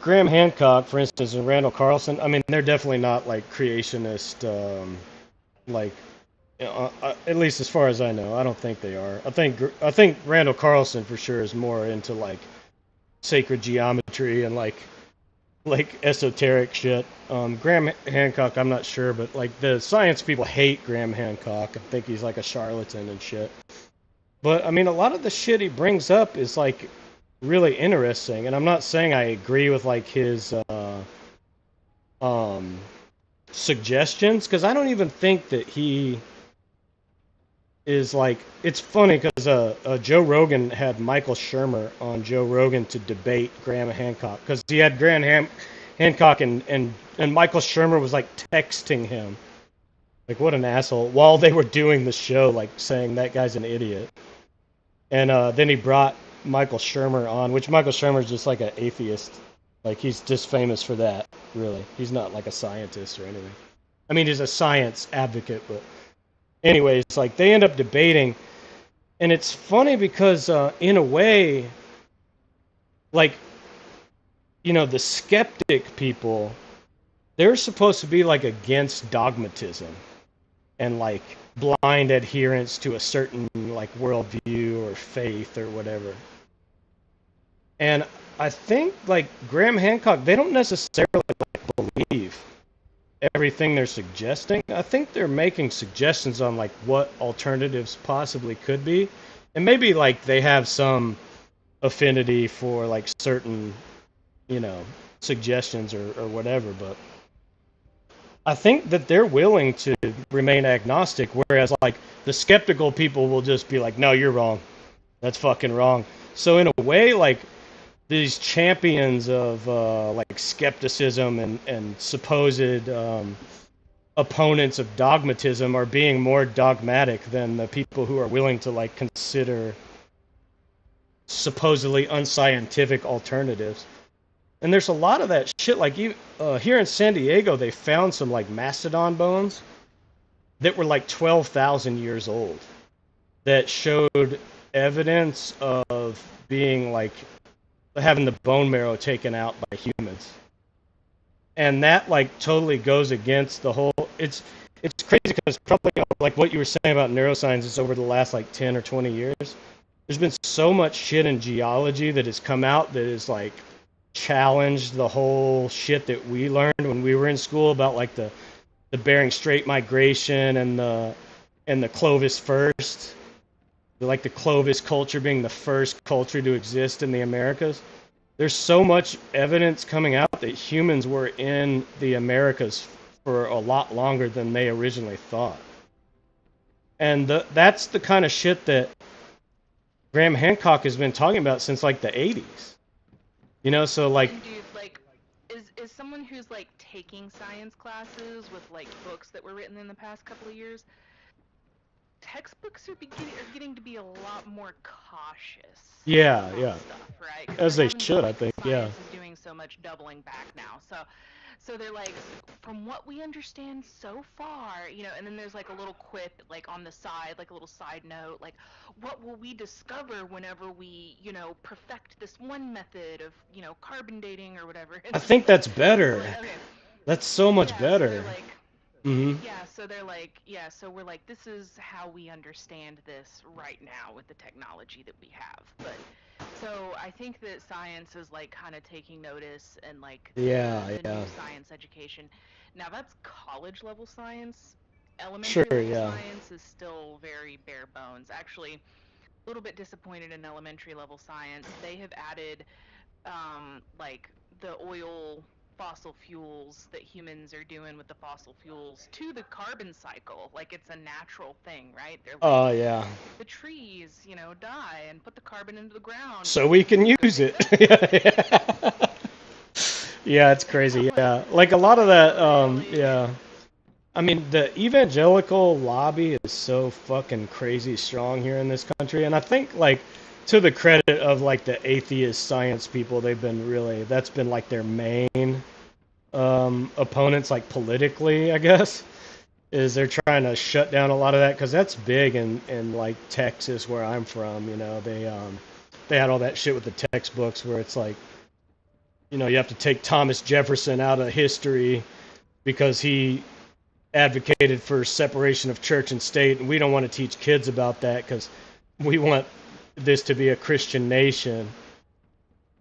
Graham Hancock, for instance, and Randall Carlson. I mean, they're definitely not like creationist. Like, at least as far as I know, I don't think they are. I think Randall Carlson for sure is more into like sacred geometry and like esoteric shit. Graham Hancock, I'm not sure, but like the science people hate Graham Hancock. I think he's like a charlatan and shit. But I mean, a lot of the shit he brings up is like really interesting, and I'm not saying I agree with like his um, suggestions because I don't even think that he is like. It's funny because Joe Rogan had Michael Shermer on Joe Rogan to debate Graham Hancock because he had Hancock and Michael Shermer was like texting him. Like what an asshole while they were doing the show, like saying that guy's an idiot. And then he brought Michael Shermer on, which Michael Shermer is just like an atheist. Like he's just famous for that, really. He's not like a scientist or anything. I mean, he's a science advocate, but anyways, like they end up debating, and it's funny because in a way, like the skeptic people, they're supposed to be like against dogmatism and like blind adherence to a certain like worldview or faith or whatever. And I think like Graham Hancock, they don't necessarily like, believe everything they're suggesting. I think they're making suggestions on like what alternatives possibly could be. And maybe like they have some affinity for like certain, you know, suggestions or whatever, but I think that they're willing to remain agnostic, whereas like the skeptical people will just be like, no, you're wrong. That's fucking wrong. So in a way, like these champions of like skepticism and supposed opponents of dogmatism are being more dogmatic than the people who are willing to like consider supposedly unscientific alternatives. And there's a lot of that shit. Like here in San Diego, they found some like mastodon bones that were like 12,000 years old that showed evidence of being like having the bone marrow taken out by humans. And that like totally goes against the whole it's crazy because probably like what you were saying about neuroscience is over the last like 10 or 20 years there's been so much shit in geology that has come out that is like challenged the whole shit that we learned when we were in school about like the Bering Strait migration and the Clovis first, like the Clovis culture being the first culture to exist in the Americas. There's so much evidence coming out that humans were in the Americas for a lot longer than they originally thought. And that's the kind of shit that Graham Hancock has been talking about since like the 80s. You know, so like And dude, like, is someone who's like taking science classes with like books that were written in the past couple of years, textbooks are getting to be a lot more cautious. yeah, about yeah. stuff, right? 'Cause As they're they having to, should, I like, think. Yeah. science is doing so much doubling back now. So So they're like, from what we understand so far, and then there's like a little quip like on the side, like a little side note, like, what will we discover whenever we, perfect this one method of, carbon dating or whatever? And I it's think that's better. like, okay, That's so much yeah, so they're better. like, Hmm. so we're like, this is how we understand this right now with the technology that we have. But so I think that science is like kind of taking notice and like the Yeah. new science education. Now that's college level science. Sure, Elementary level yeah. science is still very bare bones. Actually, a little bit disappointed in elementary level science. They have added like the oil fossil fuels that humans are doing with the fossil fuels to the carbon cycle, like it's a natural thing, right? They're like, Oh, yeah. the trees, die and put the carbon into the ground So we can it's good. use it. Yeah, it's crazy. Yeah, like a lot of that. Yeah. I mean, the evangelical lobby is so fucking crazy strong here in this country, and I think like to the credit of like the atheist science people, they've been really that's been like their main opponents, like politically, I guess, is they're trying to shut down a lot of that because that's big in like Texas where I'm from. They had all that shit with the textbooks where it's like you have to take Thomas Jefferson out of history because he advocated for separation of church and state, and we don't want to teach kids about that because we want this to be a Christian nation.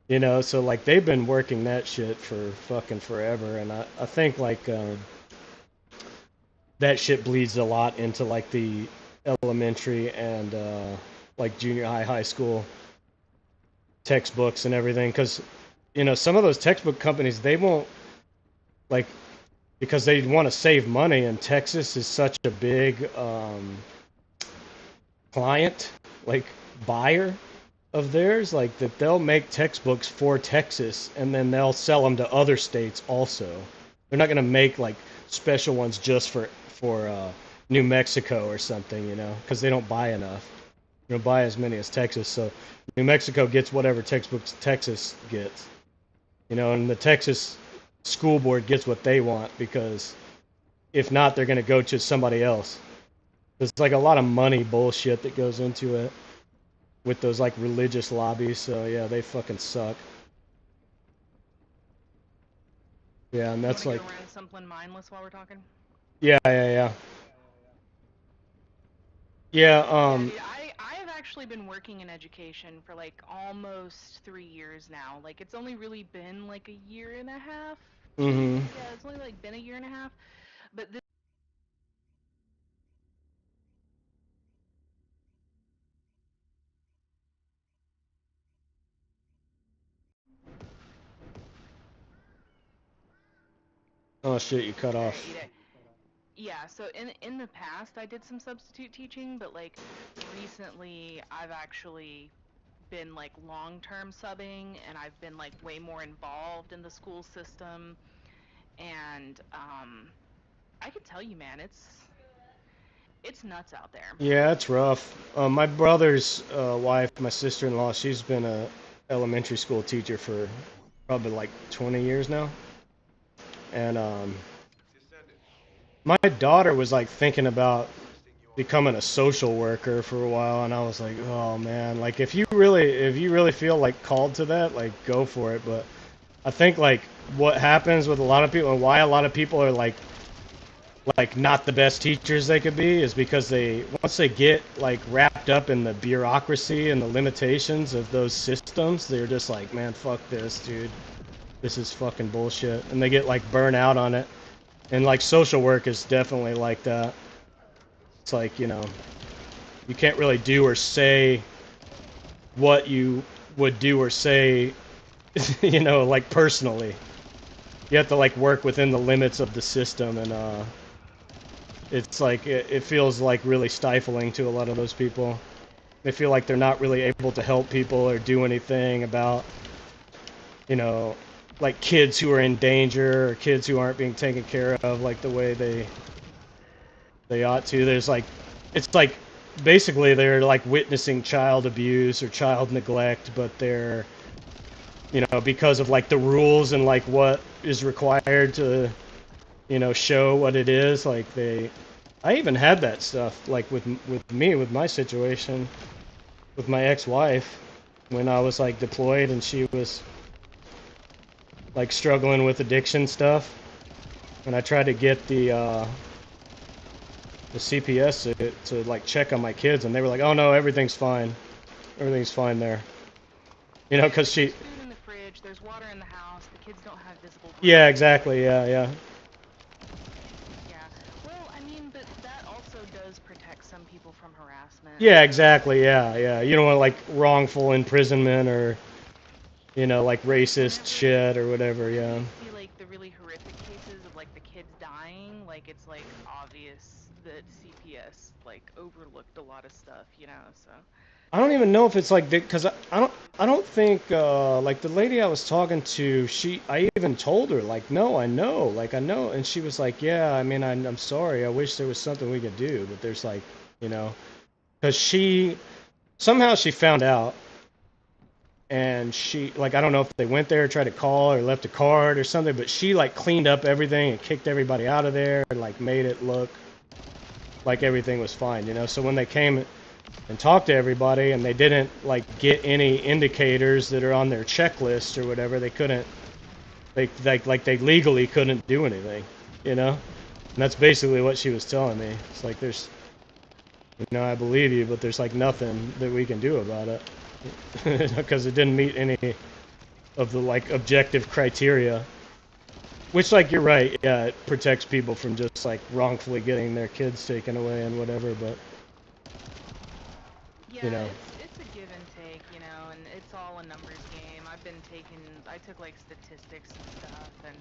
So like they've been working that shit for fucking forever, and I think like that shit bleeds a lot into like the elementary and like junior high school textbooks and everything because some of those textbook companies they won't like because they want to save money, and Texas is such a big client, like buyer of theirs, like that they'll make textbooks for Texas and then they'll sell them to other states also. They're not going to make like special ones just for New Mexico or something, because they don't buy enough. They don't buy as many as Texas, so New Mexico gets whatever textbooks Texas gets, and the Texas school board gets what they want because if not, they're going to go to somebody else. There's like a lot of money bullshit that goes into it with those like religious lobbies. So yeah, they fucking suck. Yeah, and that's like Go run something mindless while we're talking? yeah. Yeah, Dude, I have actually been working in education for like almost 3 years now. Like it's only really been like a year and a half. Mhm. Yeah, it's only like been a year and a half. But this Oh shit, you cut off. Yeah, so in the past I did some substitute teaching, but like recently I've actually been like long-term subbing and I've been like way more involved in the school system and I can tell you, man, it's nuts out there. Yeah, it's rough. My brother's wife, my sister-in-law, she's been a elementary school teacher for probably like 20 years now. And my daughter was like thinking about becoming a social worker for a while, and I was like, oh man, like if you really feel like called to that, like go for it. But I think like what happens with a lot of people and why a lot of people are like not the best teachers they could be is because they once they get like wrapped up in the bureaucracy and the limitations of those systems, they're just like, man, fuck this, dude. This is fucking bullshit, and they get like burnt out on it. And like social work is definitely like that. It's like, you can't really do or say what you would do or say, like personally. You have to like work within the limits of the system, and it's like it feels like really stifling to a lot of those people. They feel like they're not really able to help people or do anything about, you know, like kids who are in danger or kids who aren't being taken care of like the way they ought to. There's like, it's like basically they're like witnessing child abuse or child neglect, but they're you know, because of like the rules and like what is required to, you know, show what it is. Like I even had that stuff like with me with my situation with my ex-wife when I was like deployed and she was like struggling with addiction stuff, and I tried to get the CPS to like check on my kids, and they were like, "Oh no, everything's fine there," you know, because she. There's food in the fridge. There's water in the house. The kids don't have visible. Yeah, exactly. Yeah, yeah. Yeah. Well, I mean, but that also does protect some people from harassment. Yeah, exactly. Yeah, yeah. You don't want like wrongful imprisonment or, you know, like racist shit or whatever. Yeah. You see like the really horrific cases of like the kids dying, like it's like obvious that CPS like overlooked a lot of stuff, you know. So. I don't even know if it's like because I don't think like the lady I was talking to, I even told her like, no, I know, like I know, and she was like, yeah, I mean, I'm sorry, I wish there was something we could do, but there's like, you know, because somehow she found out, and she like, I don't know if they went there, tried to call or left a card or something, but she like cleaned up everything and kicked everybody out of there and like made it look like everything was fine, you know. So when they came and talk to everybody and they didn't like get any indicators that are on their checklist or whatever, they couldn't, they legally couldn't do anything, you know. And that's basically what she was telling me. It's like, there's, you know, I believe you, but there's like nothing that we can do about it because it didn't meet any of the like objective criteria, which, like, you're right, yeah, it protects people from just like wrongfully getting their kids taken away and whatever, but Yeah, you know. it's a give and take, you know, and it's all a numbers game. I took like statistics and stuff, and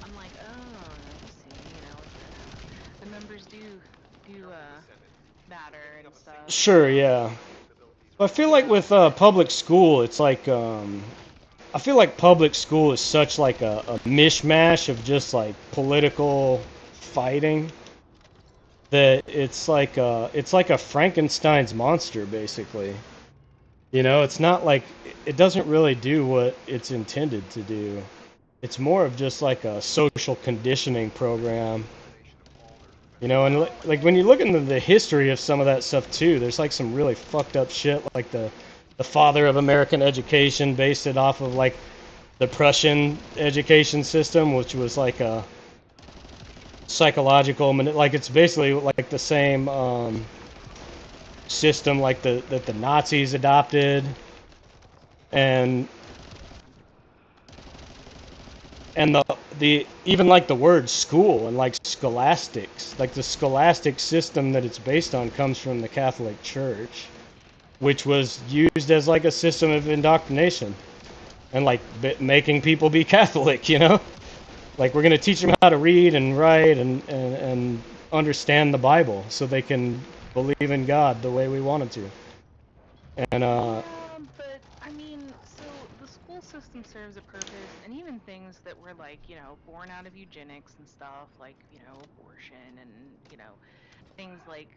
I'm like, oh, you see, you know, the numbers do matter and stuff. Sure, yeah. I feel like with public school, it's like I feel like public school is such like a mishmash of just like political fighting that it's like a Frankenstein's monster basically. You know, it's not like it doesn't really do what it's intended to do. It's more of just like a social conditioning program. You know, and like when you look into the history of some of that stuff too, there's like some really fucked up shit, like the father of American education based it off of like the Prussian education system, which was like a psychological, like it's basically like the same system like that the Nazis adopted, and the even like the word school and like scholastics, like the scholastic system that it's based on comes from the Catholic Church, which was used as like a system of indoctrination and like making people be Catholic, you know? Like, we're going to teach them how to read and write and understand the Bible so they can believe in God the way we want them to. And Yeah, but I mean, so the school system serves a purpose, and even things that were like, you know, born out of eugenics and stuff, like, you know, abortion and, you know, things like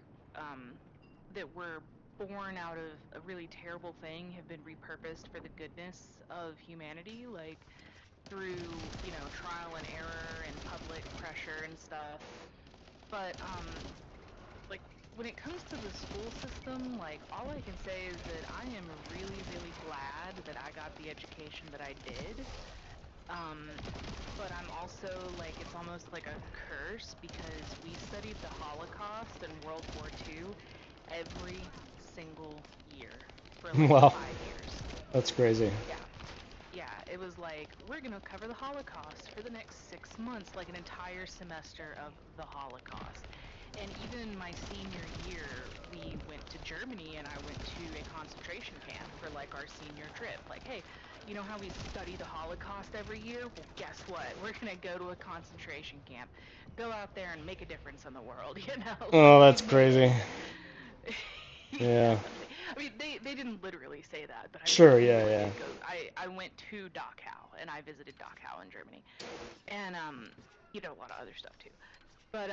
that were born out of a really terrible thing have been repurposed for the goodness of humanity, like through, you know, trial and error and public pressure and stuff. But like when it comes to the school system, like all I can say is that I am really, really glad that I got the education that I did. Um, but I'm also like, it's almost like a curse because we studied the Holocaust and World War II every single year for like wow, 5 years. that's crazy. Yeah. Yeah, it was like, we're going to cover the Holocaust for the next 6 months, like an entire semester of the Holocaust. And even in my senior year, we went to Germany and I went to a concentration camp for like our senior trip. Like, hey, you know how we study the Holocaust every year? Well, guess what? We're going to go to a concentration camp. Go out there and make a difference in the world, you know? Oh, Like, we that's made crazy. it. Yeah. I mean, they didn't literally say that, but I mean, Sure, we yeah, really yeah. did go. I went to Dachau and I visited Dachau in Germany, and you know, a lot of other stuff too. But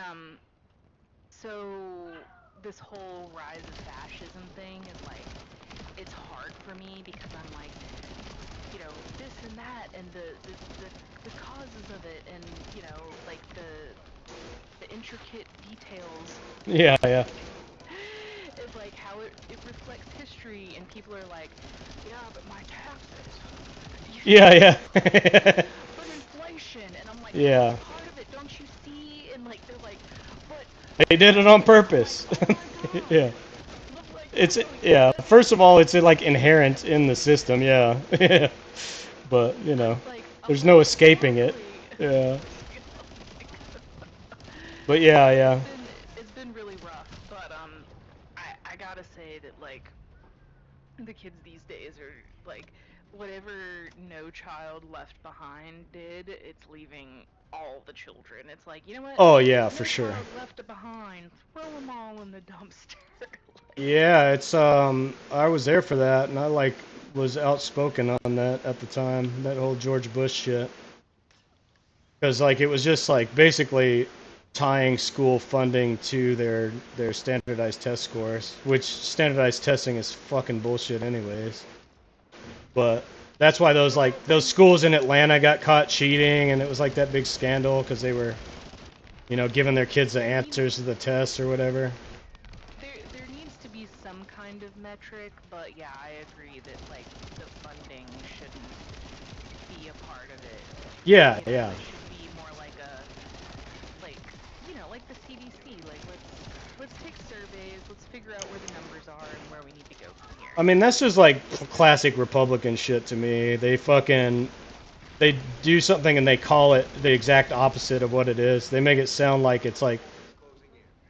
so this whole rise of fascism thing is like, it's hard for me because I'm like, you know, this and that and the causes of it and, you know, like the intricate details. Yeah, yeah. It's like how it reflects history, and people are like, yeah, but my taxes. Yeah, yeah. But inflation, and I'm like, Yeah. that's part of it, don't you see? And like they're like, but They did it on purpose. I'm like, oh my god. Yeah. Like, It's no, yeah. First of all, it's like inherent in the system. Yeah. But you know, like, there's no escaping it. exactly. Yeah. But yeah, yeah. It's been really rough, but I gotta say that like the kids these days are like whatever No Child Left Behind did, it's leaving all the children. It's like, you know what? Oh yeah, for No sure. Child Left Behind. Throw them all in the dumpster. Yeah, it's I was there for that, and I like was outspoken on that at the time, that whole George Bush shit. Because like it was just like basically tying school funding to their standardized test scores, which standardized testing is fucking bullshit anyways. But that's why those schools in Atlanta got caught cheating, and it was like that big scandal because they were, you know, giving their kids the answers to the tests or whatever. There needs to be some kind of metric, but yeah, I agree that like the funding shouldn't be a part of it. Yeah, You know, yeah. it should be more like you know, like the CDC. Like let's take surveys, let's figure out where the numbers are and where we need to go from here. I mean, that's just like classic Republican shit to me. They do something and they call it the exact opposite of what it is. They make it sound like it's like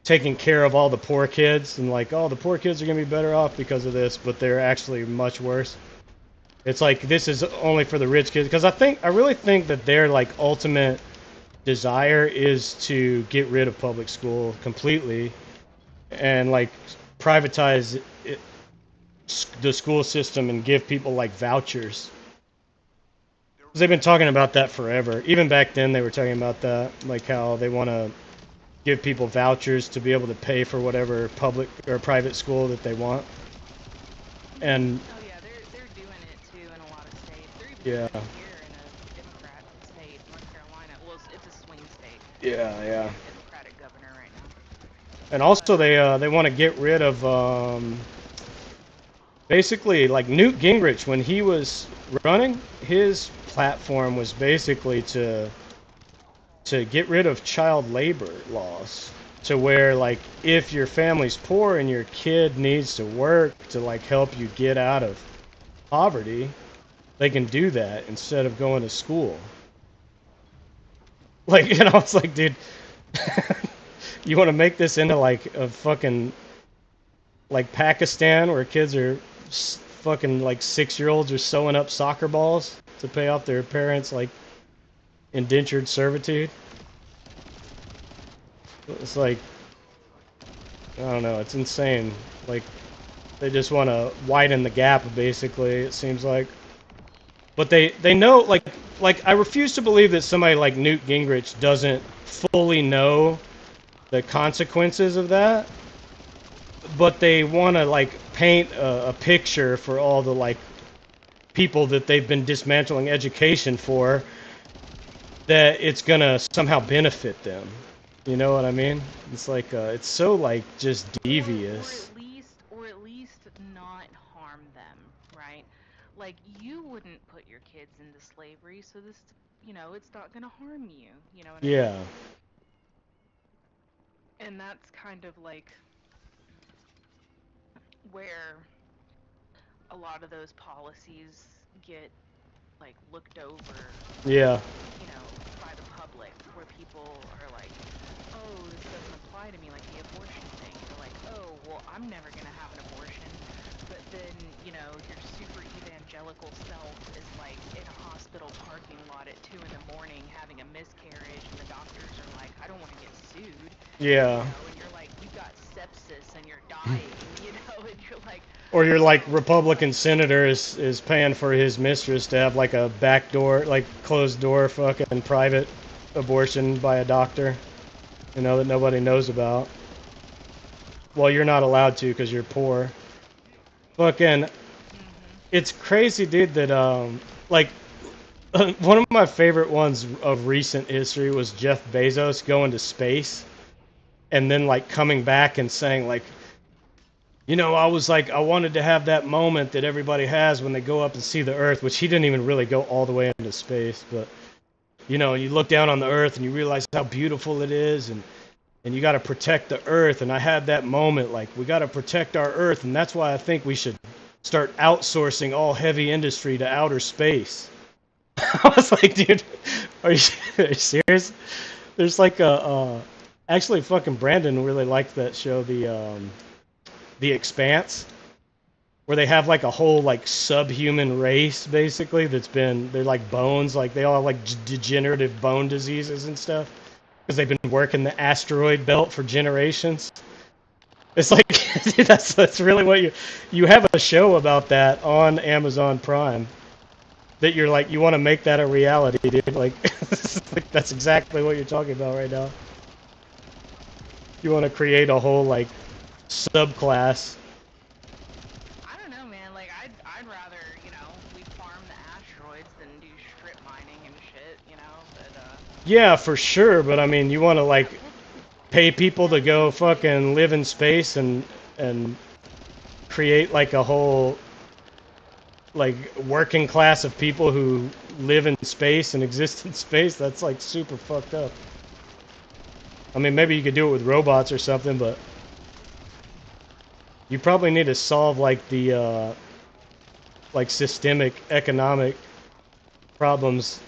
taking care of all the poor kids and like, oh, the poor kids are going to be better off because of this, but they're actually much worse. It's like this is only for the rich kids, because I really think that their like ultimate desire is to get rid of public school completely and like privatize the school system and give people like vouchers. 'Cause they've been talking about that forever. Even back then they were talking about that, like how they want to give people vouchers to be able to pay for whatever public or private school that they want. And oh yeah, they're doing it too in a lot of states. They're even yeah. doing it here in a Democrat state, North Carolina. Well, it's a swing state. Yeah, yeah. Democratic governor right now. And also they want to get rid of basically like Newt Gingrich when he was running, his platform was basically to get rid of child labor laws, to where like if your family's poor and your kid needs to work to like help you get out of poverty, they can do that instead of going to school. Like, you know, it's like, dude, you want to make this into like a fucking like Pakistan where kids are fucking like 6-year-olds are sewing up soccer balls to pay off their parents' like indentured servitude. It's like, I don't know, it's insane. Like, they just want to widen the gap, basically, it seems like. But they know, like I refuse to believe that somebody like Newt Gingrich doesn't fully know the consequences of that. But they want to like paint a picture for all the like people that they've been dismantling education for, that it's gonna somehow benefit them. You know what I mean? It's like it's so like just devious. Or at least not harm them, right? Like you wouldn't put your kids into slavery, so this, you know, it's not gonna harm you. You know what I mean? Yeah. And that's kind of like where a lot of those policies get like looked over, Yeah. you know, by the public, where people are like, oh, this doesn't apply to me, like the abortion thing. They're like, oh, well, I'm never gonna have an abortion. But then, you know, your super evangelical self is like in a hospital parking lot at 2 in the morning having a miscarriage, and the doctors are like, I don't want to get sued. Yeah. You know, and you're like, you got sepsis and you're dying, you know, and you're like, Or your like Republican senator is paying for his mistress to have like a backdoor, like closed door fucking private abortion by a doctor, you know, that nobody knows about. Well, you're not allowed to because you're poor. Fucking, it's crazy, dude, that like one of my favorite ones of recent history was Jeff Bezos going to space and then like coming back and saying like, you know, I was like, I wanted to have that moment that everybody has when they go up and see the Earth, which he didn't even really go all the way into space, but you know, you look down on the Earth and you realize how beautiful it is, and you got to protect the Earth. And I had that moment, like, we got to protect our Earth, and that's why I think we should start outsourcing all heavy industry to outer space. I was like, dude, are you serious? There's like actually, fucking Brandon really liked that show, the Expanse, where they have like a whole like subhuman race basically they're like bones, like they all have like degenerative bone diseases and stuff because they've been working the asteroid belt for generations. It's like dude, that's really what you have a show about that on Amazon Prime that you're like you want to make that a reality, dude. Like, like that's exactly what you're talking about right now. You want to create a whole like subclass. I don't know, man. Like, I'd rather, you know, we farm the asteroids than do strip mining and shit, you know. But Yeah, for sure, but I mean, you want to like pay people to go fucking live in space and create like a whole like working class of people who live in space and exist in space. That's like super fucked up. I mean, maybe you could do it with robots or something, but you probably need to solve like the like systemic economic problems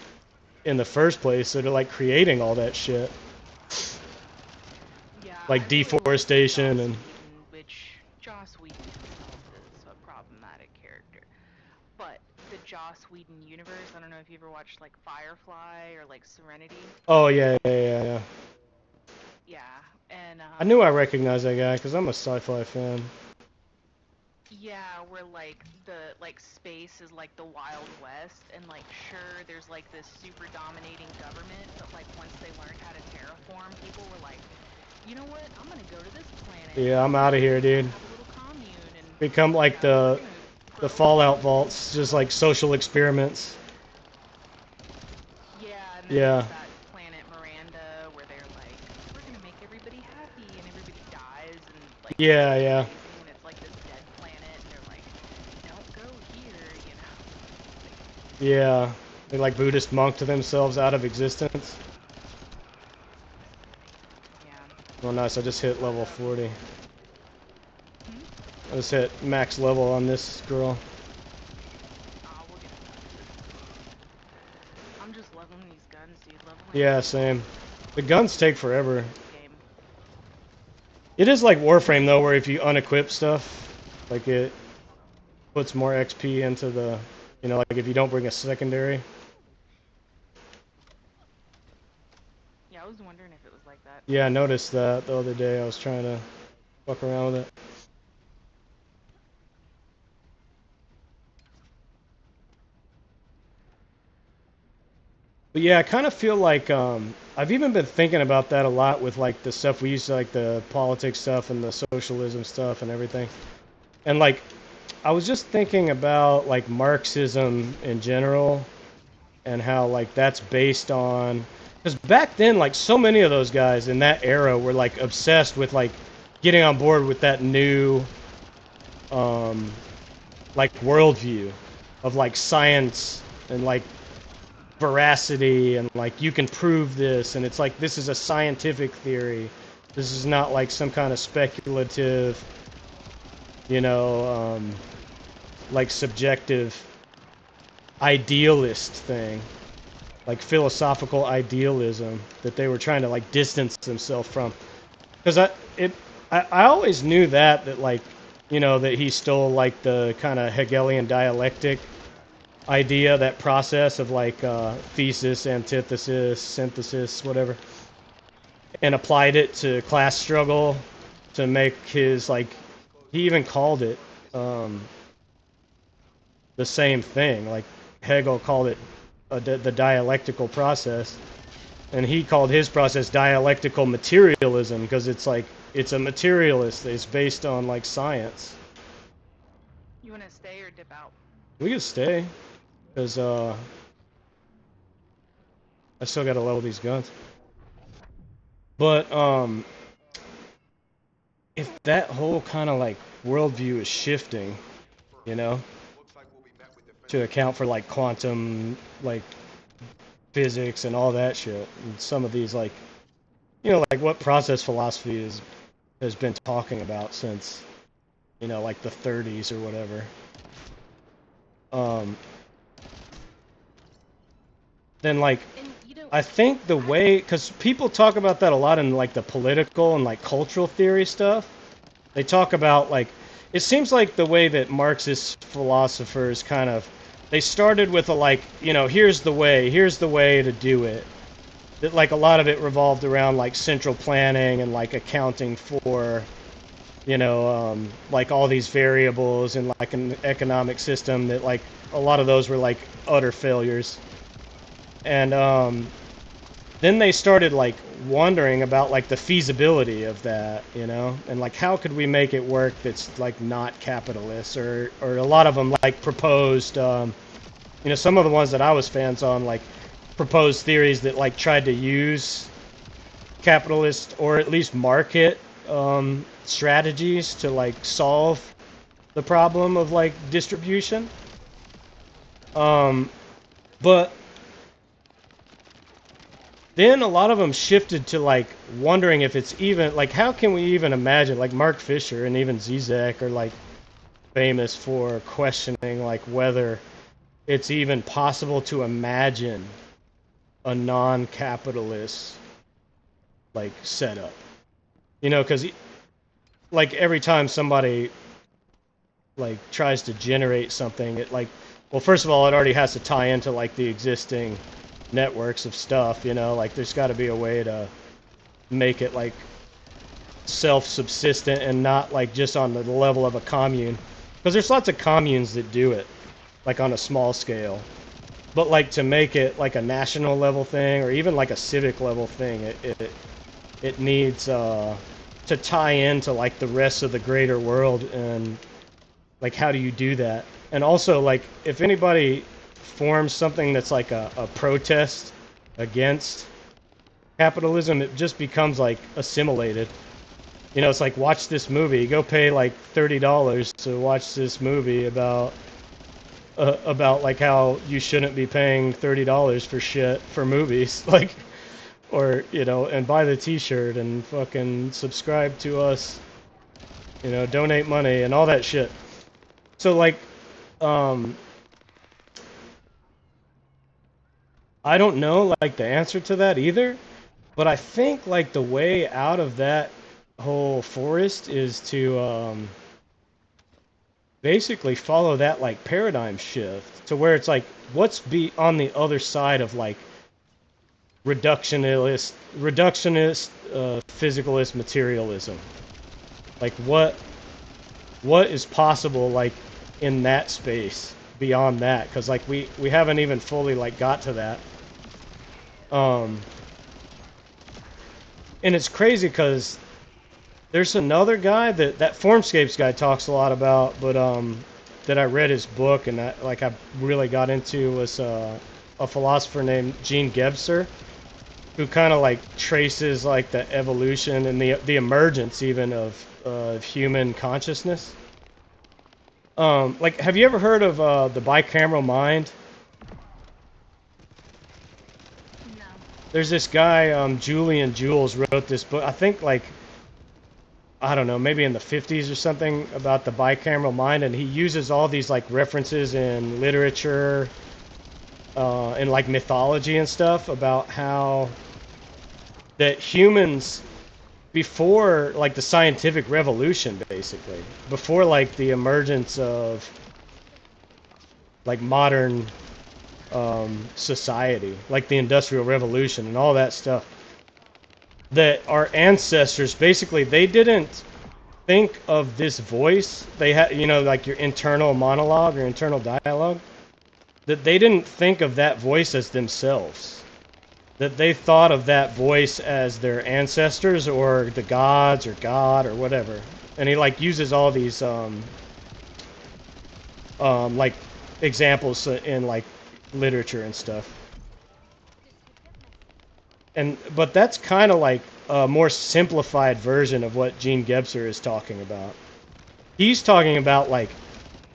in the first place that are like creating all that shit. yeah, Like I really like deforestation Joss and Whedon, which Joss Whedon himself is a problematic character. But the Joss Whedon universe, I don't know if you ever watched like Firefly or like Serenity. oh yeah. Yeah, and I knew I recognized that guy because I'm a sci-fi fan. yeah, where like the like space is like the Wild West, and like sure there's like this super dominating government, but like once they learned how to terraform, people were like, you know what, I'm gonna go to this planet. Yeah, I'm I'm out of gonna, here, you know, dude. have a little commune, and Become you like know we're gonna the grow Fallout food. vaults, just like social experiments. Yeah, and then Yeah. there's that planet Miranda where they're like, we're gonna make everybody happy, and everybody dies and like Yeah, goes yeah. crazy, and it's like this dead planet, and they're like, don't go here, you know. Yeah. They like Buddhist monk to themselves out of existence. Yeah. Oh nice, I just hit level 40. Hmm? I just hit max level on this girl. We'll get to that. I'm just leveling these guns, dude. Leveling Yeah, guns same. is The guns take so forever. in this game. It is like Warframe though, where if you unequip stuff, like it puts more XP into the, you know, like if you don't bring a secondary. Yeah, I was wondering if it was like that. Yeah, I noticed that the other day. I was trying to fuck around with it. But yeah, I kind of feel like I've even been thinking about that a lot with like the stuff we used to like the politics stuff and the socialism stuff and everything. And like I was just thinking about like Marxism in general and how like that's based on because back then like so many of those guys in that era were like obsessed with like getting on board with that new um like worldview of like science and like veracity and like you can prove this and it's like this is a scientific theory. This is not like some kind of speculative, you know, like subjective idealist thing, like philosophical idealism that they were trying to like distance themselves from. Because I always knew that like, you know, that he stole like the kind of Hegelian dialectic idea, that process of like thesis, antithesis, synthesis, whatever, and applied it to class struggle to make his like he even called it the same thing. Like Hegel called it the dialectical process, and he called his process dialectical materialism because it's like it's a materialist. It's based on like science. You want to stay or dip out? We could stay because I still gotta level these guns. But if that whole kind of like worldview is shifting, you know, to account for like quantum like physics and all that shit, and some of these like, you know, like what process philosophy has been talking about since, you know, like the 30s or whatever. Then like I think the way, because people talk about that a lot in like the political and like cultural theory stuff. They talk about like, it seems like the way that Marxist philosophers kind of, they started with a like, you know, here's the way to do it. That like a lot of it revolved around like central planning and like accounting for, you know, like all these variables and like an economic system that like a lot of those were like utter failures. And then they started like wondering about like the feasibility of that, you know, and like how could we make it work that's like not capitalist, or a lot of them like proposed, you know, some of the ones that I was fans on like proposed theories that like tried to use capitalist or at least market strategies to like solve the problem of like distribution. But then a lot of them shifted to like wondering if it's even like, how can we even imagine, like Mark Fisher and even Zizek are like famous for questioning like whether it's even possible to imagine a non-capitalist like setup, you know, because like every time somebody like tries to generate something, it like, well, first of all, it already has to tie into like the existing networks of stuff, you know, like there's got to be a way to make it like self-subsistent and not like just on the level of a commune, because there's lots of communes that do it like on a small scale, but like to make it like a national level thing or even like a civic level thing, it needs to tie into like the rest of the greater world. And like how do you do that? And also like if anybody forms something that's like a protest against capitalism, it just becomes like assimilated. You know, it's like, watch this movie. Go pay like $30 to watch this movie about like how you shouldn't be paying $30 for shit for movies, like, or you know, and buy the T-shirt and fucking subscribe to us. You know, donate money and all that shit. So like, I don't know like the answer to that either, but I think like the way out of that whole forest is to basically follow that like paradigm shift to where it's like, what's be on the other side of like reductionist physicalist materialism, like what is possible like in that space beyond that, because like we haven't even fully like got to that. And it's crazy because there's another guy that Formscapes guy talks a lot about, but that I read his book and that like I really got into was a philosopher named Gene Gebser, who kind of like traces like the evolution and the emergence even of human consciousness. Like, have you ever heard of the bicameral mind? No. There's this guy, Julian Jules, wrote this book, I think like, I don't know, maybe in the 50s or something, about the bicameral mind, and he uses all these like references in literature and like mythology and stuff about how that humans before like the scientific revolution, basically before like the emergence of like modern society, like the Industrial Revolution and all that stuff, that our ancestors basically, they didn't think of this voice. They had, you know, like your internal monologue or internal dialogue, that they didn't think of that voice as themselves, that they thought of that voice as their ancestors or the gods or God or whatever. And he like uses all these like examples in like literature and stuff. But that's kind of like a more simplified version of what Gene Gebser is talking about. He's talking about like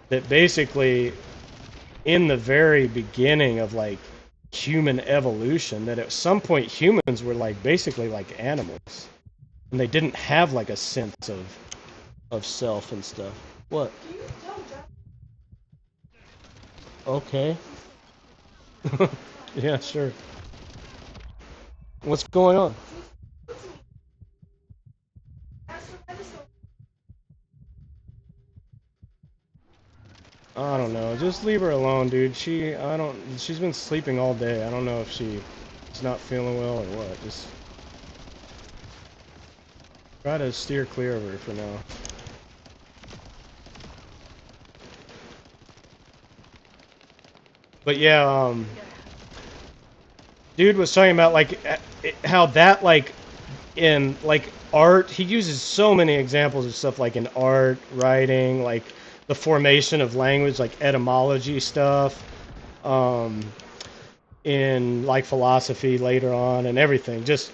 that basically in the very beginning of like human evolution, that at some point humans were like basically like animals, and they didn't have like a sense of self and stuff. What? Okay. Yeah, sure. What's going on? I don't know. Just leave her alone, dude. She's been sleeping all day. I don't know if she's not feeling well or what. Just try to steer clear of her for now. But yeah, dude was talking about like how that like in like art, he uses so many examples of stuff like in art, writing, like the formation of language, like etymology stuff, in like philosophy later on and everything, just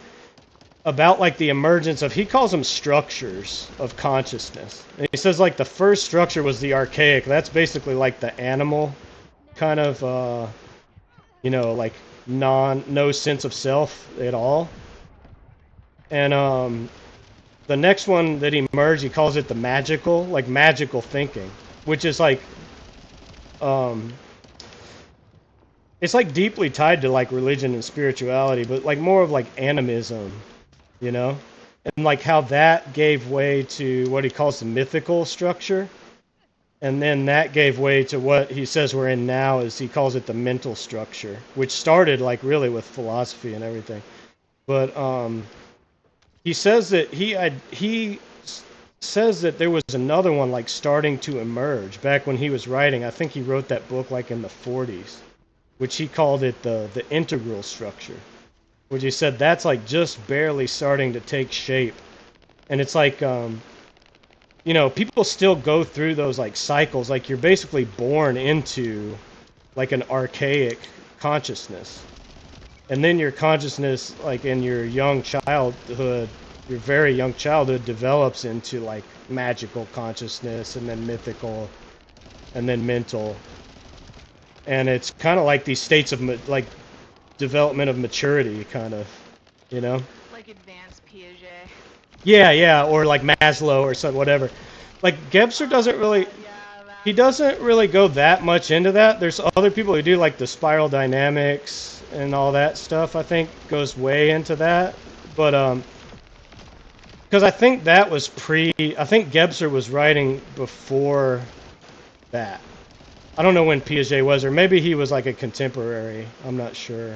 about like the emergence of, he calls them structures of consciousness. And he says like the first structure was the archaic. That's basically like the animal kind of you know, like no sense of self at all. And the next one that emerged, he calls it the magical, like magical thinking, which is like it's like deeply tied to like religion and spirituality, but like more of like animism, you know? And like how that gave way to what he calls the mythical structure. And then that gave way to what he says we're in now, is he calls it the mental structure, which started like really with philosophy and everything. But he says that he says that there was another one like starting to emerge back when he was writing. I think he wrote that book like in the 40s, which he called it the integral structure, which he said that's like just barely starting to take shape. And it's like you know, people still go through those like cycles. Like you're basically born into like an archaic consciousness, and then your consciousness, like in your young childhood, your very young childhood, develops into like magical consciousness, and then mythical, and then mental. And it's kind of like these states of like development of maturity, kind of, you know. Like advanced Piaget. Yeah, or like Maslow or something, whatever. Like Gebser doesn't really, he doesn't really go that much into that. There's other people who do like the spiral dynamics and all that stuff. I think goes way into that, but because I think that was I think Gebser was writing before that. I don't know when Piaget was, or maybe he was like a contemporary. I'm not sure,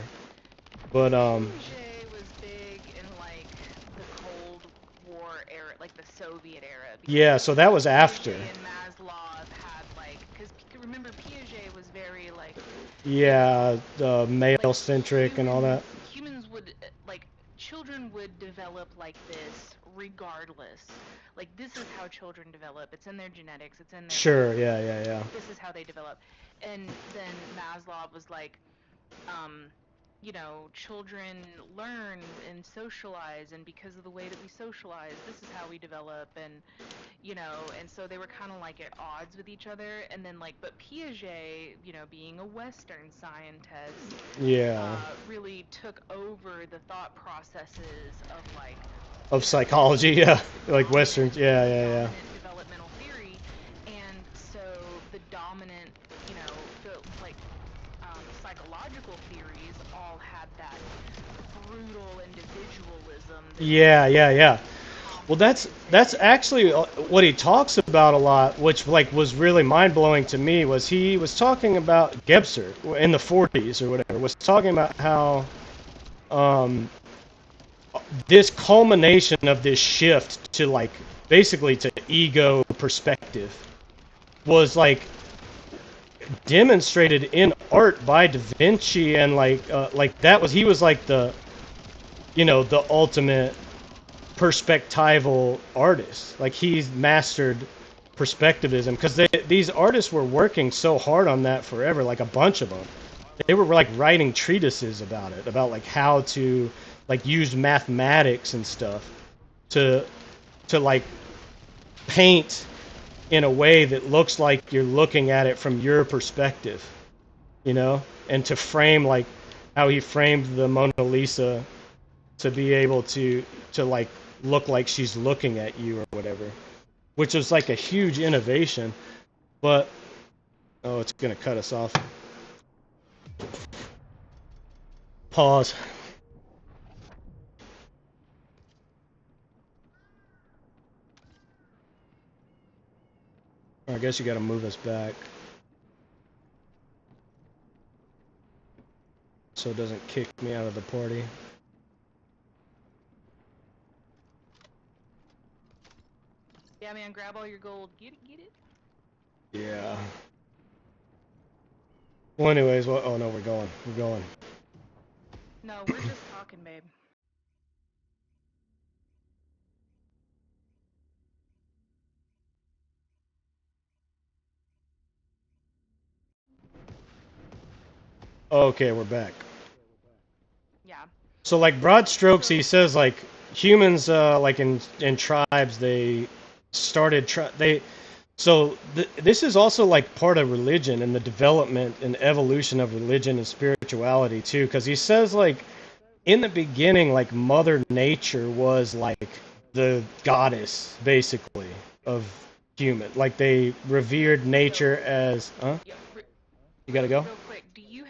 but Piaget was big in like the Cold War era, like the Soviet era. Yeah, so that was after. Piaget and Maslow had like, because remember Piaget was very like, yeah, male-centric and all that. Humans would like, children would develop like this regardless. Like this is how children develop. It's in their genetics. It's in their Sure. Yeah. This is how they develop. And then Maslow was like, you know, children learn and socialize, and because of the way that we socialize, this is how we develop, and you know, and so they were kind of like at odds with each other. And then like, but Piaget, you know, being a Western scientist, really took over the thought processes of like of psychology, yeah, like Western, yeah. Developmental theory, and so the dominant, you know, the like psychological theories all had that brutal individualism. Yeah. Well, that's actually what he talks about a lot, which like was really mind-blowing to me. Was he was talking about Gebser in the 40s or whatever, was talking about how this culmination of this shift to like basically to ego perspective was like demonstrated in art by Da Vinci, and like that was, he was like the, you know, the ultimate perspectival artist. Like he's mastered perspectivism, because these artists were working so hard on that forever, like a bunch of them. They were like writing treatises about it, about like how to like used mathematics and stuff to like paint in a way that looks like you're looking at it from your perspective, you know, and to frame like how he framed the Mona Lisa to be able to like look like she's looking at you or whatever, which was like a huge innovation. But oh, it's gonna cut us off. Pause. I guess you gotta move us back so it doesn't kick me out of the party. Yeah, man, grab all your gold. Get it. Yeah. Well, anyways, well, oh no, we're going. No, we're just talking, babe. Okay, we're back. Yeah. So like broad strokes, he says like humans, like in tribes, they started this is also like part of religion and the development and evolution of religion and spirituality too, because he says like in the beginning, like Mother Nature was like the goddess basically of human. Like they revered nature as. Huh? Yeah, You gotta go. Real quick, do you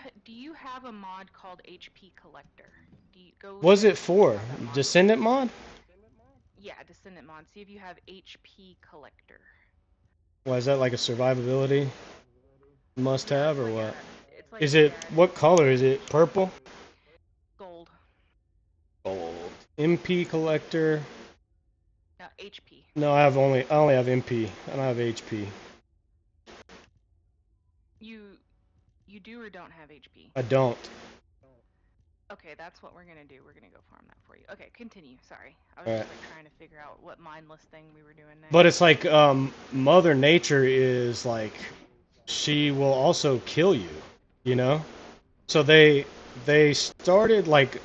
have a mod called HP Collector? Do you go? Was it for Descendant mod? Yeah, Descendant mod. See if you have HP Collector. Why is that like a survivability must-have or what? It's like, Is it what color? Is it purple? Gold. Gold. MP collector. No, HP. No, I only have MP. I don't have HP. You do or don't have HP? I don't. Okay, that's what we're gonna do. We're gonna go farm that for you. Okay, continue. Sorry, I was All just right. like trying to figure out what mindless thing we were doing next. But it's like Mother Nature is like she will also kill you, you know? So they started like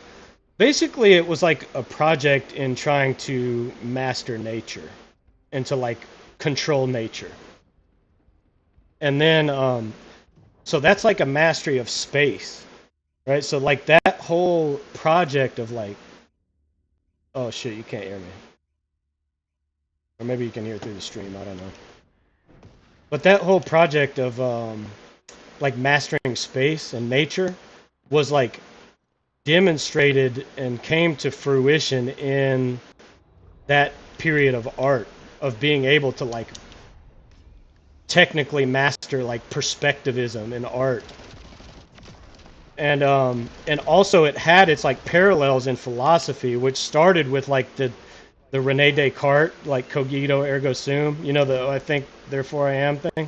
basically it was like a project in trying to master nature and to like control nature. And then so that's like a mastery of space, right? So like that whole project of like, oh shit, you can't hear me. Or maybe you can hear through the stream, I don't know. But that whole project of like mastering space and nature was like demonstrated and came to fruition in that period of art, of being able to like technically master like perspectivism in art. And also it had its like parallels in philosophy, which started with like the Rene Descartes, like cogito ergo sum, you know, the I think therefore I am thing.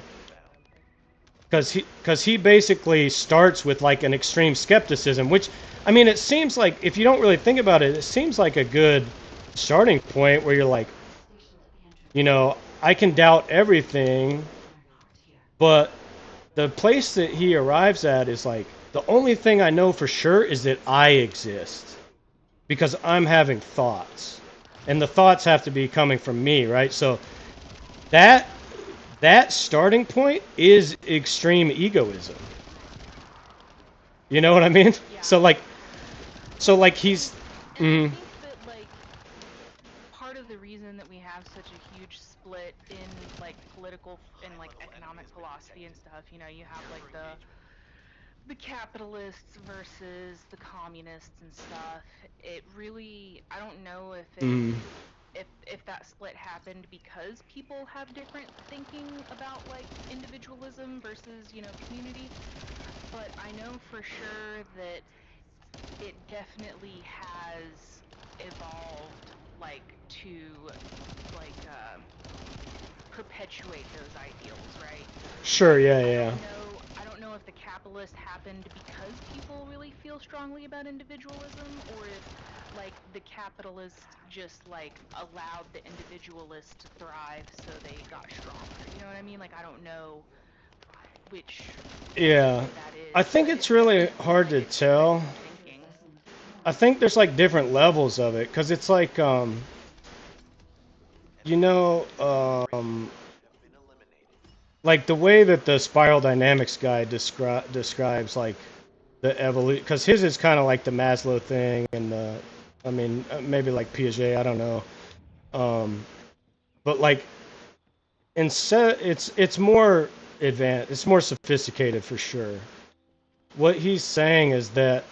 Because he basically starts with like an extreme skepticism, which I mean, it seems like if you don't really think about it, it seems like a good starting point where you're like, you know, I can doubt everything, but the place that he arrives at is like, the only thing I know for sure is that I exist because I'm having thoughts, and the thoughts have to be coming from me, right? So that starting point is extreme egoism. You know what I mean? Yeah. So like he's. And I think that like part of the reason that we have such a huge split in like political and like economic philosophy and stuff, you know, you have like the capitalists versus the communists and stuff. It really, I don't know if it's if that split happened because people have different thinking about like individualism versus, you know, community, but I know for sure that it definitely has evolved like to like perpetuate those ideals, right? Sure, yeah. I don't know if the capitalist happened because people really feel strongly about individualism, or if like the capitalists just like allowed the individualists to thrive so they got stronger. You know what I mean? Like I don't know which Yeah. that is. I think it's really hard to tell. I think there's like different levels of it, because it's like you know, like the way that the spiral dynamics guy describes like the evolution, because his is kind of like the Maslow thing, and the, I mean, maybe like Piaget, I don't know, but like it's more advanced, it's more sophisticated for sure. What he's saying is that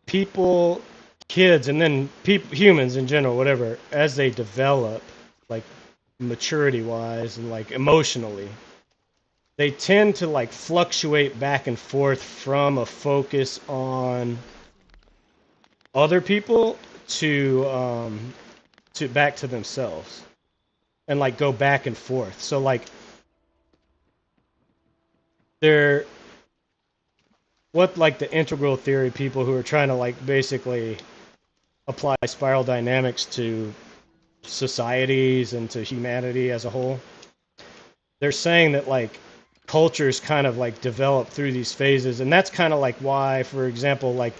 people, kids, and then humans in general, whatever, as they develop, like maturity wise and like emotionally, they tend to like fluctuate back and forth from a focus on other people to back to themselves, and like go back and forth. So like they're, what like the integral theory people who are trying to like basically apply spiral dynamics to societies and to humanity as a whole, they're saying that like cultures kind of like develop through these phases, and that's kind of like why, for example, like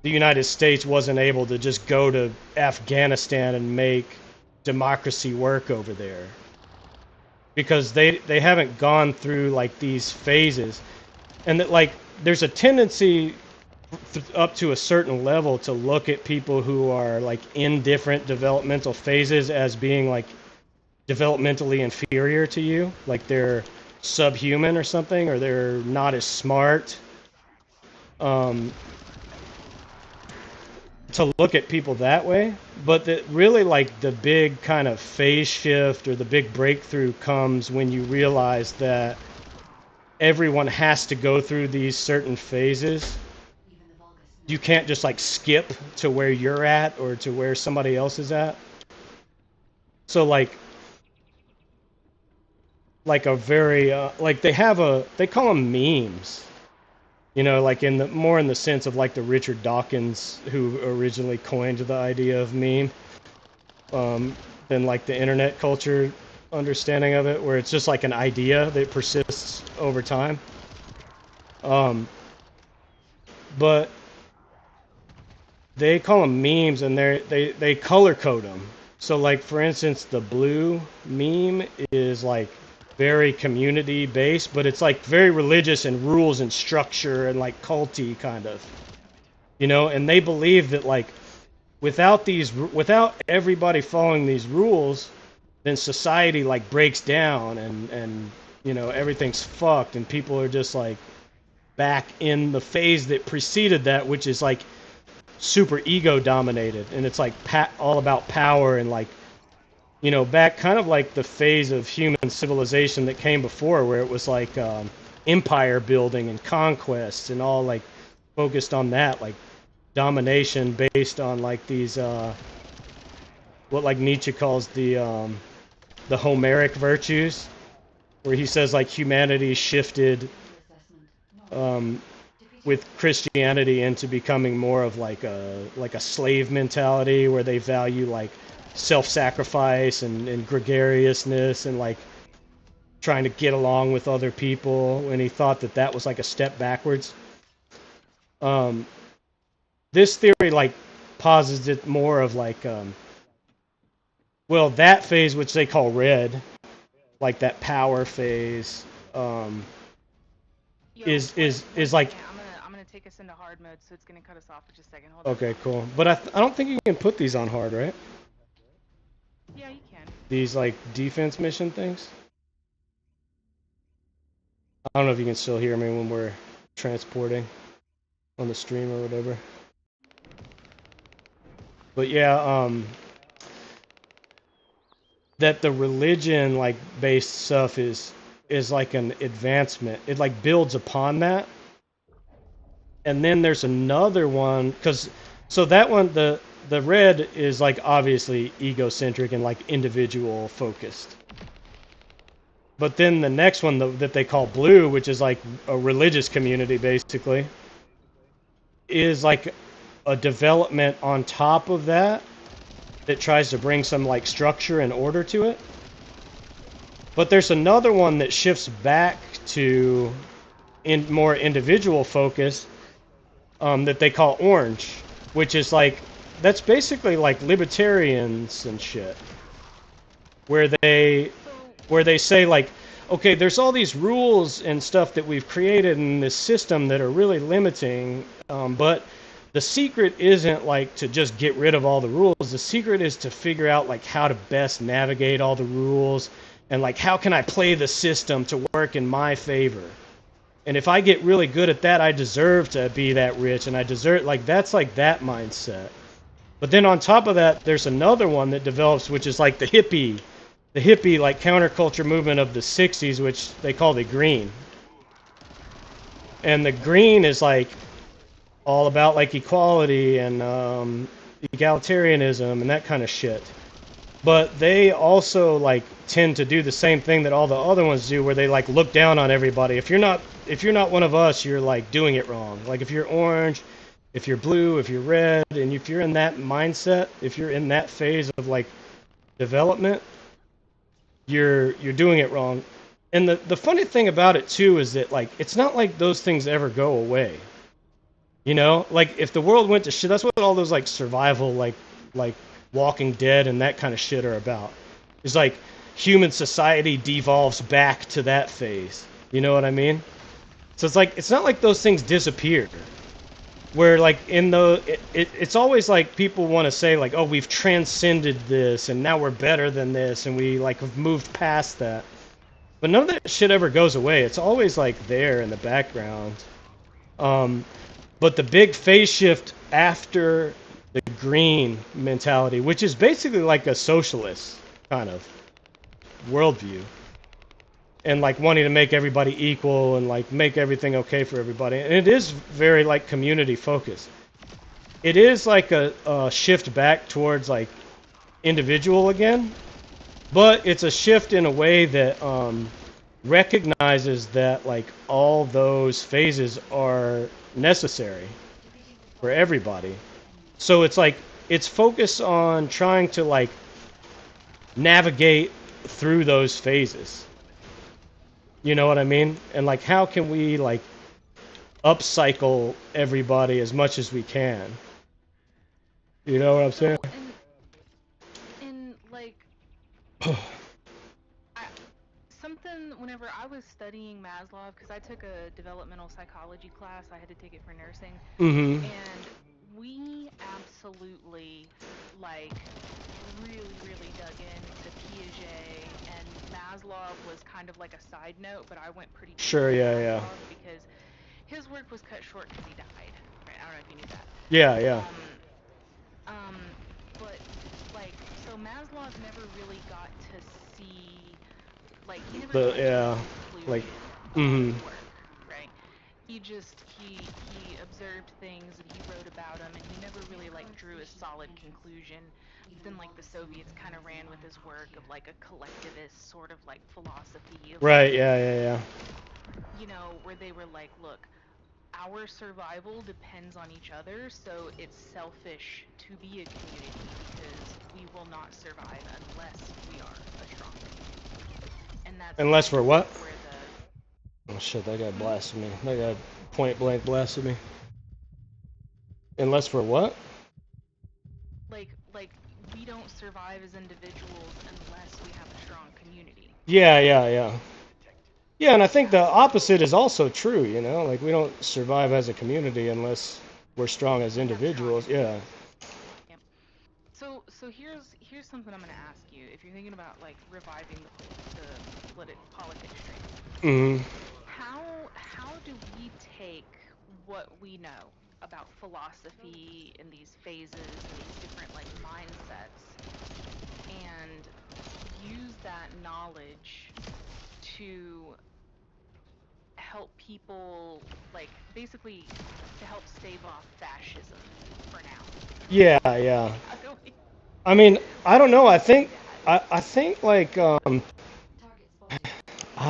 the United States wasn't able to just go to Afghanistan and make democracy work over there, because they haven't gone through like these phases, and that like there's a tendency up to a certain level to look at people who are like in different developmental phases as being like developmentally inferior to you, like they're subhuman or something, or they're not as smart. Um, to look at people that way, but that really like the big kind of phase shift or the big breakthrough comes when you realize that everyone has to go through these certain phases. You can't just like skip to where you're at or to where somebody else is at. So like a very like they call them memes, you know, like in the more in the sense of like the Richard Dawkins who originally coined the idea of meme, than like the internet culture understanding of it, where it's just like an idea that persists over time. But they call them memes, and they color code them. So like for instance, the blue meme is like very community based, but it's like very religious and rules and structure and like culty kind of, you know. And they believe that like without everybody following these rules, then society like breaks down, and you know everything's fucked, and people are just like back in the phase that preceded that, which is like super ego dominated, and it's like all about power, and like, you know, back kind of like the phase of human civilization that came before, where it was like empire building and conquest and all like focused on that, like domination based on like these what like Nietzsche calls the Homeric virtues, where he says like humanity shifted with Christianity into becoming more of like a slave mentality, where they value like self-sacrifice and gregariousness and like trying to get along with other people, and he thought that that was like a step backwards. This theory like posits it more of like well, that phase which they call red, like that power phase, is like. I'm gonna take us into hard mode, so it's gonna cut us off for just a second. Hold on. Okay, cool. But I don't think you can put these on hard, right? Yeah, you can. These like defense mission things. I don't know if you can still hear me when we're transporting on the stream or whatever. But yeah, that the religion like based stuff is like an advancement. It like builds upon that. And then there's another one, because so that one, the red is like obviously egocentric and like individual focused. But then the next one that they call blue, which is like a religious community basically, is like a development on top of that that tries to bring some like structure and order to it. But there's another one that shifts back to more individual focus, that they call orange, which is like that's basically like libertarians and shit, where they say like, okay, there's all these rules and stuff that we've created in this system that are really limiting, but the secret isn't like to just get rid of all the rules. The secret is to figure out like how to best navigate all the rules and like how can I play the system to work in my favor. And if I get really good at that, I deserve to be that rich, and I deserve like that's like that mindset. But then on top of that, there's another one that develops, which is like the hippie like counterculture movement of the 60s, which they call the green. And the green is like all about like equality and egalitarianism and that kind of shit. But they also like tend to do the same thing that all the other ones do, where they like look down on everybody. If you're not one of us, you're like doing it wrong. Like if you're orange, if you're blue, if you're red, and if you're in that mindset, if you're in that phase of like development, you're doing it wrong. And the funny thing about it too is that like it's not like those things ever go away. You know, like if the world went to shit, that's what all those like survival like Walking Dead and that kind of shit are about. It's like human society devolves back to that phase. You know what I mean? So it's like it's not like those things disappear. Where like in the it's always like people want to say like, oh, we've transcended this and now we're better than this and we like have moved past that. But none of that shit ever goes away. It's always like there in the background. But the big phase shift after the green mentality, which is basically like a socialist kind of worldview, and like wanting to make everybody equal and like make everything okay for everybody. And it is very like community focused. It is like a shift back towards like individual again, but it's a shift in a way that recognizes that like all those phases are necessary for everybody. So it's like it's focused on trying to like navigate through those phases. You know what I mean? And like how can we like upcycle everybody as much as we can? You know what I'm saying? So, and like something whenever I was studying Maslow, because I took a developmental psychology class, I had to take it for nursing, Mm-hmm. and we absolutely like really dug into Piaget, and Maslow was kind of like a side note, but I went pretty deep Sure, into yeah, yeah. Maslow because his work was cut short because he died. Right? I don't know if you knew that. Yeah, yeah. But like, so Maslow never really got to see, like, he never got to Yeah, the like, conclusion mm-hmm. of his work, right? He observed things and he wrote about them, and he never really like drew a solid conclusion. But then like the Soviets kind of ran with his work of like a collectivist sort of like philosophy of Right, like, yeah, yeah, yeah. you know, where they were like, look, our survival depends on each other, so it's selfish to be a community because we will not survive unless we are a strong community. And that's Unless kind for of what? like where the Oh shit, that guy blasted me. That guy point blank blasted me. Unless for what? like we don't survive as individuals unless we have a strong community. Yeah, yeah, yeah. Yeah, and I think the opposite is also true, you know? Like, we don't survive as a community unless we're strong as individuals. Yeah. Yep. So here's something I'm gonna ask you. If you're thinking about like reviving the politics stream, Mm-hmm. how do we take what we know about philosophy and these phases and these different like mindsets and use that knowledge to help people, like, basically to help stave off fascism for now? Yeah, yeah. How do we, I mean, I don't how do know. we I do think, that? I think like, I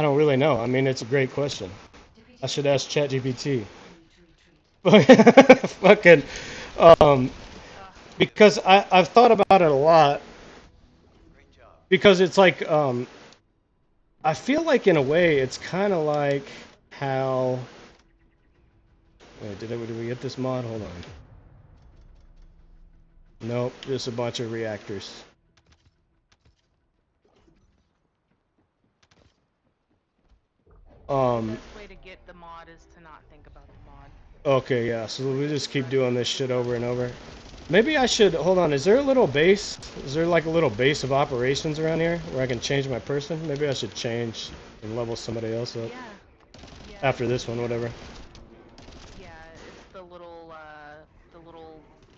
don't really know. I mean, it's a great question. I should ask ChatGPT. Fucking, um, because I've thought about it a lot. Because it's like, I feel like in a way it's kind of like how Wait, did we get this mod? Hold on. Nope, just a bunch of reactors. The best way to get the mod is to not think about the mod. Okay, yeah, so we just keep doing this shit over and over. Maybe I should, hold on, is there a little base? Is there like a little base of operations around here where I can change my person? Maybe I should change and level somebody else up. Yeah. After this one, whatever. Yeah, it's the little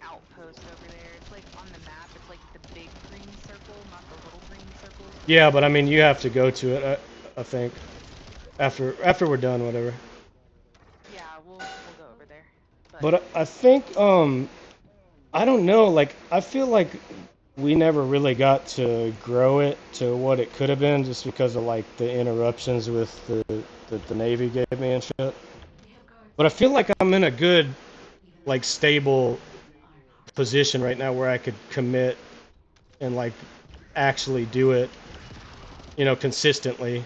outpost over there. It's like on the map, it's like the big green circle, not the little green circles. Yeah, but I mean, you have to go to it, I think. After we're done, whatever. Yeah, we'll go over there. But I think, I don't know, like, I feel like we never really got to grow it to what it could have been just because of, like, the interruptions with the Navy gave me and shit. But I feel like I'm in a good, like, stable position right now where I could commit and, like, actually do it, you know, consistently.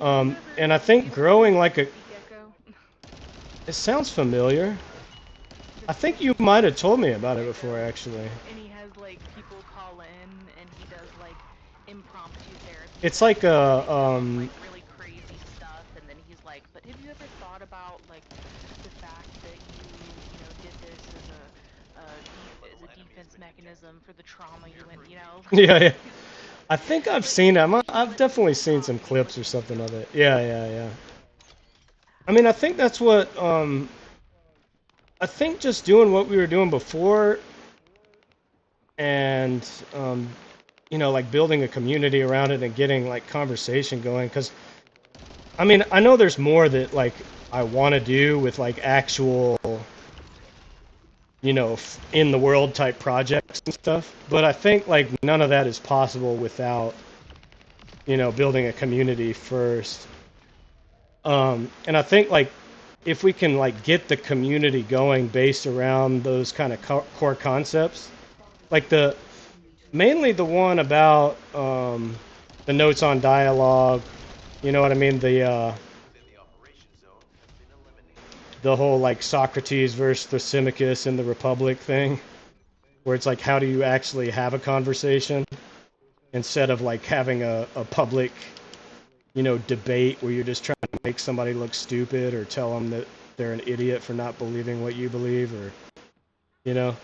And I think growing like a... It sounds familiar. I think you might have told me about it before, actually. And he has like people call in, and he does like impromptu therapy. It's like a like really crazy stuff, and then he's like, "But have you ever thought about like the fact that you know did this as a defense mechanism for the trauma you went, you know?" Yeah, yeah. I think I've seen it. I've definitely seen some clips or something of it. Yeah, yeah, yeah. I mean, I think that's what I think just doing what we were doing before and you know, like building a community around it and getting like conversation going, because I mean, I know there's more that like I want to do with like actual, you know, in the world type projects and stuff, but I think like none of that is possible without, you know, building a community first. And I think like if we can like get the community going based around those kind of core concepts, like mainly the one about the notes on dialogue, you know what I mean, the whole like Socrates versus Thrasymachus in the Republic thing, where it's like how do you actually have a conversation instead of like having a public, you know, debate where you're just trying to make somebody look stupid or tell them that they're an idiot for not believing what you believe, or, you know,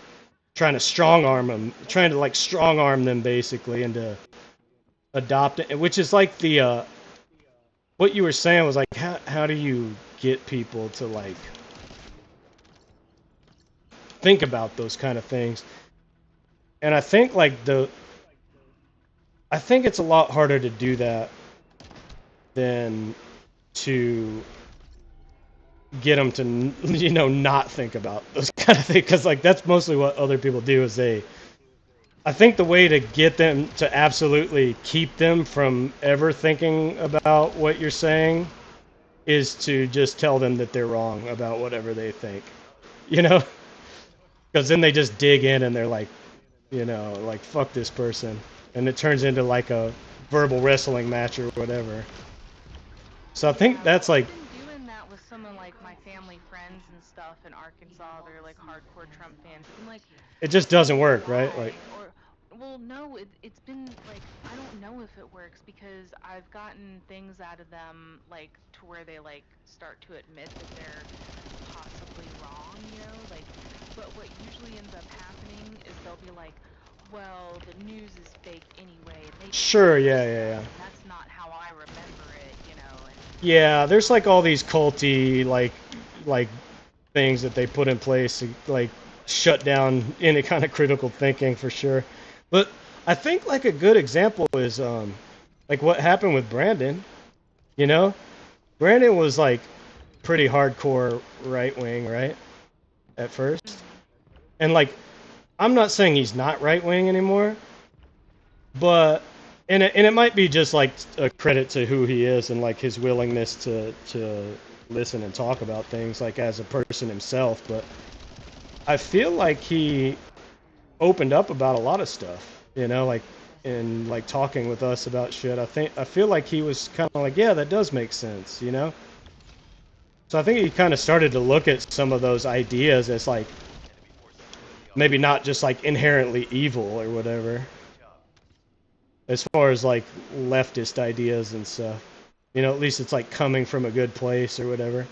trying to strong arm them basically into adopting, which is like the what you were saying was like how do you get people to like think about those kind of things. And I think like I think it's a lot harder to do that than to get them to, you know, not think about those kind of things, because like that's mostly what other people do is I think the way to get them to absolutely keep them from ever thinking about what you're saying is to just tell them that they're wrong about whatever they think, you know, because then they just dig in and they're like, you know, like fuck this person, and it turns into like a verbal wrestling match or whatever. So I think that's like doing that with some of like my family friends and stuff in Arkansas. They're like hardcore Trump fans. I'm like, it just doesn't work, right? Like, well, no, it's been like I don't know if it works because I've gotten things out of them like to where they like start to admit that they're possibly wrong, you know, like. But what usually ends up happening is they'll be like, well, the news is fake anyway. Sure, yeah. That's not how I remember it, you know. And yeah, there's like all these culty like things that they put in place to like shut down any kind of critical thinking for sure. But I think like a good example is like what happened with Brandon. You know, Brandon was like pretty hardcore right wing, right? At first. And like I'm not saying he's not right wing anymore, but and it might be just like a credit to who he is and like his willingness to listen and talk about things like as a person himself, but I feel like he opened up about a lot of stuff, you know, like in like talking with us about shit. I feel like he was kind of like, yeah, that does make sense, you know. So I think he kind of started to look at some of those ideas as like maybe not just like inherently evil or whatever. As far as like leftist ideas and stuff. You know, at least it's like coming from a good place or whatever.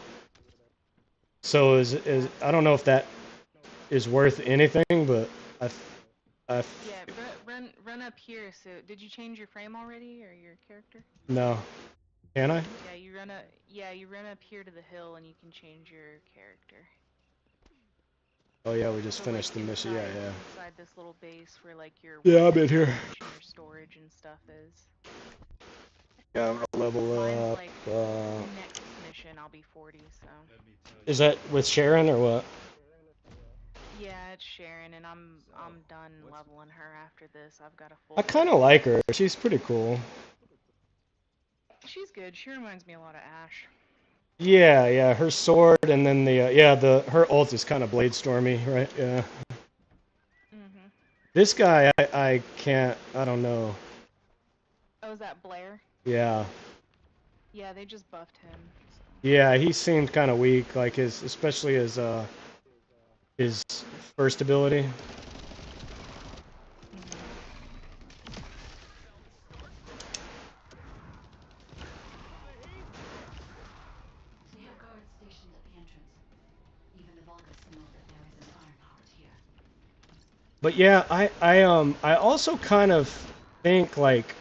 So is I don't know if that is worth anything, but I Yeah, run up here. So, did you change your frame already, or your character? no. Can I? Yeah, you run up here to the hill, and you can change your character. Oh yeah, we just So, finished the like, mission. Yeah, yeah. inside this little base where like your Yeah, I'm weapon in here. range and your storage and stuff is. Yeah, I'm gonna level Mine's up. like next mission. I'll be 40, so. Is that with Sharon or what? Yeah, it's Sharon, and I'm done leveling her after this. I've got a full. I kind of like her. She's pretty cool. She's good. She reminds me a lot of Ash. Yeah, yeah. Her sword and then the her ult is kind of blade stormy, right? Yeah. Mhm. This guy, I can't. I don't know. Oh, is that Blair? Yeah. Yeah, they just buffed him. So. Yeah, he seemed kind of weak, like especially his first ability. They have guards stationed at the entrance. Even the Vulgus know that there is an Ironheart here. But yeah, I also kind of think like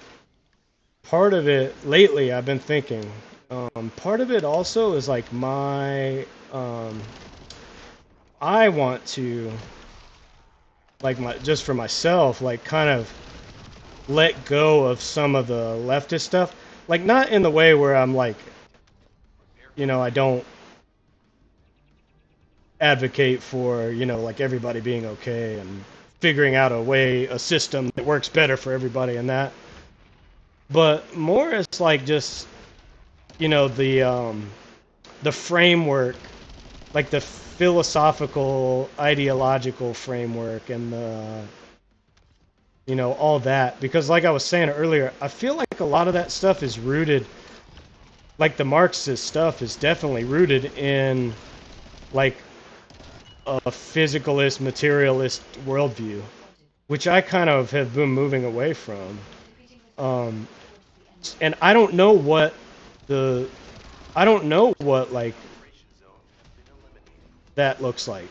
part of it lately I've been thinking part of it also is like I want to like just for myself like kind of let go of some of the leftist stuff, like not in the way where I'm like, you know, I don't advocate for, you know, like everybody being okay and figuring out a system that works better for everybody and that, but more as like just, you know, the framework, like the philosophical ideological framework and the, you know, all that, because like I was saying earlier, I feel like a lot of that stuff is rooted, like the Marxist stuff is definitely rooted in like a physicalist materialist worldview, which I kind of have been moving away from. And I don't know what like that looks like.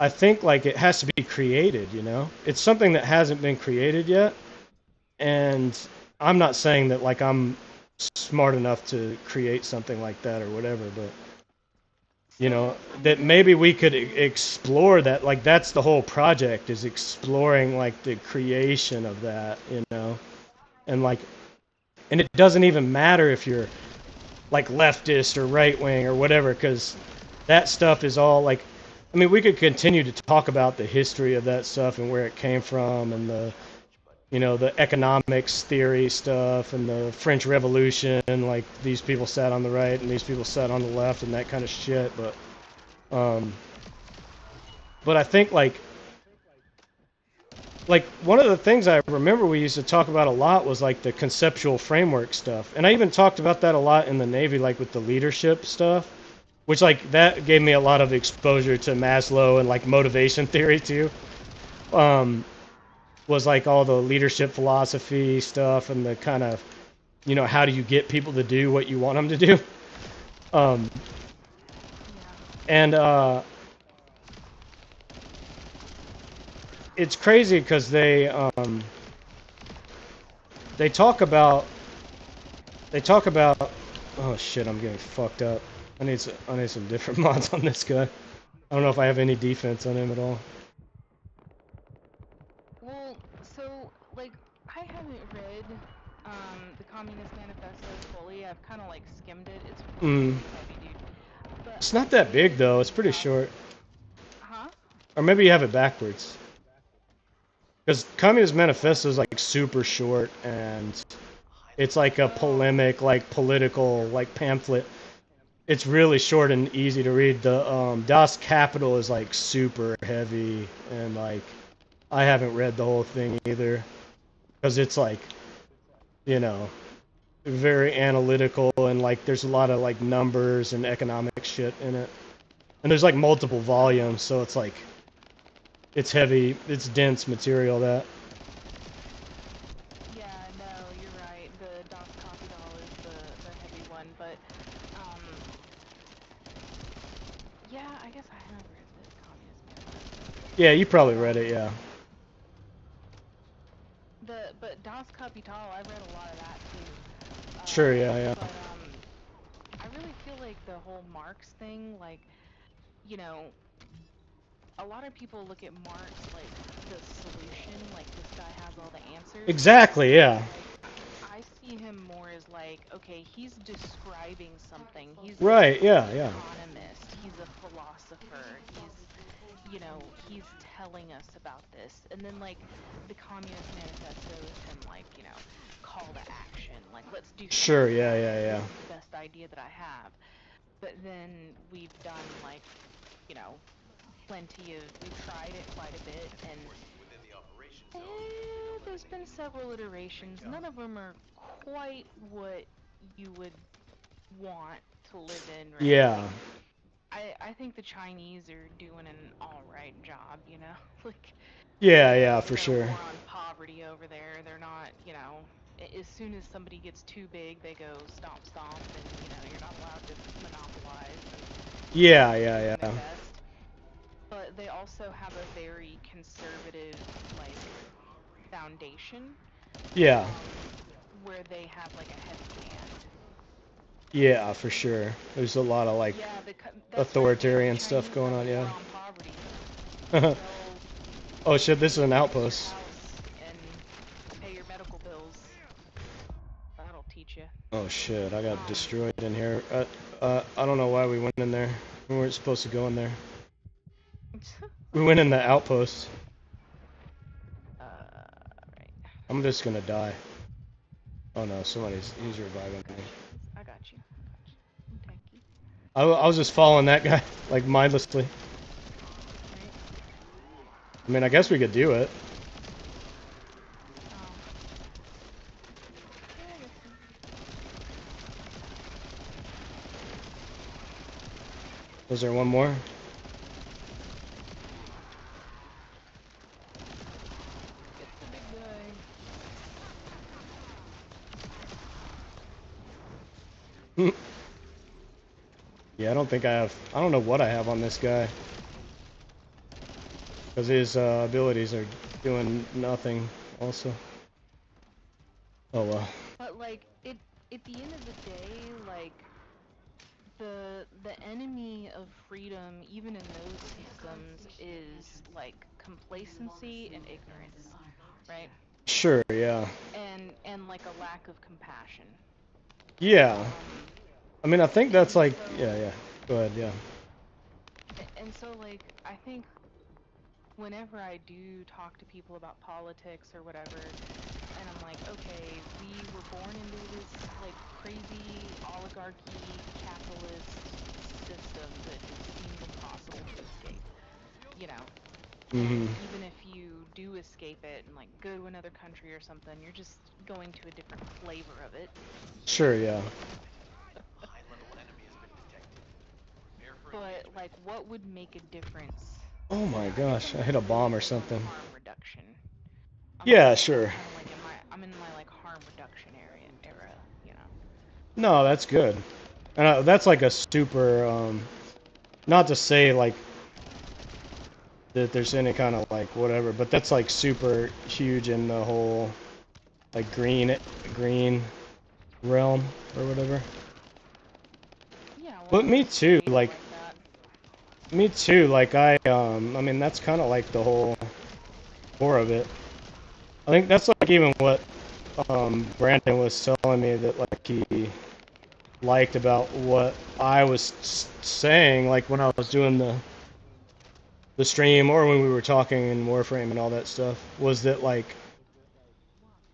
I think like it has to be created, you know? It's something that hasn't been created yet. And I'm not saying that like I'm smart enough to create something like that or whatever, but you know, that maybe we could explore that, like that's the whole project, is exploring like the creation of that, you know? And like, and it doesn't even matter if you're like leftist or right wing or whatever, because that stuff is all like, I mean, we could continue to talk about the history of that stuff and where it came from and the, you know, the economics theory stuff and the French Revolution, like these people sat on the right and these people sat on the left and that kind of shit, but I think like one of the things I remember we used to talk about a lot was like the conceptual framework stuff. And I even talked about that a lot in the Navy, like with the leadership stuff, which like that gave me a lot of exposure to Maslow and like motivation theory too. Was like all the leadership philosophy stuff and the kind of, you know, how do you get people to do what you want them to do? And it's crazy because they talk about oh shit, I'm getting fucked up. I need some different mods on this guy. I don't know if I have any defense on him at all. Well, so like I haven't read the Communist Manifesto fully. I've kind of like skimmed it. It's really heavy, dude. But It's not that big though. It's pretty short. Huh? Or maybe you have it backwards. Because Communist Manifesto is like super short and it's like a polemic, like political, like pamphlet. It's really short and easy to read. The Das Kapital is like super heavy and like I haven't read the whole thing either because it's like, you know, very analytical, and like there's a lot of like numbers and economic shit in it. And there's like multiple volumes, so it's like it's heavy, it's dense material that. Yeah, no, you're right. The Das Kapital is the heavy one, but yeah, I guess I have read the Communist Manifesto. Yeah, you probably read it, yeah. But Das Kapital, I read a lot of that too. Sure, yeah, yeah. But I really feel like the whole Marx thing, like, you know, a lot of people look at Marx like the solution, like this guy has all the answers. Exactly, yeah. Like, I see him more as like, okay, he's describing something. He's Right, yeah, an yeah. economist. He's a philosopher. He's, you know, he's telling us about this. And then like the Communist Manifesto is him like, you know, call to action. Like, let's do something. Sure, yeah, yeah, yeah. This is the best idea that I have. But then we've done like, you know, we've tried it quite a bit, and there's been several iterations. None of them are quite what you would want to live in, right? Yeah. Like, I think the Chinese are doing an alright job, you know? Like, Yeah, yeah, for they're sure. war on poverty over there. They're not, you know, as soon as somebody gets too big, they go stomp stomp, and, you know, you're not allowed to monopolize. And Yeah, yeah, yeah. But they also have a very conservative, like, foundation. Yeah. Where they have, like, a heavy hand. Yeah, for sure. There's a lot of, like, authoritarian stuff going on, yeah. Oh shit, this is an outpost. And pay your medical bills. That'll teach you. Oh shit, I got destroyed in here. I don't know why we went in there. We weren't supposed to go in there. We went in the outpost. Right. I'm just gonna die. Oh no, he's reviving me. I got you. Thank you. I was just following that guy, like, mindlessly. I mean, I guess we could do it. Was there one more? Yeah, I don't think I have. I don't know what I have on this guy. Because his abilities are doing nothing, also. Oh well. But, like, at the end of the day, like, the enemy of freedom, even in those systems, is, like, complacency and ignorance, right? Sure, yeah. And like a lack of compassion. Yeah. I mean, I think that's like, yeah. Go ahead, yeah. And so, like, I think whenever I do talk to people about politics or whatever, and I'm like, okay, we were born into this, like, crazy oligarchy capitalist system that it seems impossible to escape, you know? And even if you do escape it and, like, go to another country or something, you're just going to a different flavor of it. Sure, yeah. But, like, what would make a difference? Oh my gosh, I hit a bomb or something. Harm reduction. Yeah, sure. I'm in my, like, harm reduction era, you know? No, that's good. And that's like a super, not to say, like, that there's any kind of, like, whatever, but that's, like, super huge in the whole, like, green realm, or whatever. Yeah, well, But me too, like I mean, that's kind of like the whole core of it. I think that's like even what Brandon was telling me that, like, he liked about what I was saying, like when I was doing the stream, or when we were talking in Warframe and all that stuff, was that, like,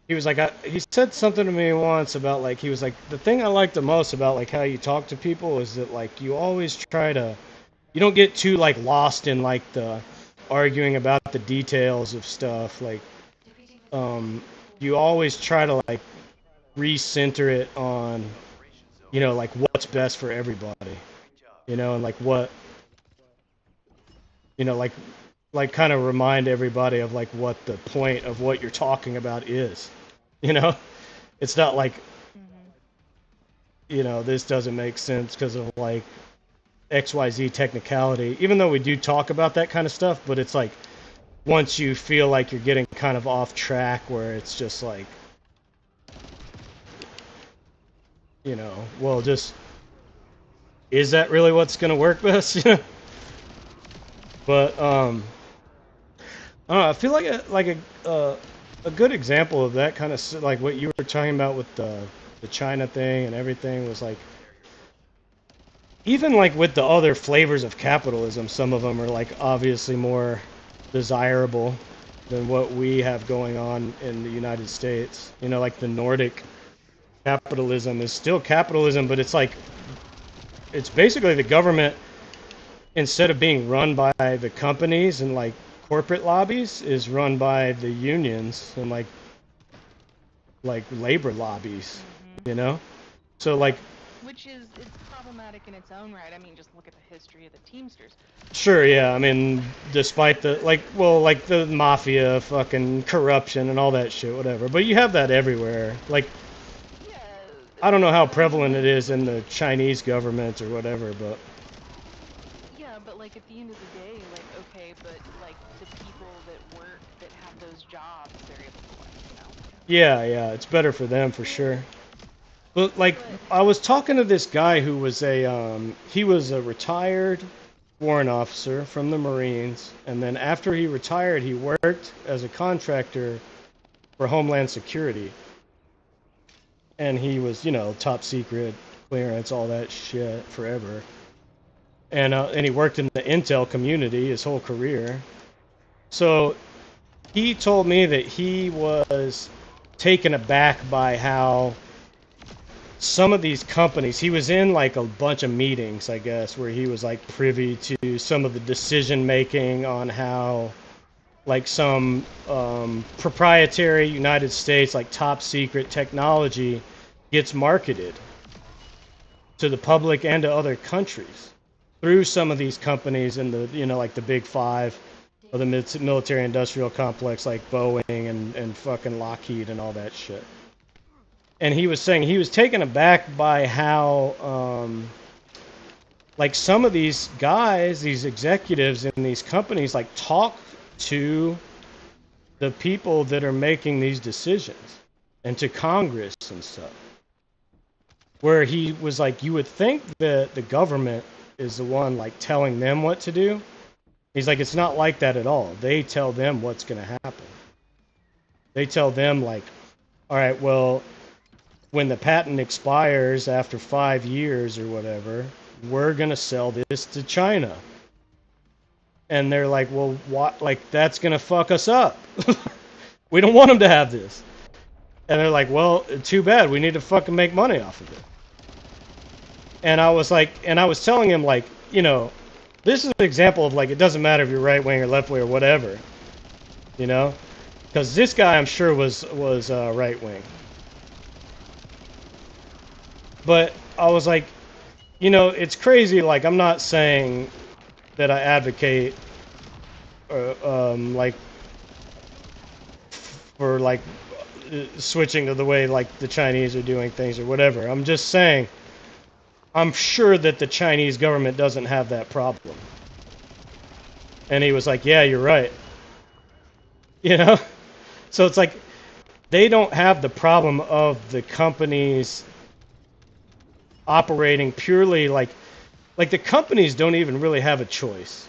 he was like, he said something to me once about, like, he was like, the thing I like the most about, like, how you talk to people is that, like, you always try to, you don't get too, like, lost in, like, the arguing about the details of stuff, like, you always try to, like, recenter it on, you know, like what's best for everybody, you know, and like what, you know, like kind of remind everybody of like what the point of what you're talking about is, you know. It's not like, you know, this doesn't make sense because of like XYZ technicality, even though we do talk about that kind of stuff, but it's like once you feel like you're getting kind of off track where it's just like, you know, well, just, is that really what's going to work best? But, I don't know, I feel like a good example of that kind of, like what you were talking about with the China thing and everything was like, even like with the other flavors of capitalism, some of them are like obviously more desirable than what we have going on in the United States. You know, like the Nordic capitalism is still capitalism, but it's like, it's basically the government, instead of being run by the companies and like corporate lobbies, is run by the unions and like labor lobbies, you know? So like, Which is, it's problematic in its own right. I mean, just look at the history of the Teamsters. sure, yeah, I mean, despite the, like, well, like the mafia, fucking corruption and all that shit, whatever. But you have that everywhere. Like, Yeah. I don't know how prevalent it is in the Chinese government or whatever, but Yeah, but like at the end of the day, like, okay, but like the people that work, that have those jobs, they're able to like, you know. yeah, it's better for them for sure. But like, I was talking to this guy who was he was a retired warrant officer from the Marines, and then after he retired, he worked as a contractor for Homeland Security. And he was, you know, top secret clearance, all that shit forever. And he worked in the intel community his whole career. So he told me that he was taken aback by how some of these companies, he was in like a bunch of meetings, I guess, where he was like privy to some of the decision making on how like some proprietary United States, like top secret technology gets marketed to the public and to other countries through some of these companies in the, you know, like the big five or the military industrial complex like Boeing and fucking Lockheed and all that shit. And he was saying he was taken aback by how like some of these guys, these executives in these companies, like talk to the people that are making these decisions and to Congress and stuff. Where he was like, you would think that the government is the one like telling them what to do. He's like, it's not like that at all. They tell them what's going to happen. They tell them like, all right, well, when the patent expires after 5 years or whatever, we're going to sell this to China. And they're like, well, what? Like, that's going to fuck us up. We don't want them to have this. And they're like, well, too bad. We need to fucking make money off of it. And I was like, and I was telling him, like, you know, this is an example of, like, it doesn't matter if you're right wing or left wing or whatever, you know? Because this guy, I'm sure, was right wing. But I was like, you know, it's crazy. Like, I'm not saying that I advocate, like, for, like, switching to the way, like, the Chinese are doing things or whatever. I'm just saying, I'm sure that the Chinese government doesn't have that problem. And he was like, yeah, you're right. You know? So it's like, they don't have the problem of the companies operating purely like the companies don't even really have a choice.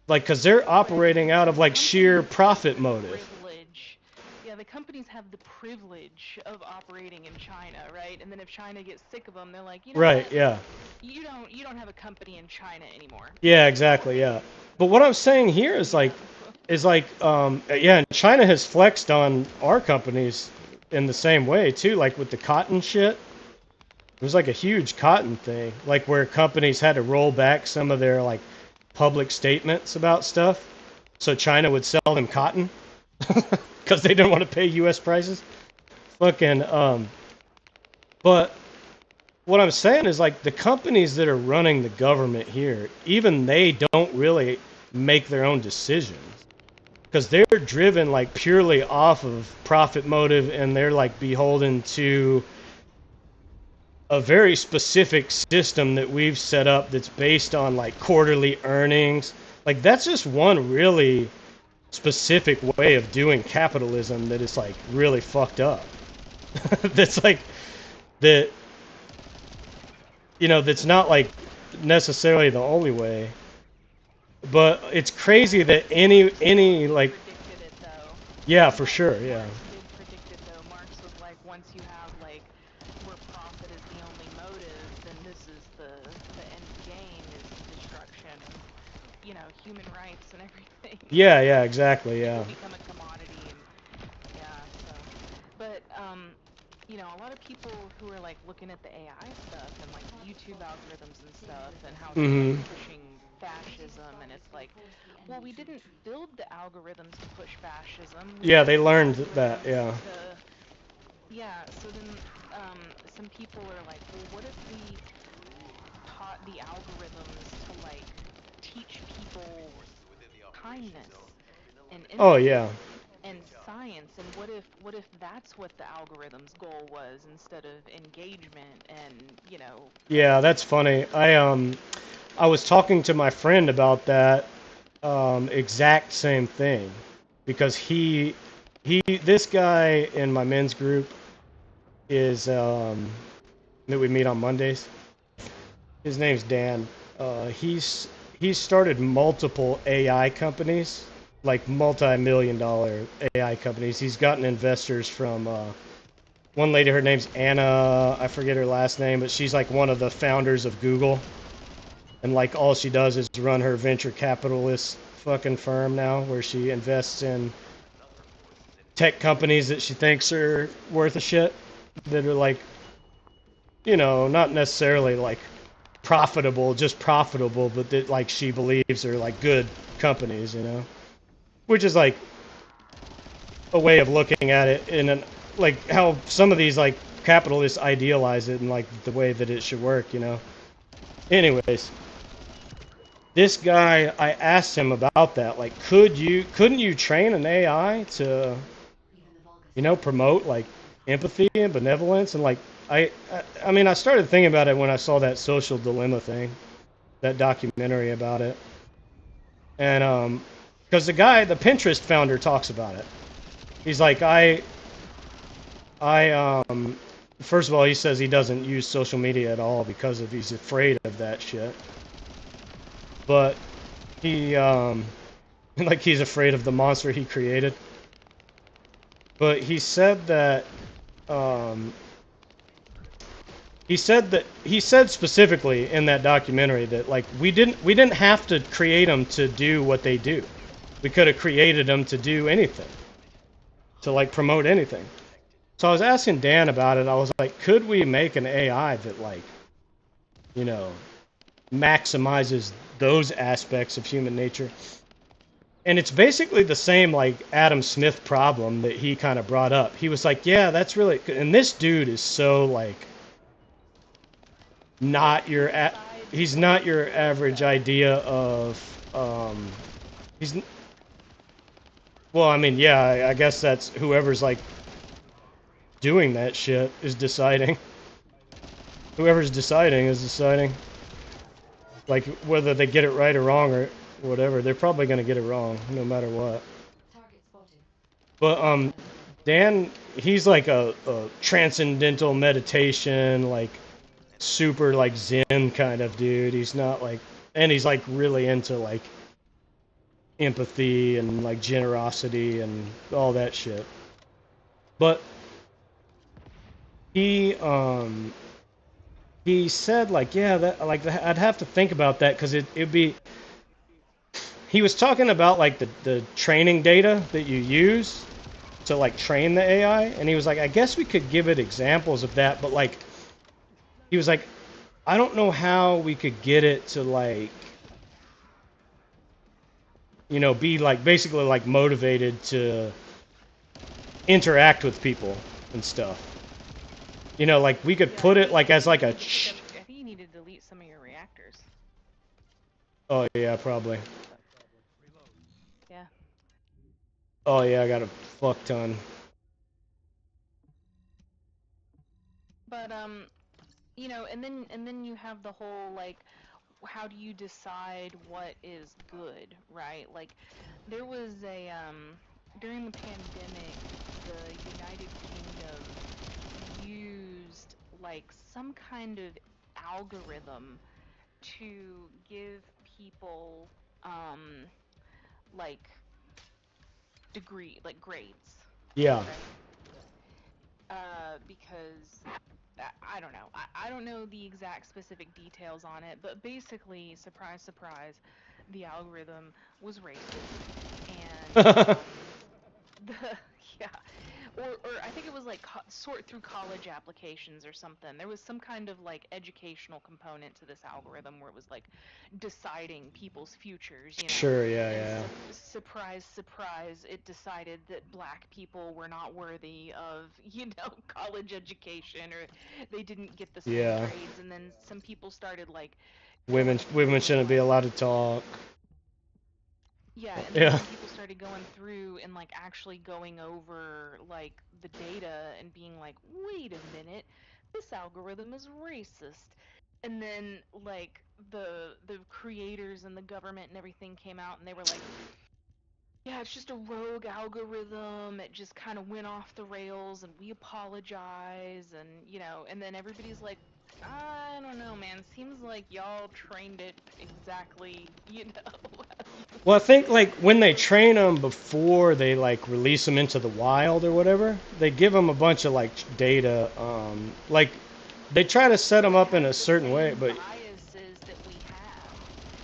Like, because they're operating out of like sheer profit motive. Privilege. Yeah, the companies have the privilege of operating in China, right? And then if China gets sick of them, they're like, you know Right, what? yeah. You don't have a company in China anymore. Yeah, exactly, yeah. But what I'm saying here is like, yeah, and China has flexed on our companies in the same way too, like with the cotton shit. It was like a huge cotton thing, like where companies had to roll back some of their like public statements about stuff, so China would sell them cotton because they didn't want to pay U.S. prices. fucking but what I'm saying is like the companies that are running the government here, even they don't really make their own decisions because they're driven like purely off of profit motive, and they're like beholden to a very specific system that we've set up that's based on like quarterly earnings. Like that's just one really specific way of doing capitalism that is like really fucked up. That's like that, you know, that's not like necessarily the only way. But it's crazy that any like Predicted it though. yeah, for sure, yeah. Marx did predict it though. Marx was like, once you have like where profit is the only motive, then this is the end game is destruction of, you know, human rights and everything. Yeah, yeah, exactly, yeah. People become a commodity and yeah, so but you know, a lot of people who are like looking at the AI stuff and like YouTube algorithms and stuff and how they're like pushing fascism, and it's like, well, we didn't build the algorithms to push fascism. We Yeah, they built the learned that, yeah. algorithms yeah, so then some people are like, well, what if we taught the algorithms to like teach people kindness and Oh, empathy yeah. and science, and what if that's what the algorithm's goal was instead of engagement and, you know. Yeah, that's funny. I was talking to my friend about that exact same thing, because this guy in my men's group is that we meet on Mondays. His name's Dan. He's started multiple AI companies, like multi-million-dollar AI companies. He's gotten investors from one lady. Her name's Anna. I forget her last name, but she's like one of the founders of Google. And like all she does is run her venture capitalist fucking firm now, where she invests in tech companies that she thinks are worth a shit, that are like, you know, not necessarily like profitable, just profitable, but that like she believes are like good companies, you know, which is like a way of looking at it in an like how some of these like capitalists idealize it and like the way that it should work, you know. Anyways, this guy, I asked him about that. Like, couldn't you train an AI to, you know, promote like empathy and benevolence? And like, I mean, I started thinking about it when I saw that Social Dilemma thing, that documentary about it. And because the guy, the Pinterest founder, talks about it. He's like, first of all, he says he doesn't use social media at all because he's afraid of that shit. But he, like he's afraid of the monster he created. But he said that, he said specifically in that documentary that like we didn't have to create them to do what they do. We could have created them to do anything, to like promote anything. So I was asking Dan about it. I was like, could we make an AI that like, you know, maximizes those aspects of human nature? And it's basically the same like Adam Smith problem that he kind of brought up. He was like, yeah, that's really, and this dude is so like not your he's not your average idea of he's well, I mean, yeah, I guess that's whoever's like doing that shit is deciding. Whoever's deciding is deciding. Like whether they get it right or wrong or whatever, they're probably gonna get it wrong no matter what. But Dan, he's like a transcendental meditation, like super like Zen kind of dude. He's not like, and he's like really into like empathy and like generosity and all that shit. But he said like, yeah, that like I'd have to think about that because it'd be. He was talking about like the training data that you use to like train the AI, and he was like, I guess we could give it examples of that, but like, he was like, I don't know how we could get it to like, you know, be like basically like motivated to interact with people. and stuff. You know, like we could Yeah, put I it think like you as like need a. to pick up. I think you need to delete some of your reactors. Oh yeah, probably. Yeah. Oh yeah, I got a fuck ton. But you know, and then you have the whole like, how do you decide what is good, right? Like, there was a during the pandemic, the United Kingdom used like some kind of algorithm to give people um like like grades, Yeah. right? Because I don't know. I don't know the exact specific details on it, but basically, surprise, surprise, the algorithm was racist, and the yeah, or I think it was like sort through college applications or something. There was some kind of like educational component to this algorithm where it was like deciding people's futures, you know. Sure. Yeah. And Yeah. surprise, surprise, it decided that black people were not worthy of, you know, college education, or they didn't get the same Yeah. grades. And then some people started like Women going women through and shouldn't be like, allowed to talk. yeah, and then Yeah. some people started going through and like actually going over like the data and being like, wait a minute, this algorithm is racist. And then like the creators and the government and everything came out and they were like, yeah, it's just a rogue algorithm. It just kind of went off the rails and we apologize. And, you know, and then everybody's like, I don't know, man. Seems like y'all trained it exactly, you know. Well, I think like when they train them before they like release them into the wild or whatever, they give them a bunch of like data. Like they try to set them But it up in has a the certain way, same but biases that we have.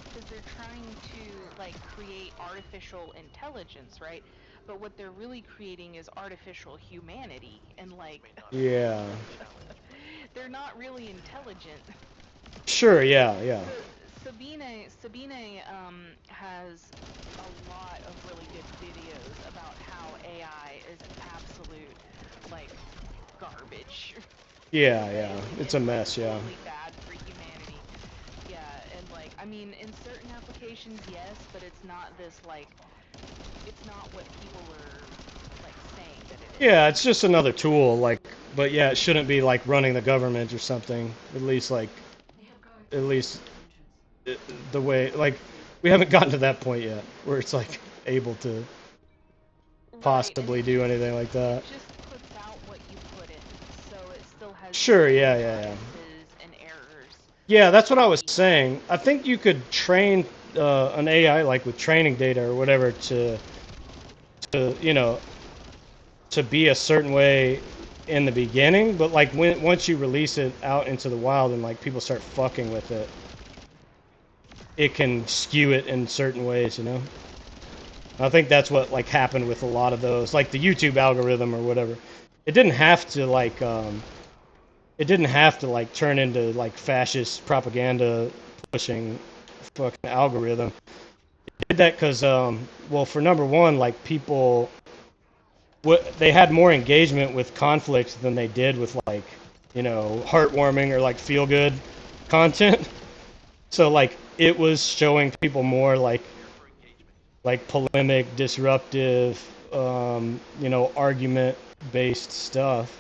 Because they're trying to, like, create artificial intelligence, right? But what they're really creating is artificial humanity. And, like, yeah. they're not really intelligent. Sure. Yeah. Yeah. So Sabine has a lot of really good videos about how AI is absolute like garbage. Yeah. Yeah. It's a And like mess. Yeah. totally bad for humanity. Yeah, and like I mean in certain applications yes, but it's not this like it's not what people are like saying that it is. Yeah. It's just another tool. Like, but yeah, it shouldn't be like running the government or something. At least like, They have guards at least at the entrance. the way like we haven't gotten to that point yet where it's like able to Right, and possibly do anything like it that. just puts out what you put in, so it still has the Sure, same yeah, yeah, yeah. biases and errors Yeah, that's what I that was we have. saying. I think you could train an AI like with training data or whatever to you know to be a certain way in the beginning, but like when once you release it out into the wild and like people start fucking with it, it can skew it in certain ways, you know. I think that's what like happened with a lot of those, like the YouTube algorithm or whatever. It didn't have to like it didn't have to like turn into like fascist propaganda pushing fucking algorithm. It did that because well for number one like people they had more engagement with conflict than they did with like you know heartwarming or like feel good content. So like it was showing people more like polemic, disruptive, you know, argument-based stuff.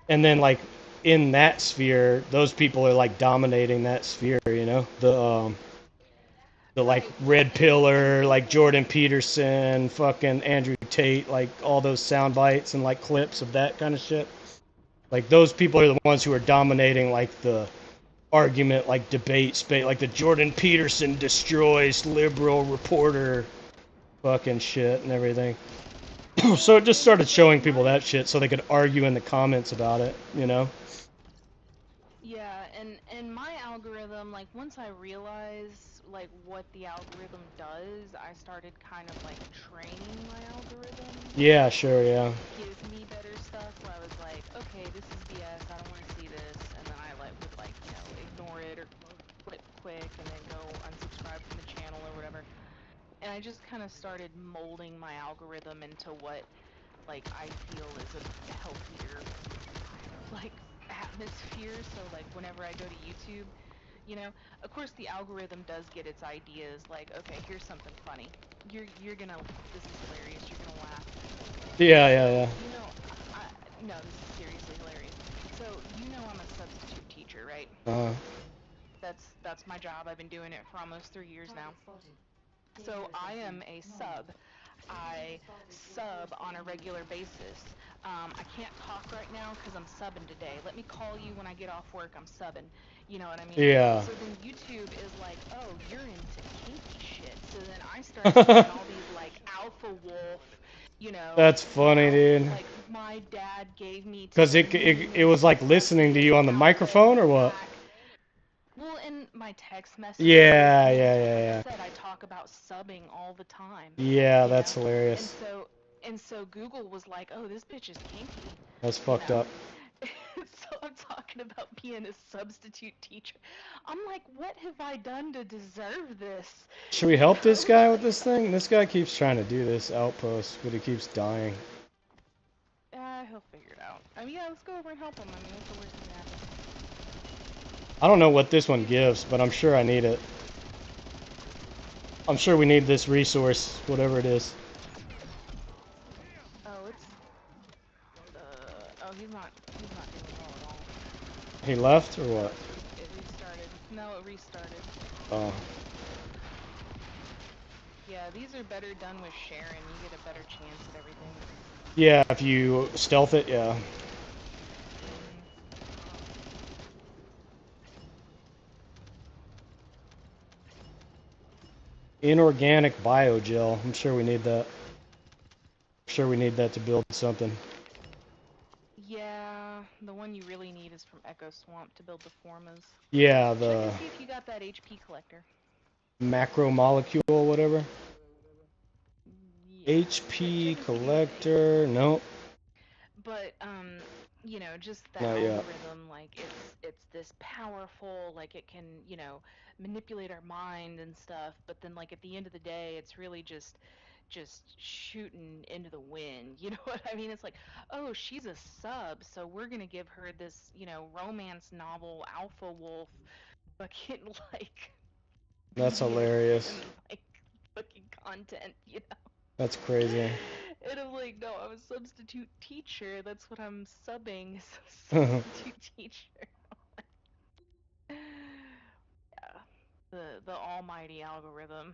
And then like in that sphere, those people are like dominating that sphere. You know, the like Right, well, red pillar, and like people Jordan Peterson, fucking Andrew Tate, like all those sound bites and like clips of that kind of shit. Like those people are the ones who are dominating like the argument, like debate space, like the Jordan Peterson destroys liberal reporter fucking shit and everything. So it just started so showing people my that shit so they could argue in the comments about it, you know? yeah, and my algorithm, like once I realized like what the algorithm does, I started kind of like training my algorithm Yeah, to sure, yeah. give me better stuff where I was like, okay, this is BS, I don't want to see this, and then I like would like, you know, ignore it or click quick and then go unsubscribe from the channel or whatever. And I just kind of started molding my algorithm into what like I feel is a healthier like atmosphere. So like whenever I go to YouTube, you know, of course the algorithm does get its ideas. Like, okay, here's something funny. You're gonna this is hilarious. You're gonna laugh. Yeah, So, yeah, yeah. you know, no, this is seriously hilarious. So you know I'm a substitute teacher, right? Uh, That's my job. I've been doing it for almost 3 years now. Target spotted. So Dangerous I am SE. a Normal. sub. I sub on a regular basis. I can't talk right now because I'm subbing today. Let me call you when I get off work. I'm subbing. You know what I mean? yeah. So then YouTube is like, oh, you're into kinky shit. So then I start saying all these like alpha wolf, you know, That's funny, dude. like my dad gave me to Because it was like listening to you on the microphone or what? Well, in my text messages, Yeah, and yeah, like yeah, I yeah. said, I talk about subbing all the time. Yeah, You that's know? And hilarious. so Google was like, "Oh, this bitch is kinky." That's You fucked know? up. So I'm talking about being a substitute teacher. I'm like, what have I done to deserve this? Should we You help this know? guy with this thing? This guy keeps trying to do this outpost, but he keeps dying. He'll figure it out. I mean, yeah, let's go over and help him. I mean, what's the worst that can happen? I don't know what this one gives, but I'm sure I need it. I'm sure we need this resource, whatever it is. Oh, it's oh, he's not doing well at all. He left or Oh, what? it restarted. No, it restarted. Oh. Yeah, these are better done with Sharon. You get a better chance at everything. Yeah, if you stealth it, yeah. Mhm. Inorganic biogel. I'm sure we need that. I'm sure we need that to build something. Yeah, the one you really need is from Echo Swamp to build the formas. Yeah, Check the and see if you got that HP collector. macromolecule, whatever. Yeah, check HP and see if you got the HP collector. collector. Nope, But you know, just the not yet. algorithm, like it's this powerful, like it can, you know, manipulate our mind and stuff, but then like at the end of the day, it's really just shooting into the wind. You know what I mean? It's like, oh, she's a sub, so we're gonna give her this, you know, romance novel alpha wolf fucking like That's hilarious. BDSM like fucking content, you know? That's crazy. And I'm like, no, I'm a substitute teacher. That's what I'm subbing. Yeah, Substitute teacher. Yeah. The almighty algorithm.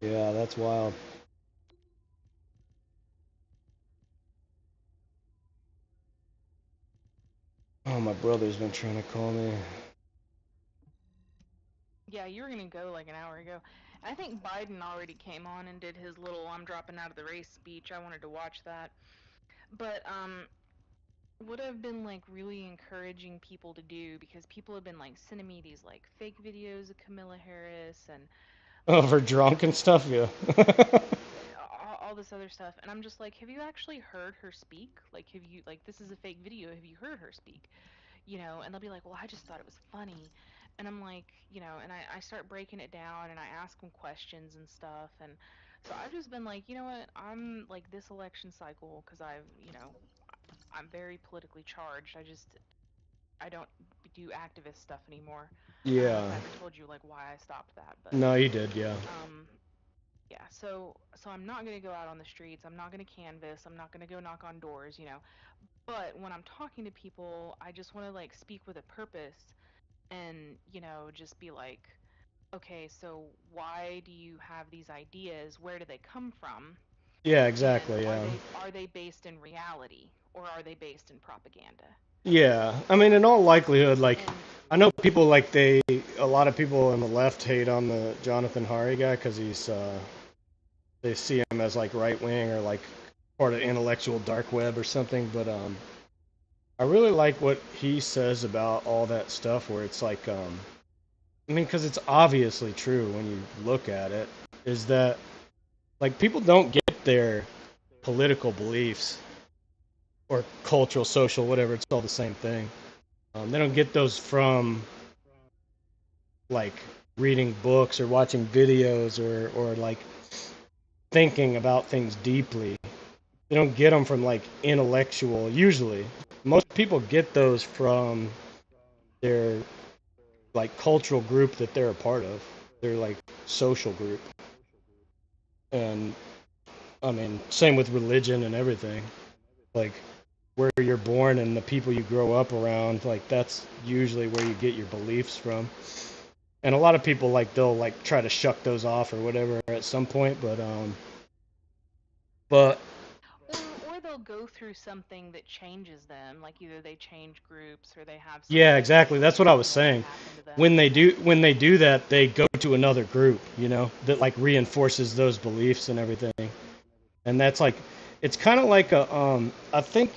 that's wild. Oh, my brother's been trying to call me. Yeah, you were gonna go like an hour ago. I think Biden already came on and did his little "I'm dropping out of the race" speech. I wanted to watch that. But what I've been like really encouraging people to do, because people have been like sending me these like fake videos of Camilla Harris and Oh, for like drunk and stuff, yeah. all this other stuff, and I'm just like, have you actually heard her speak? Like, have you like this is a fake video? Have you heard her speak? You know? And they'll be like, well, I just thought it was funny, and I'm like, you know, and I start breaking it down and I ask them questions and stuff, and so I've just been like, you know what? I'm like this election cycle because I've, you know, I'm very politically charged. I don't do activist stuff anymore. I don't know Yeah. if I ever told you like why I stopped that, but No, you did, yeah. yeah, so I'm not gonna go out on the streets. I'm not gonna canvas. I'm not gonna go knock on doors, you know. But when I'm talking to people, I just want to like speak with a purpose and, you know, just be like, okay, so why do you have these ideas? Where do they come from? Yeah, And exactly, yeah. are they based in reality or are they based in propaganda? Yeah, I mean, in all likelihood, like, And I know people, like, a lot of people on the left hate on the Jonathan Hari guy because they see him as, like, right wing or, like, part of intellectual dark web or something, but, I really like what he says about all that stuff where it's like, I mean, because it's obviously true when you look at it, is that, like, people don't get their political beliefs or cultural, social, whatever, it's all the same thing. They don't get those from like reading books or watching videos or like thinking about things deeply. they don't get them from like intellectual. Usually, most people get those from their like cultural group that they're a part of. Their like social group, and I mean, same with religion and everything. Like where you're born and the people you grow up around, like that's usually where you get your beliefs from. And a lot of people like they'll like try to shuck those off or whatever at some point, but Or they'll go through something that changes them, like either they change groups or they have yeah, something exactly. That's what I was traumatic saying. happen to them. When they do that, they go to another group, you know, that like reinforces those beliefs and everything. And that's like it's kind of like a I think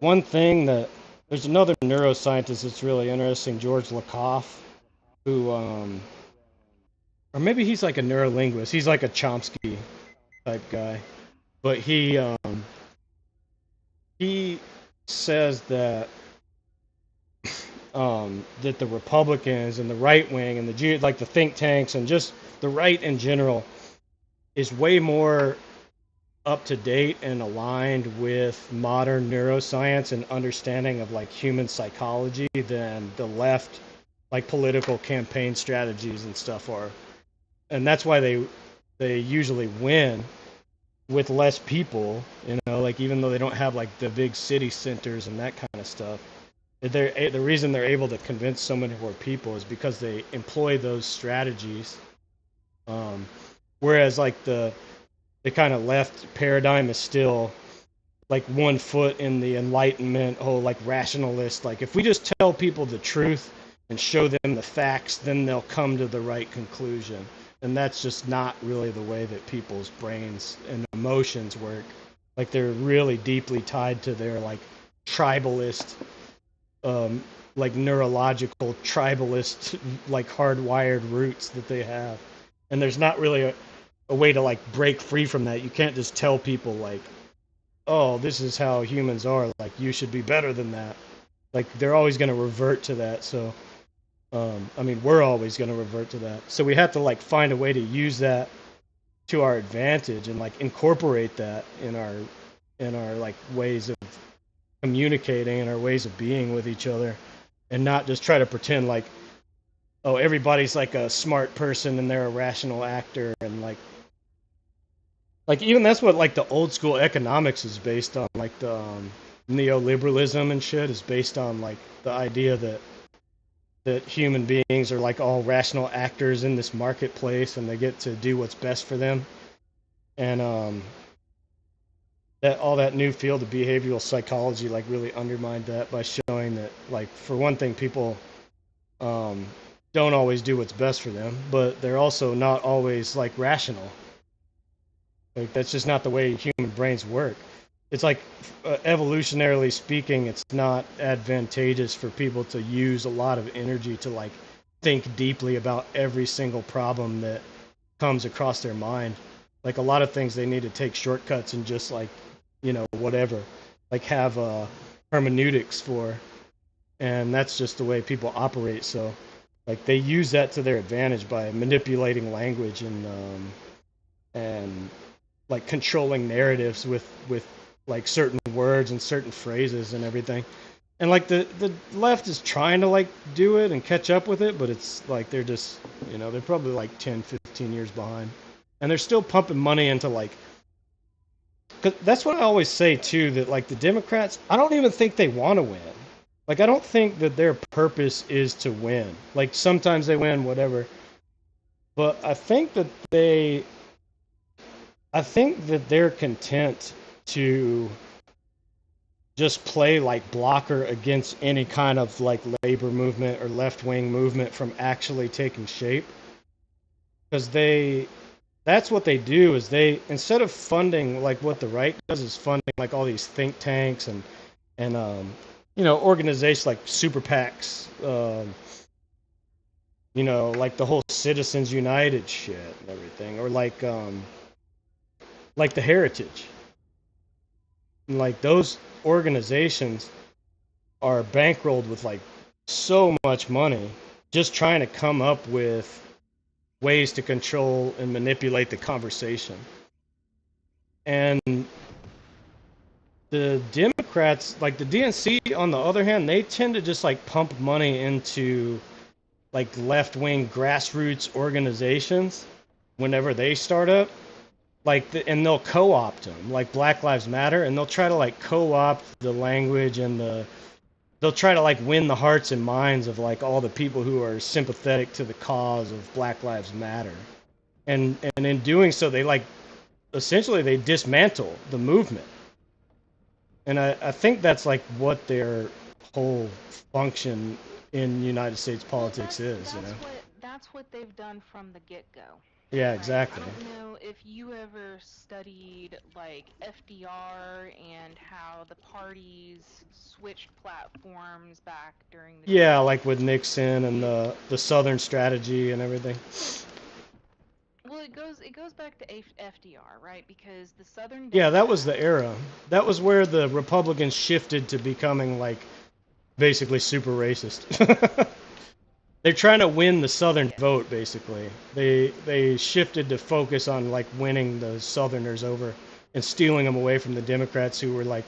one thing that there's another neuroscientist that's really interesting, George Lakoff, who or maybe he's like a neurolinguist. He's like a Chomsky type guy. But he says that the Republicans and the right wing and like the think tanks and just the right in general is way more up to date and aligned with modern neuroscience and understanding of like human psychology than the left like political campaign strategies and stuff are. And that's why they usually win with less people, you know, like even though they don't have like the big city centers and that kind of stuff. The reason they're able to convince so many more people is because they employ those strategies. Um, whereas like the kind of left paradigm is still like 1 foot in the enlightenment whole like rationalist, like if we just tell people the truth and show them the facts, then they'll come to the right conclusion. And that's just not really the way that people's brains and emotions work. Like they're really deeply tied to their like tribalist like neurological tribalist like hardwired roots that they have. And there's not really a way to like break free from that. You can't just tell people like, oh, this is how humans are, like you should be better than that. Like they're always going to revert to that. So I mean, we're always going to revert to that. So we have to like find a way to use that to our advantage and like incorporate that in our like ways of communicating and our ways of being with each other, and not just try to pretend like, oh, everybody's like a smart person and they're a rational actor. And like even that's what like the old school economics is based on, like the neoliberalism and shit is based on like the idea that human beings are like all rational actors in this marketplace and they get to do what's best for them. And that all that new field of behavioral psychology like really undermined that by showing that, like, for one thing, people um, don't always do what's best for them, but they're also not always like rational. Like that's just not the way human brains work. It's like evolutionarily speaking, it's not advantageous for people to use a lot of energy to like think deeply about every single problem that comes across their mind. Like a lot of things they need to take shortcuts and just like, you know, whatever, like have hermeneutics for. And that's just the way people operate. So like they use that to their advantage by manipulating language and like controlling narratives with like certain words and certain phrases and everything. And like the left is trying to like do it and catch up with it, but it's like they're just, you know, they're probably like 10-15 years behind. And they're still pumping money into like, cause that's what I always say too, that like the Democrats, I don't even think they want to win. Like I don't think that their purpose is to win. Like sometimes they win, whatever. But I think that they're content to just play like blocker against any kind of like labor movement or left wing movement from actually taking shape. Because that's what they do, is they, instead of funding like what the right does, is funding like all these think tanks and you know, organizations like super PACs, you know, like the whole Citizens United shit and everything, or like the Heritage. And, like those organizations are bankrolled with like so much money just trying to come up with ways to control and manipulate the conversation. And The Democrats, like the DNC, on the other hand, they tend to just like pump money into like left-wing grassroots organizations whenever they start up. And they'll co-opt them, like Black Lives Matter, and they'll try to like co-opt the language and they'll try to like win the hearts and minds of like all the people who are sympathetic to the cause of Black Lives Matter. And in doing so, they like essentially they dismantle the movement. And I think that's like what their whole function in United States politics is, you know. That's what they've done from the get-go. Yeah, Right? exactly. I don't know if you ever studied like FDR and how the parties switched platforms back during the Yeah, like with Nixon and the Southern strategy and everything. Well, it goes back to FDR, right? Because the Southern Yeah, that was Democrats, the era. That was where the Republicans shifted to becoming like basically super racist. They're trying to win the Southern vote, basically. They shifted to focus on like winning the Southerners over and stealing them away from the Democrats who were like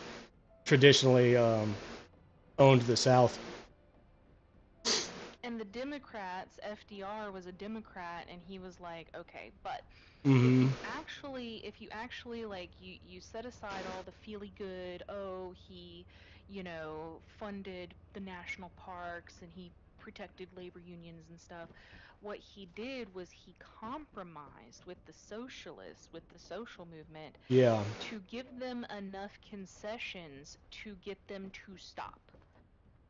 traditionally owned the South. And the Democrats, FDR was a Democrat, and he was like, okay, but Mm-hmm. if you actually like you set aside all the feely good, oh, he, funded the national parks and he protected labor unions and stuff. What he did was he compromised with the socialists, with the social movement, Yeah. to give them enough concessions to get them to stop.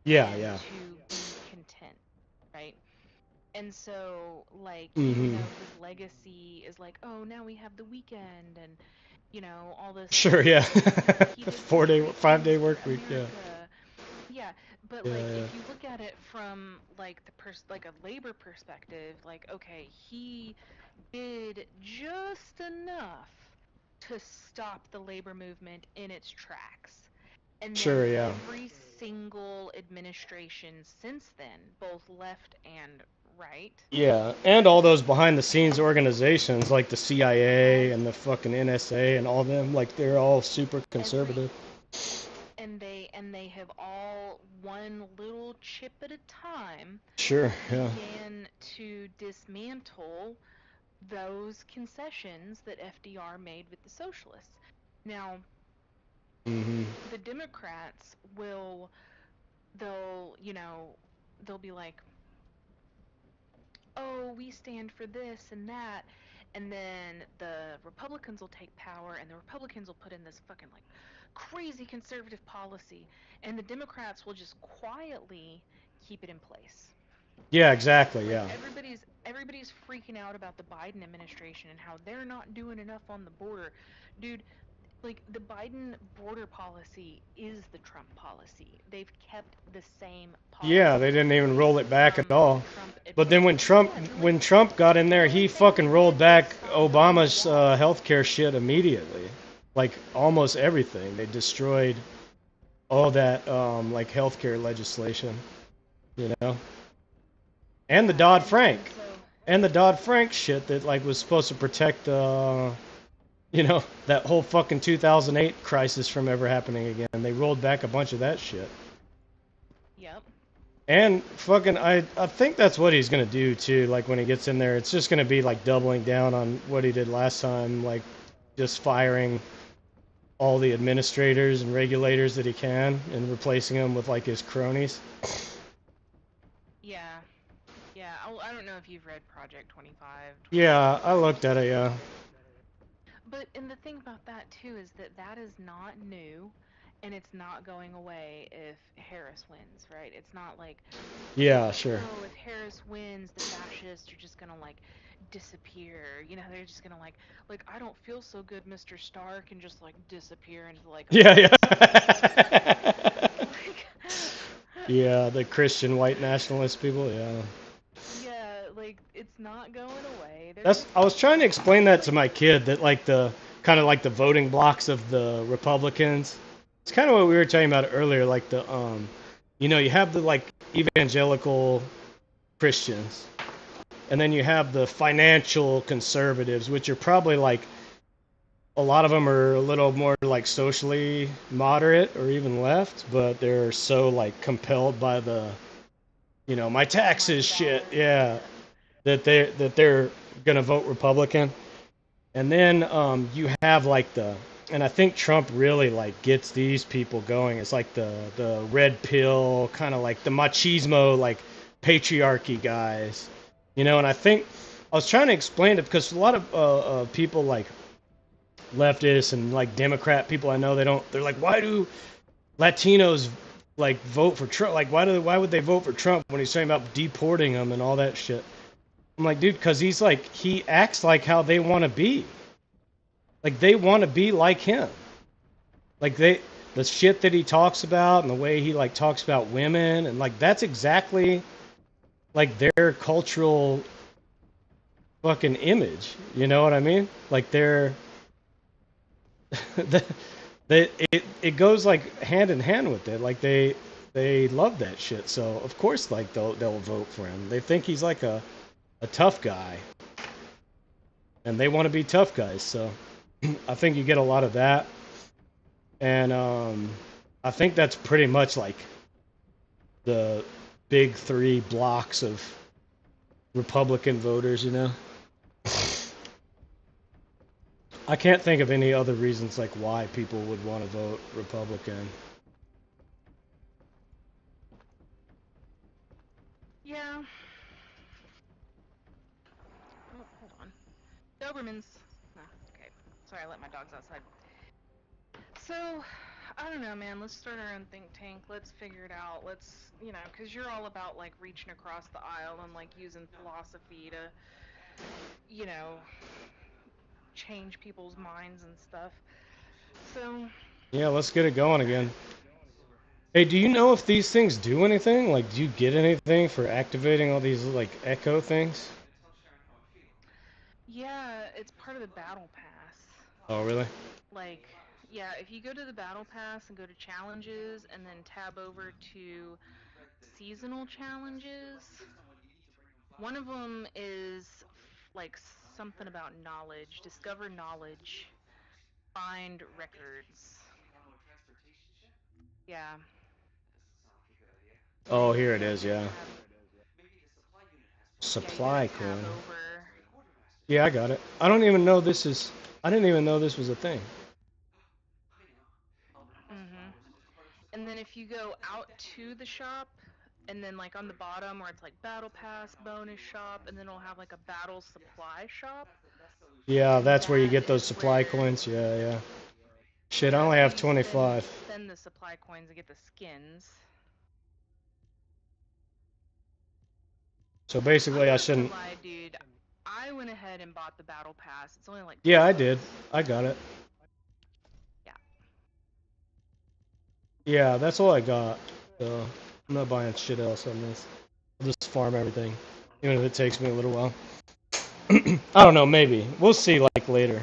Yeah, and yeah. to be content, right? And so, like, Mm-hmm. even though his legacy is like, oh, now we have the weekend and, all this Sure, stuff, yeah. he did some great 5-day things work for week, yeah. America. Yeah, but Yeah, like, yeah. if you look at it from like like a labor perspective, like, okay, he did just enough to stop the labor movement in its tracks. And then Sure, yeah. every single administration since then, both left and right. Yeah, and all those behind the scenes organizations like the CIA and the fucking NSA and all them, like they're all super conservative. And they have all one little chip at a time Sure, yeah. began to dismantle those concessions that FDR made with the socialists. Now, the Democrats they'll be like, oh, we stand for this and that, and then the Republicans will take power, and the Republicans will put in this fucking like crazy conservative policy, and the Democrats will just quietly keep it in place. Yeah, exactly, like, yeah. Everybody's freaking out about the Biden administration and how they're not doing enough on the border. Dude, like, the Biden border policy is the Trump policy. They've kept the same policy. Yeah, they didn't even roll it back at all. But then when Trump got in there, he fucking rolled back Obama's healthcare shit immediately. Like almost everything. They destroyed all that like healthcare legislation, you know. And the Dodd-Frank. And the Dodd-Frank shit that like was supposed to protect that whole fucking 2008 crisis from ever happening again. They rolled back a bunch of that shit. Yep. And fucking, I think that's what he's gonna do too. Like when he gets in there, it's just gonna be like doubling down on what he did last time, like just firing all the administrators and regulators that he can and replacing them with like his cronies. Yeah. I don't know if you've read Project 25. Yeah, I looked at it. Yeah. But and the thing about that too is that is not new, and it's not going away if Harris wins, right? It's not like, yeah, sure. Oh, if Harris wins, the fascists are just gonna like disappear. They're just gonna like I don't feel so good, Mr. Stark, and just like disappear into like. Yeah. Yeah, the Christian white nationalist people. Yeah. Yeah, like it's not going away. I was trying to explain that to my kid, that like the kind of like the voting blocks of the Republicans. It's kind of what we were talking about earlier, like the you have the like evangelical Christians, and then you have the financial conservatives, which are probably like a lot of them are a little more like socially moderate or even left, but they're so like compelled by the, my taxes shit, yeah, that they're gonna vote Republican. And then you have like and I think Trump really like gets these people going. It's like the red pill kind of like the machismo like patriarchy guys, And I think I was trying to explain it because a lot of people like leftists and like Democrat people I know they're like, why do Latinos like vote for Trump? Like why would they vote for Trump when he's talking about deporting them and all that shit? I'm like, dude, because he acts like how they want to be. Like they want to be like him. Like the shit that he talks about and the way he like talks about women and like that's exactly like their cultural fucking image. You know what I mean? Like the, it goes like hand in hand with it. Like they love that shit. So of course like they'll vote for him. They think he's like a tough guy. And they want to be tough guys. So I think you get a lot of that. And I think that's pretty much like the big three blocks of Republican voters. I can't think of any other reasons like why people would want to vote Republican. Yeah. Oh, hold on. Dobermans. Ah, okay. Sorry, I let my dogs outside. So, I don't know, man. Let's start our own think tank. Let's figure it out. Let's, because you're all about like reaching across the aisle and like using philosophy to, you know, change people's minds and stuff. So, Yeah, let's get it going again. Hey, do you know if these things do anything? Like, do you get anything for activating all these like echo things? yeah, it's part of the battle pass. Oh, really? Like, yeah, if you go to the battle pass and go to challenges and then tab over to seasonal challenges, one of them is like something about knowledge, discover knowledge, find records. Yeah. Oh, here it is. Yeah. Tab. Yeah, you gotta Supply tab coin. over. Yeah, I got it. I don't even know this is. I didn't even know this was a thing. Mhm. And then if you go out to the shop, and then like on the bottom where it's like battle pass bonus shop, and then it'll have like a battle supply shop. Yeah, And that's where you that get those is supply where, coins. Yeah, yeah. Shit, I yeah, only that's where have you 25. spend the supply coins to get the skins. So I'm basically, I not gonna shouldn't. lie, dude. I went ahead and bought the battle pass. It's only like Yeah, I did. $10. I got it. Yeah. Yeah, that's all I got. So I'm not buying shit else on this. I'll just farm everything, even if it takes me a little while. I don't know. Maybe we'll see. Like later,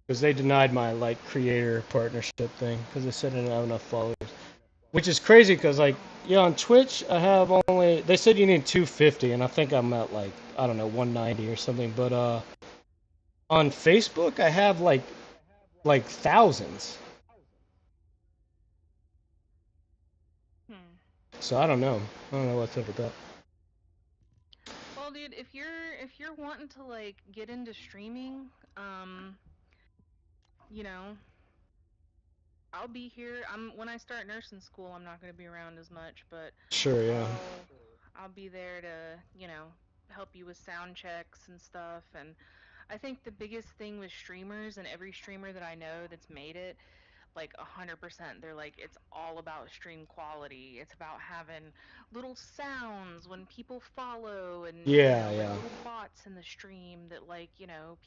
because they denied my like creator partnership thing because they said I didn't have enough followers, which is crazy. Because like yeah, on Twitch I have only. They said you need 250, and I think I'm at like I don't know 190 or something. But on Facebook I have like thousands. Hmm. So I don't know. I don't know what's up with that. Well, dude, if you're wanting to like get into streaming, um, you know, I'll be here. When I start nursing school, I'm not going to be around as much, but Sure, yeah. I'll be there to, help you with sound checks and stuff. And I think the biggest thing with streamers and every streamer that I know that's made it, like 100%, they're like it's all about stream quality. It's about having little sounds when people follow and, Yeah, like yeah. little bots in the stream that like,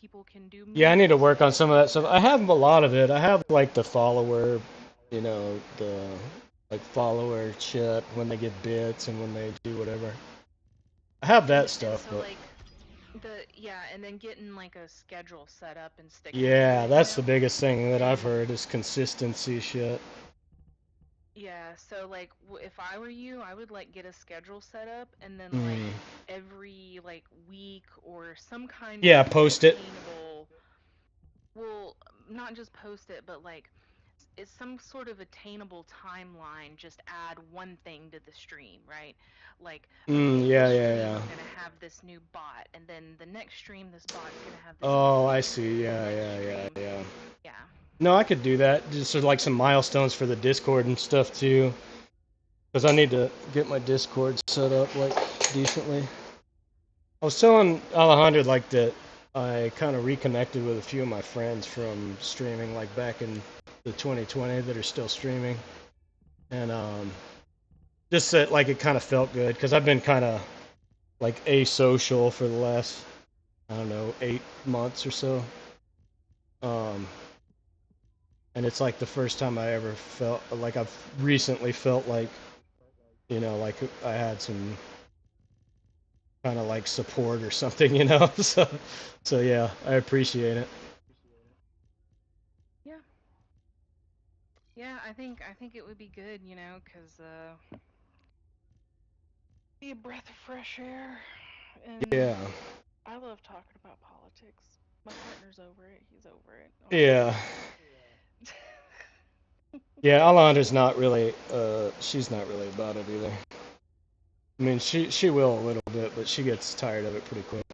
people can do Yeah, I need to moves work on with some of that stuff. I have a lot of it. I have like the follower, the like follower shit when they get bits and when they do whatever. I have that and stuff, so but like and then getting like a schedule set up and sticking to yeah, it, that's the biggest thing that I've And heard is consistency shit. yeah, so like if I were you, I would like get a schedule set up and then like Mm. every like week or some kind Yeah, of post it. attainable not just post it, but like it's some sort of attainable timeline. Just add one thing to the stream, right? Like, okay, Yeah, this yeah, stream yeah. we're gonna have this new bot, and then the next stream this bot's gonna have this new Oh, I feature, see. and then Yeah, the next yeah, yeah, stream, yeah. yeah. No, I could do that. Just sort of like some milestones for the Discord and stuff too. Because I need to get my Discord set up like decently. I was telling Alejandro like that I kind of reconnected with a few of my friends from streaming like back in the 2020 that are still streaming, and just that like it kind of felt good because I've been kind of like asocial for the last I don't know 8 months or so, um, and it's like the first time I ever felt like I've recently felt like like I had some kind of like support or something, so yeah, I appreciate it. Yeah. Yeah, I think it would be good, because be a breath of fresh air, and Yeah, I love talking about politics. My partner's over it. He's over it. yeah, yeah. Alondra's not really. She's not really about it either. I mean, she will a little bit, but she gets tired of it pretty quick.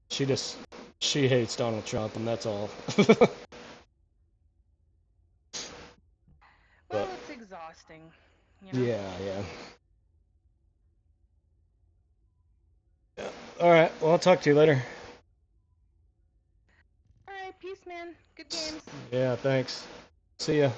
She just she hates Donald Trump, and that's all. Well, But it's exhausting. yeah, yeah. Yeah. All right. Well, I'll talk to you later. All right, peace, man. Good games. Yeah. Thanks. See ya.